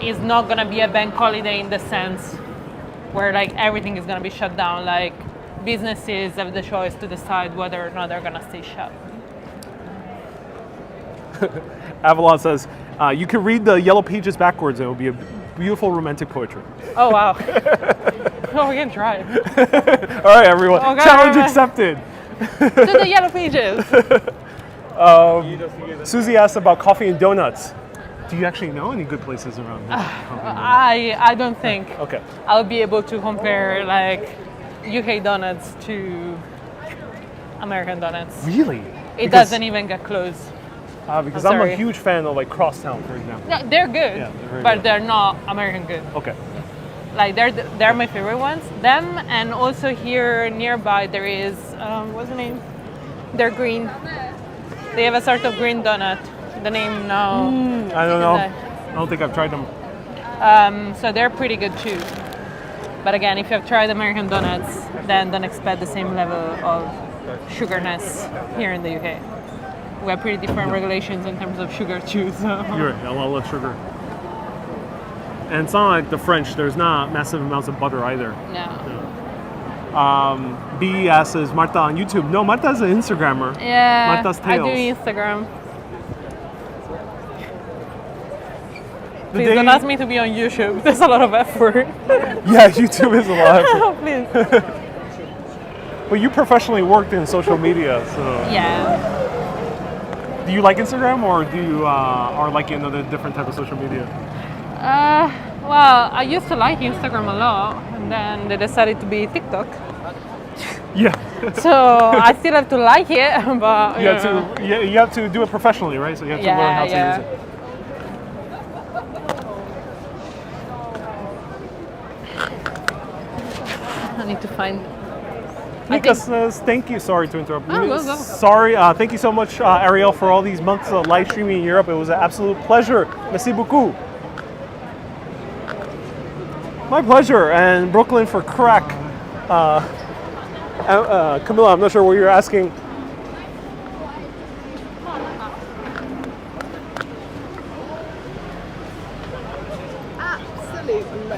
it's not gonna be a bank holiday in the sense where like everything is gonna be shut down. Like businesses have the choice to decide whether or not they're gonna stay shut. Avalon says, you can read the Yellow Pages backwards and it will be a beautiful romantic poetry. Oh wow! Oh, we can try. All right, everyone. Okay, Challenge all right. accepted. Do the yellow pages. Susie asked about coffee and donuts. Do you actually know any good places around here? I don't think Okay. I'll be able to compare like UK donuts to American donuts. Really? It doesn't even get close. Because I'm I'm a sorry. huge fan of like Crosstown, for example. No, they're good, Yeah, they're very but good. they're not American good. Okay. Like they're my favorite ones. Them, and also here nearby there is what's the name? They're green. They have a sort of green donut. The name now. I don't know. I don't think I've tried them. So they're pretty good too. But again, if you have tried American donuts, then don't expect the same level of sugarness here in the UK. We have pretty different regulations in terms of sugar too. So. You're right, a lot less sugar. And it's not like the French, there's not massive amounts of butter either. No. B asks, is Marta on YouTube? No, Marta's an Instagrammer. Yeah, Marta's I do Tales. Instagram. The Please day- don't ask me to be on YouTube. There's a lot of effort. Yeah, YouTube is a lot. Please. But you professionally worked in social media, so Yeah. do you like Instagram or do you are like another different type of social media? Well, I used to like Instagram a lot, and then they decided to be TikTok. Yeah, So I still have to like it, but you have to do it professionally, right? So you have to learn how to use it. I need to find. Nika says, thank you. Sorry to interrupt. Oh, go. Sorry. Thank you so much, Ariel, for all these months of live streaming in Europe. It was an absolute pleasure. Merci beaucoup. My pleasure. And Brooklyn for crack. Camilla, I'm not sure what you're asking.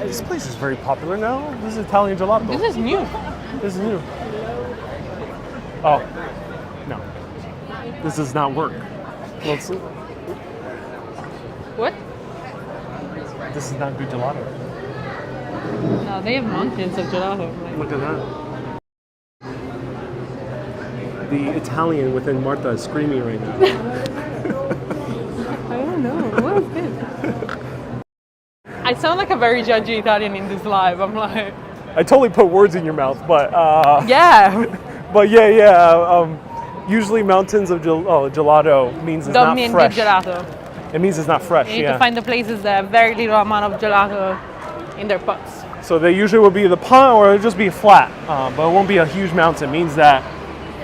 This place is very popular now. This is Italian gelato. This is new. This is new. Oh, no. This does not work. Let's, What? this is not good gelato. No, they have mountains of gelato. Look at that. The Italian within Marta is screaming right now. I don't know. What is this? I sound like a very judgy Italian in this live. I'm like, I totally put words in your mouth, but yeah. but yeah. Usually mountains of gelato means it's Don't not mean fresh. good gelato. It means it's not fresh. You need Yeah. to find the places that have very little amount of gelato in their pots. So they usually will be the pot or it'll just be flat, but it won't be a huge mountain. It means that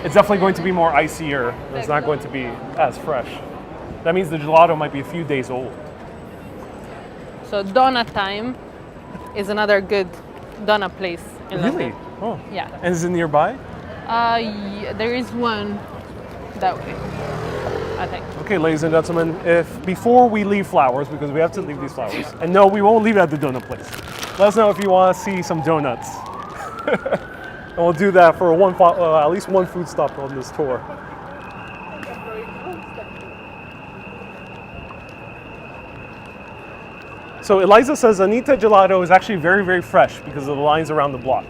it's definitely going to be more icier. It's not going to be as fresh. That means the gelato might be a few days old. So Donut Time is another good donut place in Really? London. Oh. Yeah. And is it nearby? There is one that way, I think. Okay, ladies and gentlemen, before we leave Flowers, because we have to leave these flowers, and no, we won't leave at the donut place. Let us know if you want to see some donuts. And we'll do that for at least one food stop on this tour. So Eliza says Anita Gelato is actually very, very fresh because of the lines around the block.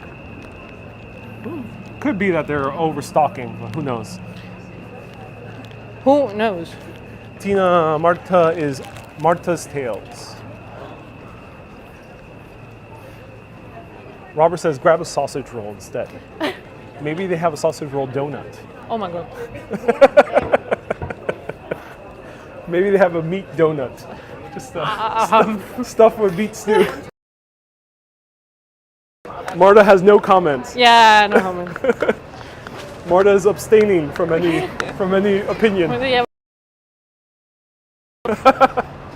Could be that they're overstocking, but who knows? Who knows? Tina Marta is Marta's Tales. Robert says grab a sausage roll instead. Maybe they have a sausage roll donut. Oh my god. Maybe they have a meat donut. Just stuff with meat stew. Marta has no comments. Yeah, no comment. Marta is abstaining from any opinion.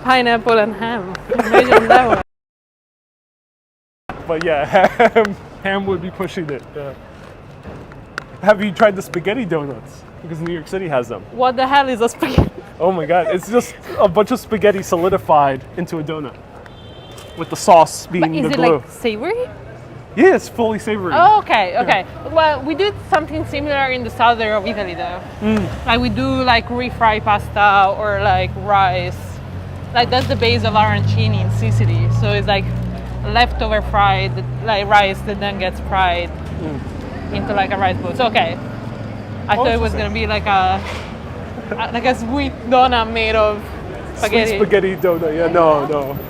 Pineapple and ham. Imagine that one. But yeah, ham would be pushing it. Yeah. Have you tried the spaghetti donuts? Because New York City has them. What the hell is a spaghetti? Oh my god, it's just a bunch of spaghetti solidified into a donut. With the sauce being Is the it glue. like savory? Yeah, it's fully savory. Oh, okay. Well, we do something similar in the south of Italy though. Like we do like refried pasta or like rice. Like that's the base of arancini in Sicily. So it's like leftover fried like rice that then gets fried into like a rice bowl. So okay. I thought it was gonna be like a sweet donut made of spaghetti. Sweet spaghetti donut. Yeah, no.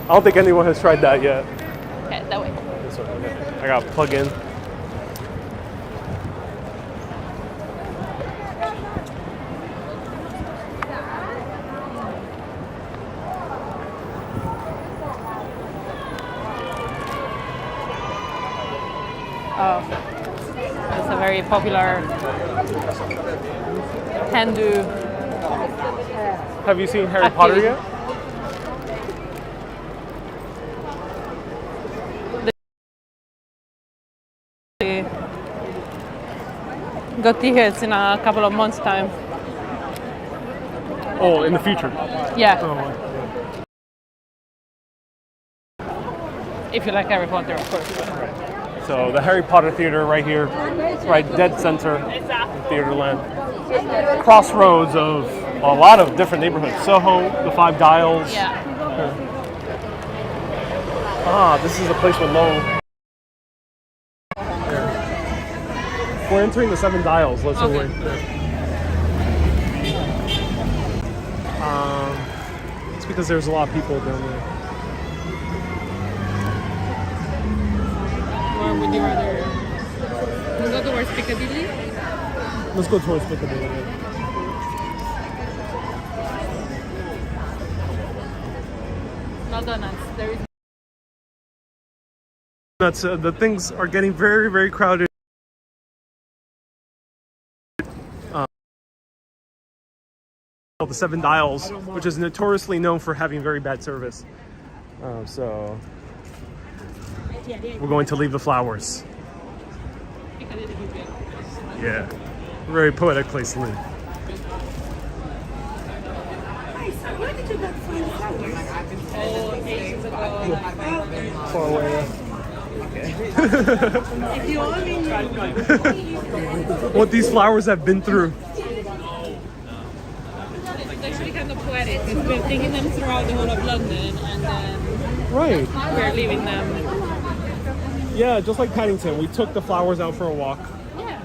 I don't think anyone has tried that yet. Okay, that way. This one, okay. I gotta plug in. very popular Hindu. Have you seen Harry Potter yet? Got tickets in a couple of months' time. Oh, in the future. Yeah, Oh. if you like Harry Potter, of course. So the Harry Potter Theater right here, right dead center in Theaterland. Crossroads of a lot of different neighborhoods. Soho, the Five Dials. Yeah. Ah, this is a place with low. We're entering the Seven Dials. Let's Okay. wait. It's because there's a lot of people down there. Or would you rather go towards Piccadilly? Let's go towards Piccadilly. No donuts. There is. That's the things are getting very, very crowded. The Seven Dials, which is notoriously known for having very bad service. So we're going to leave the flowers. Yeah, very poetic place to live. Where did you go find flowers? Far away. If you only knew. What these flowers have been through. It's actually kind of poetic. We're taking them throughout the whole of London, and then Right. we're leaving them. Yeah, just like Paddington, we took the flowers out for a walk. Yeah.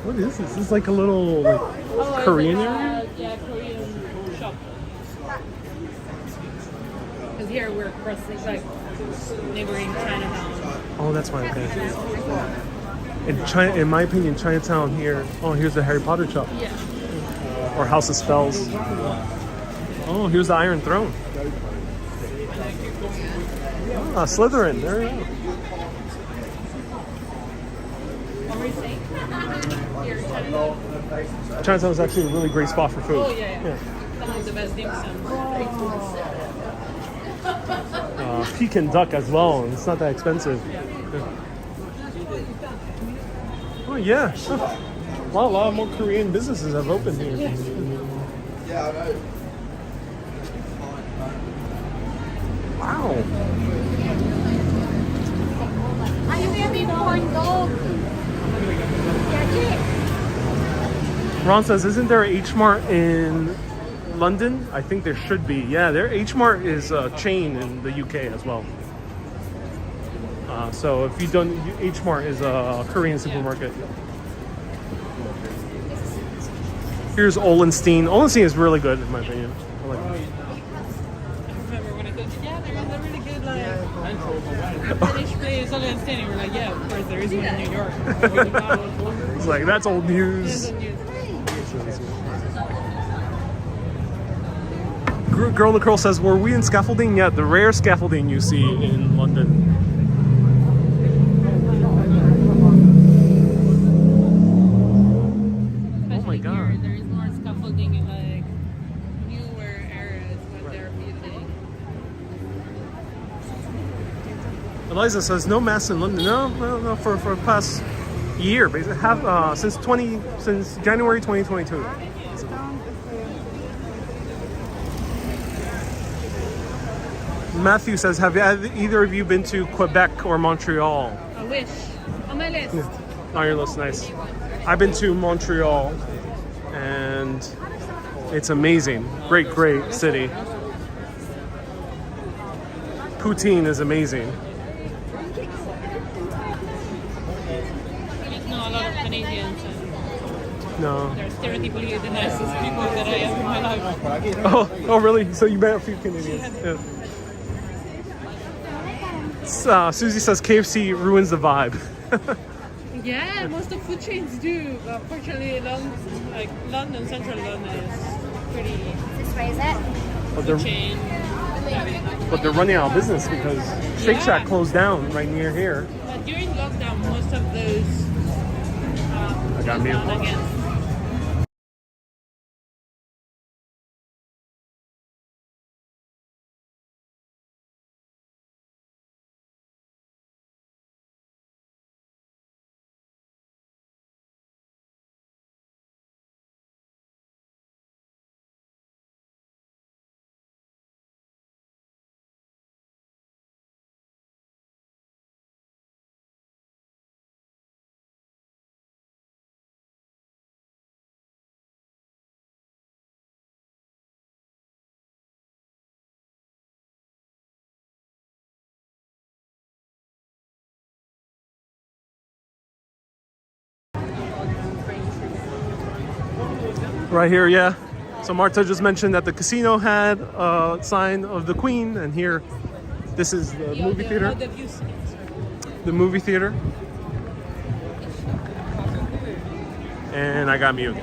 What is this? This is like a little Korean area? Yeah, Korean shop. Because here we're crossing like neighboring Chinatown. Oh, that's fine. Okay. In China, in my opinion, Chinatown here. Oh, here's the Harry Potter shop. Yeah. Or House of Spells. Oh, here's the Iron Throne. Ah, Slytherin. There you go. Chinatown is actually a really great spot for food. Oh yeah. Some of the best dim sum. Peking duck as well, and it's not that expensive. Oh yeah, wow, a lot more Korean businesses have opened here. Yeah, I know. Wow. Are you having corn dog? Ron says, isn't there a H Mart in London? I think there should be. Yeah, their H Mart is a chain in the UK as well. So if you don't, H Mart is a Korean supermarket. Here's Olenstein. Olenstein is really good in my opinion. I like it. Remember when I told you, yeah, there is a really good British place, all standing. We're like, yeah, of course there is one in New York. It's like, that's old news. Girl in the Curl says, were we in scaffolding? Yeah, the rare scaffolding you see in London. Oh my god. Here, there is more scaffolding in like newer areas when they're building. Eliza says, no mass in London. No, for the past year, basically, since January 2022. Matthew says, have either of you been to Quebec or Montreal? I wish. On my list. On your list, nice. I've been to Montreal, and it's amazing. Great city. Poutine is amazing. There's not a lot of Canadians, and No. they're stereotypically the nicest people that I have in my life. Oh, really? So you met a few Canadians? Yeah. Susie says KFC ruins the vibe. Yeah, most of food chains do. But fortunately, London, central London is pretty This way, is it? But chain. they're running out of business because Shake Shack closed down right near here. But during lockdown, most of those I got mute. down again. Right here, yeah. So Marta just mentioned that the casino had a sign of the Queen, and here, this is the movie theater. The movie theater. And I got mute.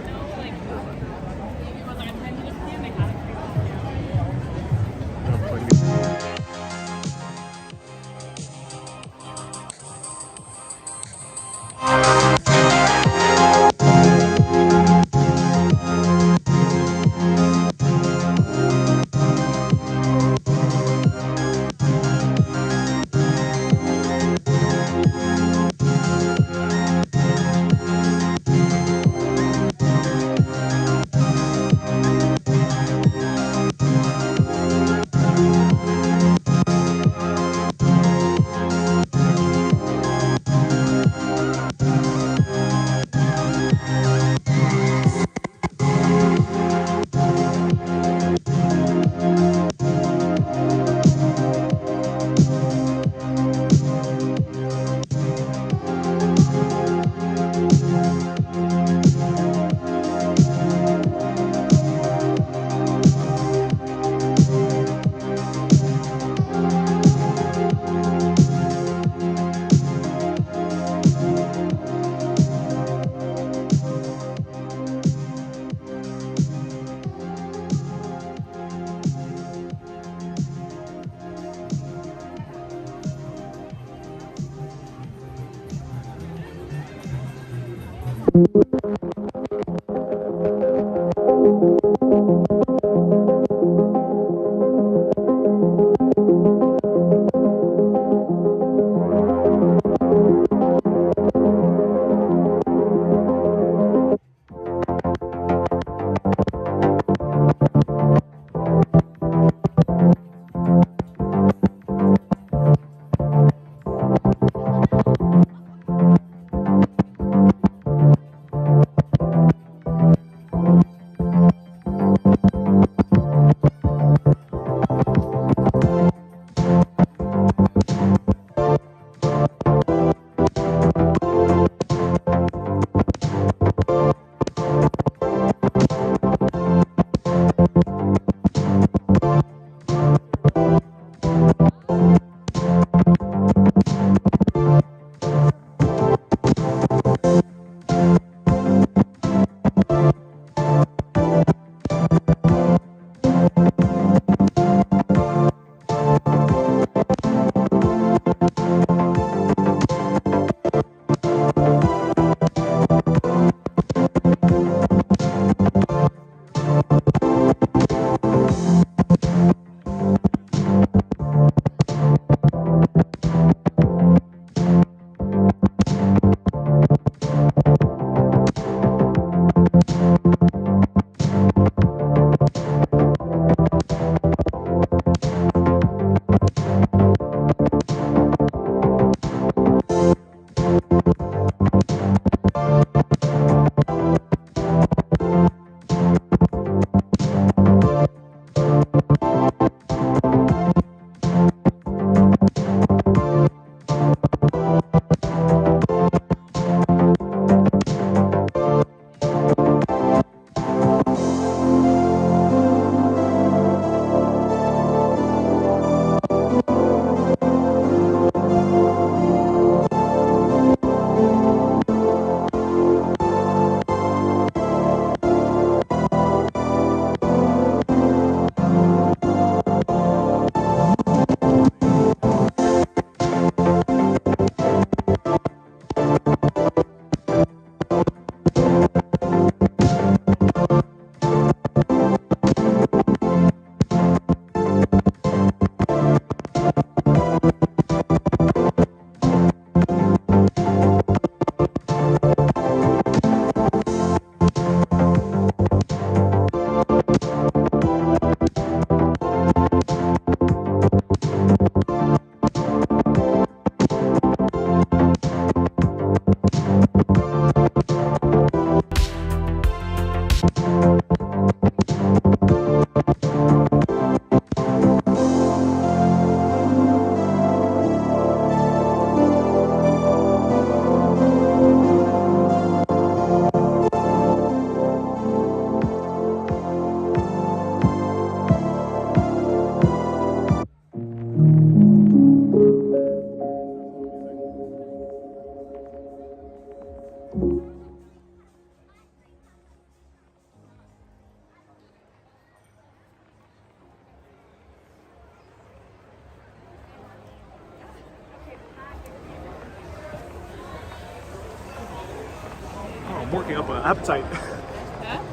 I'm working up an appetite.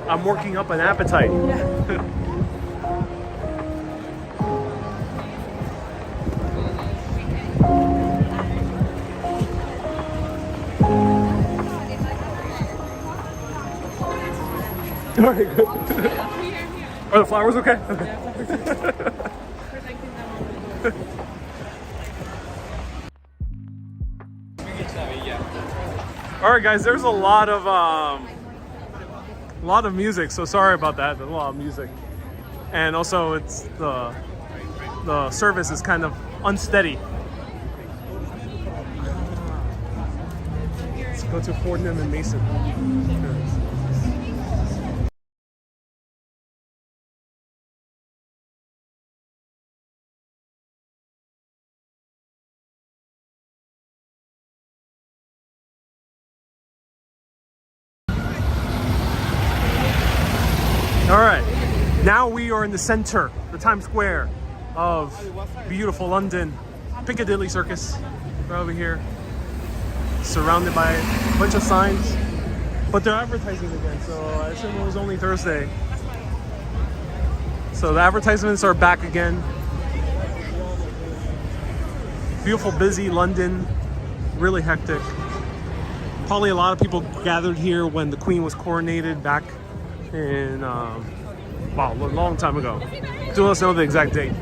I'm working up an appetite. All right, good. Are the flowers okay? Okay. All right, guys. There's a lot of music. So sorry about that. There's a lot of music, and also it's the service is kind of unsteady. Let's go to Fortnum and Mason. All right, now we are in the center, the Times Square of beautiful London, Piccadilly Circus. We're over here, surrounded by a bunch of signs, but they're advertising again, so I assume it was only Thursday. So the advertisements are back again. Beautiful, busy London, really hectic. Probably a lot of people gathered here when the Queen was coronated back in, wow, a long time ago. Do let us know the exact date.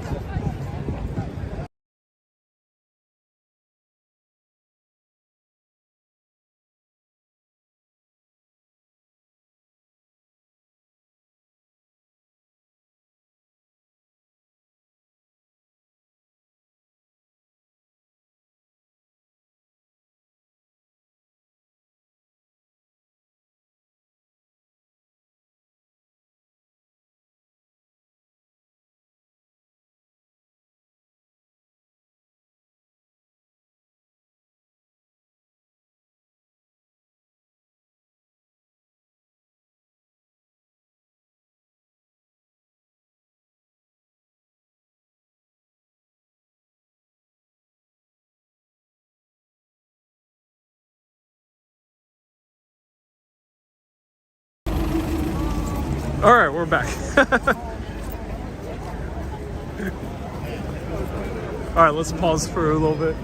All right, we're back. All right, let's pause for a little bit.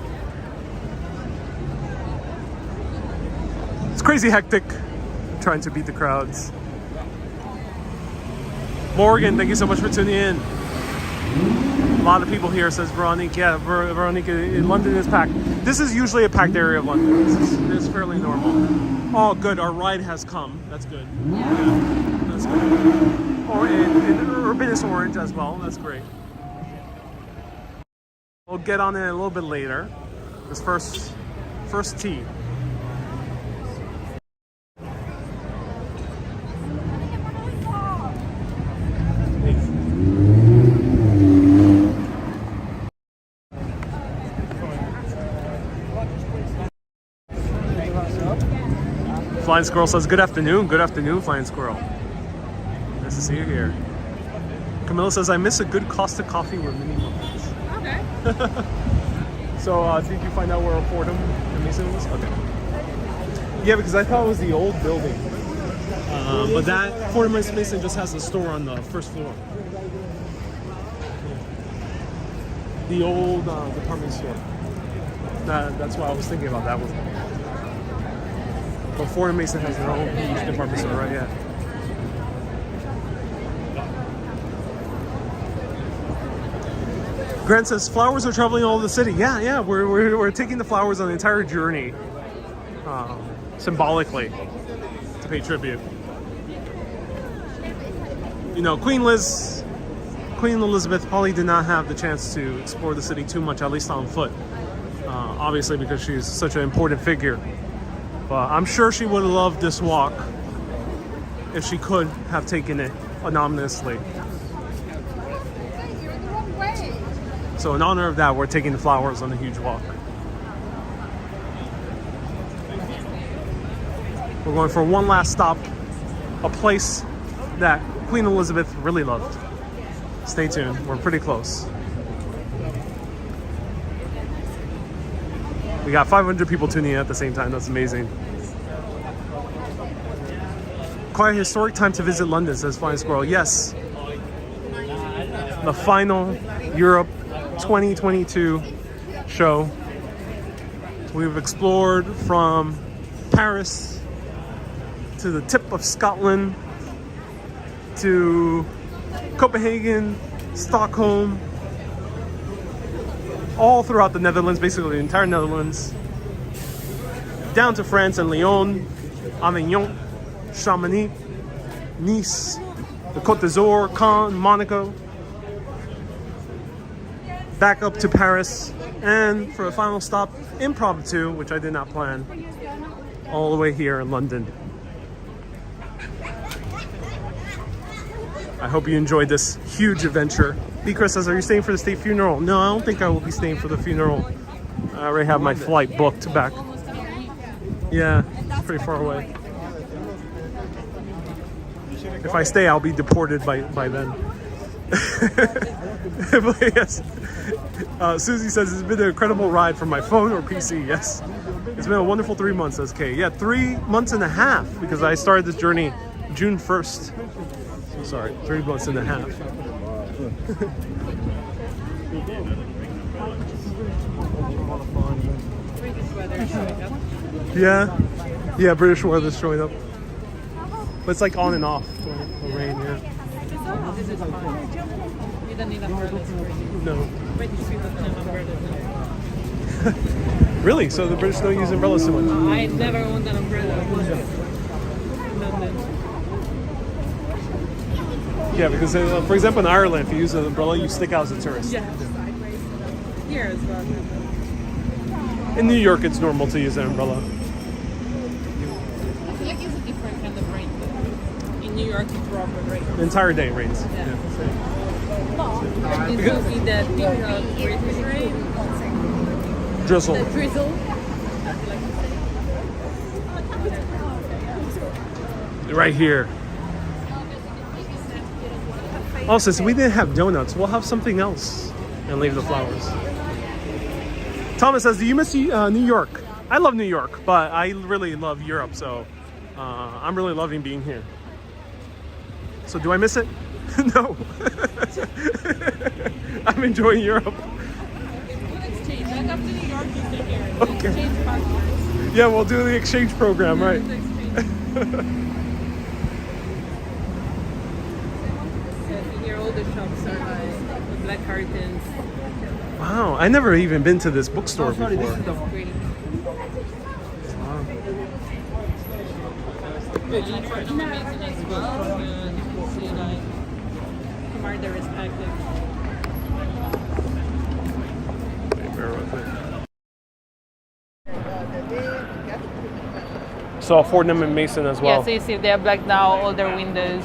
It's crazy hectic, trying to beat the crowds. Morgan, thank you so much for tuning in. A lot of people here, says Veronique. Yeah, Veronique, London is packed. This is usually a packed area of London. This is fairly normal. Oh, good, our ride has come. That's good. Yeah, that's good. Or in Urbanist Orange as well. That's great. We'll get on it a little bit later. This first tea. Flying Squirrel says, good afternoon. Good afternoon, Flying Squirrel. Nice to see you here. Camilla says, I miss a good Costa coffee with mini muffins. Okay. So, did you find out where Fortnum and Mason was? Okay. Yeah, because I thought it was the old building. But that Fortnum and Mason just has a store on the first floor. The old department store. That's why I was thinking about that one. But Fortnum Mason has their own huge department store, right? Yeah. Grant says flowers are traveling all over the city. Yeah. We're taking the flowers on the entire journey, symbolically, to pay tribute. You know, Queen Elizabeth probably did not have the chance to explore the city too much, at least on foot. Obviously, because she's such an important figure. But I'm sure she would have loved this walk if she could have taken it anonymously. So in honor of that, we're taking the flowers on the huge walk. We're going for one last stop, a place that Queen Elizabeth really loved. Stay tuned, we're pretty close. We got 500 people tuning in at the same time. That's amazing. quite a historic time to visit London, says Flying Squirrel. Yes. The final Europe 2022 show. We've explored from Paris to the tip of Scotland to Copenhagen, Stockholm, all throughout the Netherlands, basically the entire Netherlands, down to France and Lyon, Avignon, Chamonix, Nice, the Côte d'Azur, Cannes, Monaco, back up to Paris, and for a final stop, impromptu, which I did not plan, all the way here in London. I hope you enjoyed this huge adventure. B. Chris says, are you staying for the state funeral? No, I don't think I will be staying for the funeral. I already have my flight booked back. Yeah, it's pretty far away. If I stay, I'll be deported by then. But yes. Susie says, it's been an incredible ride from my phone or PC. Yes. It's been a wonderful 3 months, says Kay. Yeah, 3 months and a half, because I started this journey June 1st. So sorry, 3 months and a half. Yeah, British weather's showing up. But it's like on and off, the rain, yeah. This is fine. You don't need umbrellas. No. British people don't have umbrellas. Really? So the British don't use umbrellas so much? I never owned an umbrella. London. Yeah, because for example in Ireland, if you use an umbrella, you stick out as a tourist. Yeah. Here as well. In New York, it's normal to use an umbrella. I feel like it's a different kind of rain. In New York, it's proper rain. The entire day it rains. Yeah. Did you see that typical British rain? Drizzle. The drizzle. Right here. Also, since we didn't have donuts, we'll have something else and leave the flowers. Thomas says, do you miss New York? I love New York, but I really love Europe, so I'm really loving being here. So do I miss it? No. I'm enjoying Europe. Exchange. I come to New York, you stay here. Okay. Exchange passports. Yeah, we'll do the exchange program, right? Here all the shops are like black curtains. Wow, I never even been to this bookstore before. Pretty. Wow. Fortnum amazing as well. And you can see like Commander respected. Bear with me. So Fortnum and Mason as well. Yeah, so you see they have blacked now all their windows.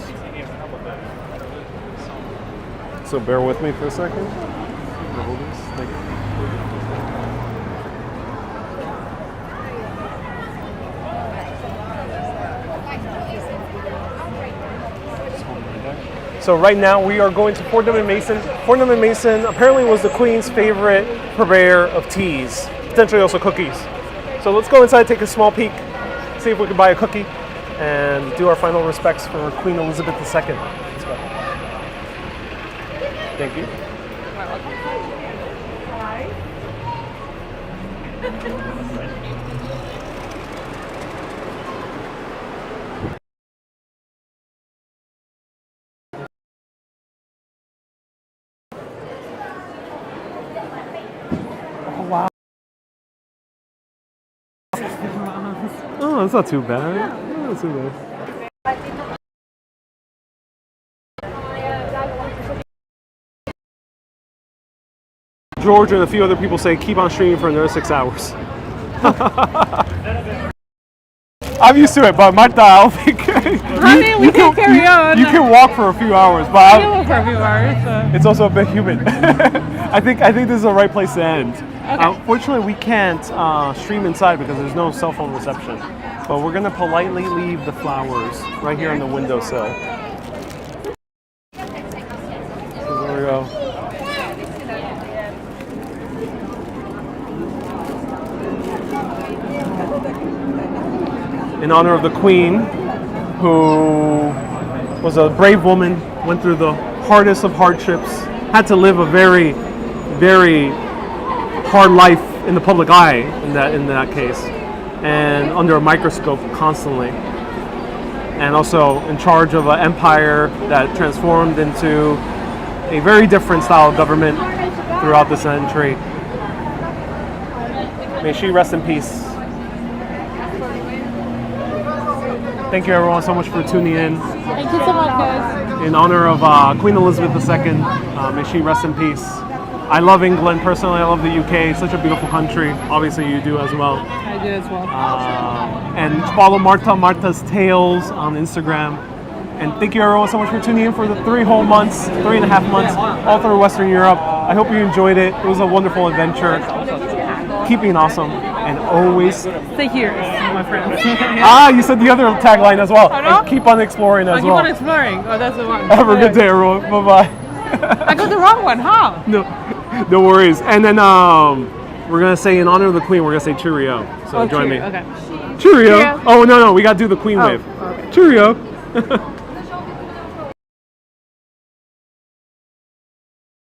So bear with me for a second. Thank you. So right now we are going to Fortnum and Mason. Fortnum and Mason apparently was the Queen's favorite purveyor of teas, potentially also cookies. So let's go inside, take a small peek, see if we can buy a cookie, and do our final respects for Queen Elizabeth II. Let's go. Thank you. Wow. Oh, that's not too bad. Not too bad. George and a few other people say keep on streaming for another 6 hours. I'm used to it, but Marta, I don't think. Honey, we can carry on. You can walk for a few hours, but I can walk for a few hours. it's also a bit humid. I think this is the right place to end. Okay. Fortunately, we can't stream inside because there's no cell phone reception. But we're gonna politely leave the flowers right here on the windowsill. So there we go. In honor of the Queen, who was a brave woman, went through the hardest of hardships, had to live a very, very hard life in the public eye in that case, and under a microscope constantly. And also in charge of an empire that transformed into a very different style of government throughout the century. May she rest in peace. Thank you everyone so much for tuning in. Thank you so much, guys. In honor of Queen Elizabeth II, may she rest in peace. I love England personally, I love the UK, it's such a beautiful country. Obviously you do as well. I do as well. And follow Marta's Tales on Instagram. And thank you everyone so much for tuning in for the 3 whole months, 3.5 months, all through Western Europe. I hope you enjoyed it. It was a wonderful adventure. Keep being awesome and always Stay here, my friends. you said the other tagline as well. Oh, no? And keep on exploring as Keep well. on exploring. Oh, that's the one. Have a good day everyone. Bye bye. I got the wrong one. How? No worries. And then we're gonna say in honor of the Queen, we're gonna say cheerio. So join me. Okay. Cheerio. Cheerio. Oh no, we gotta do the Queen wave. Okay. Cheerio.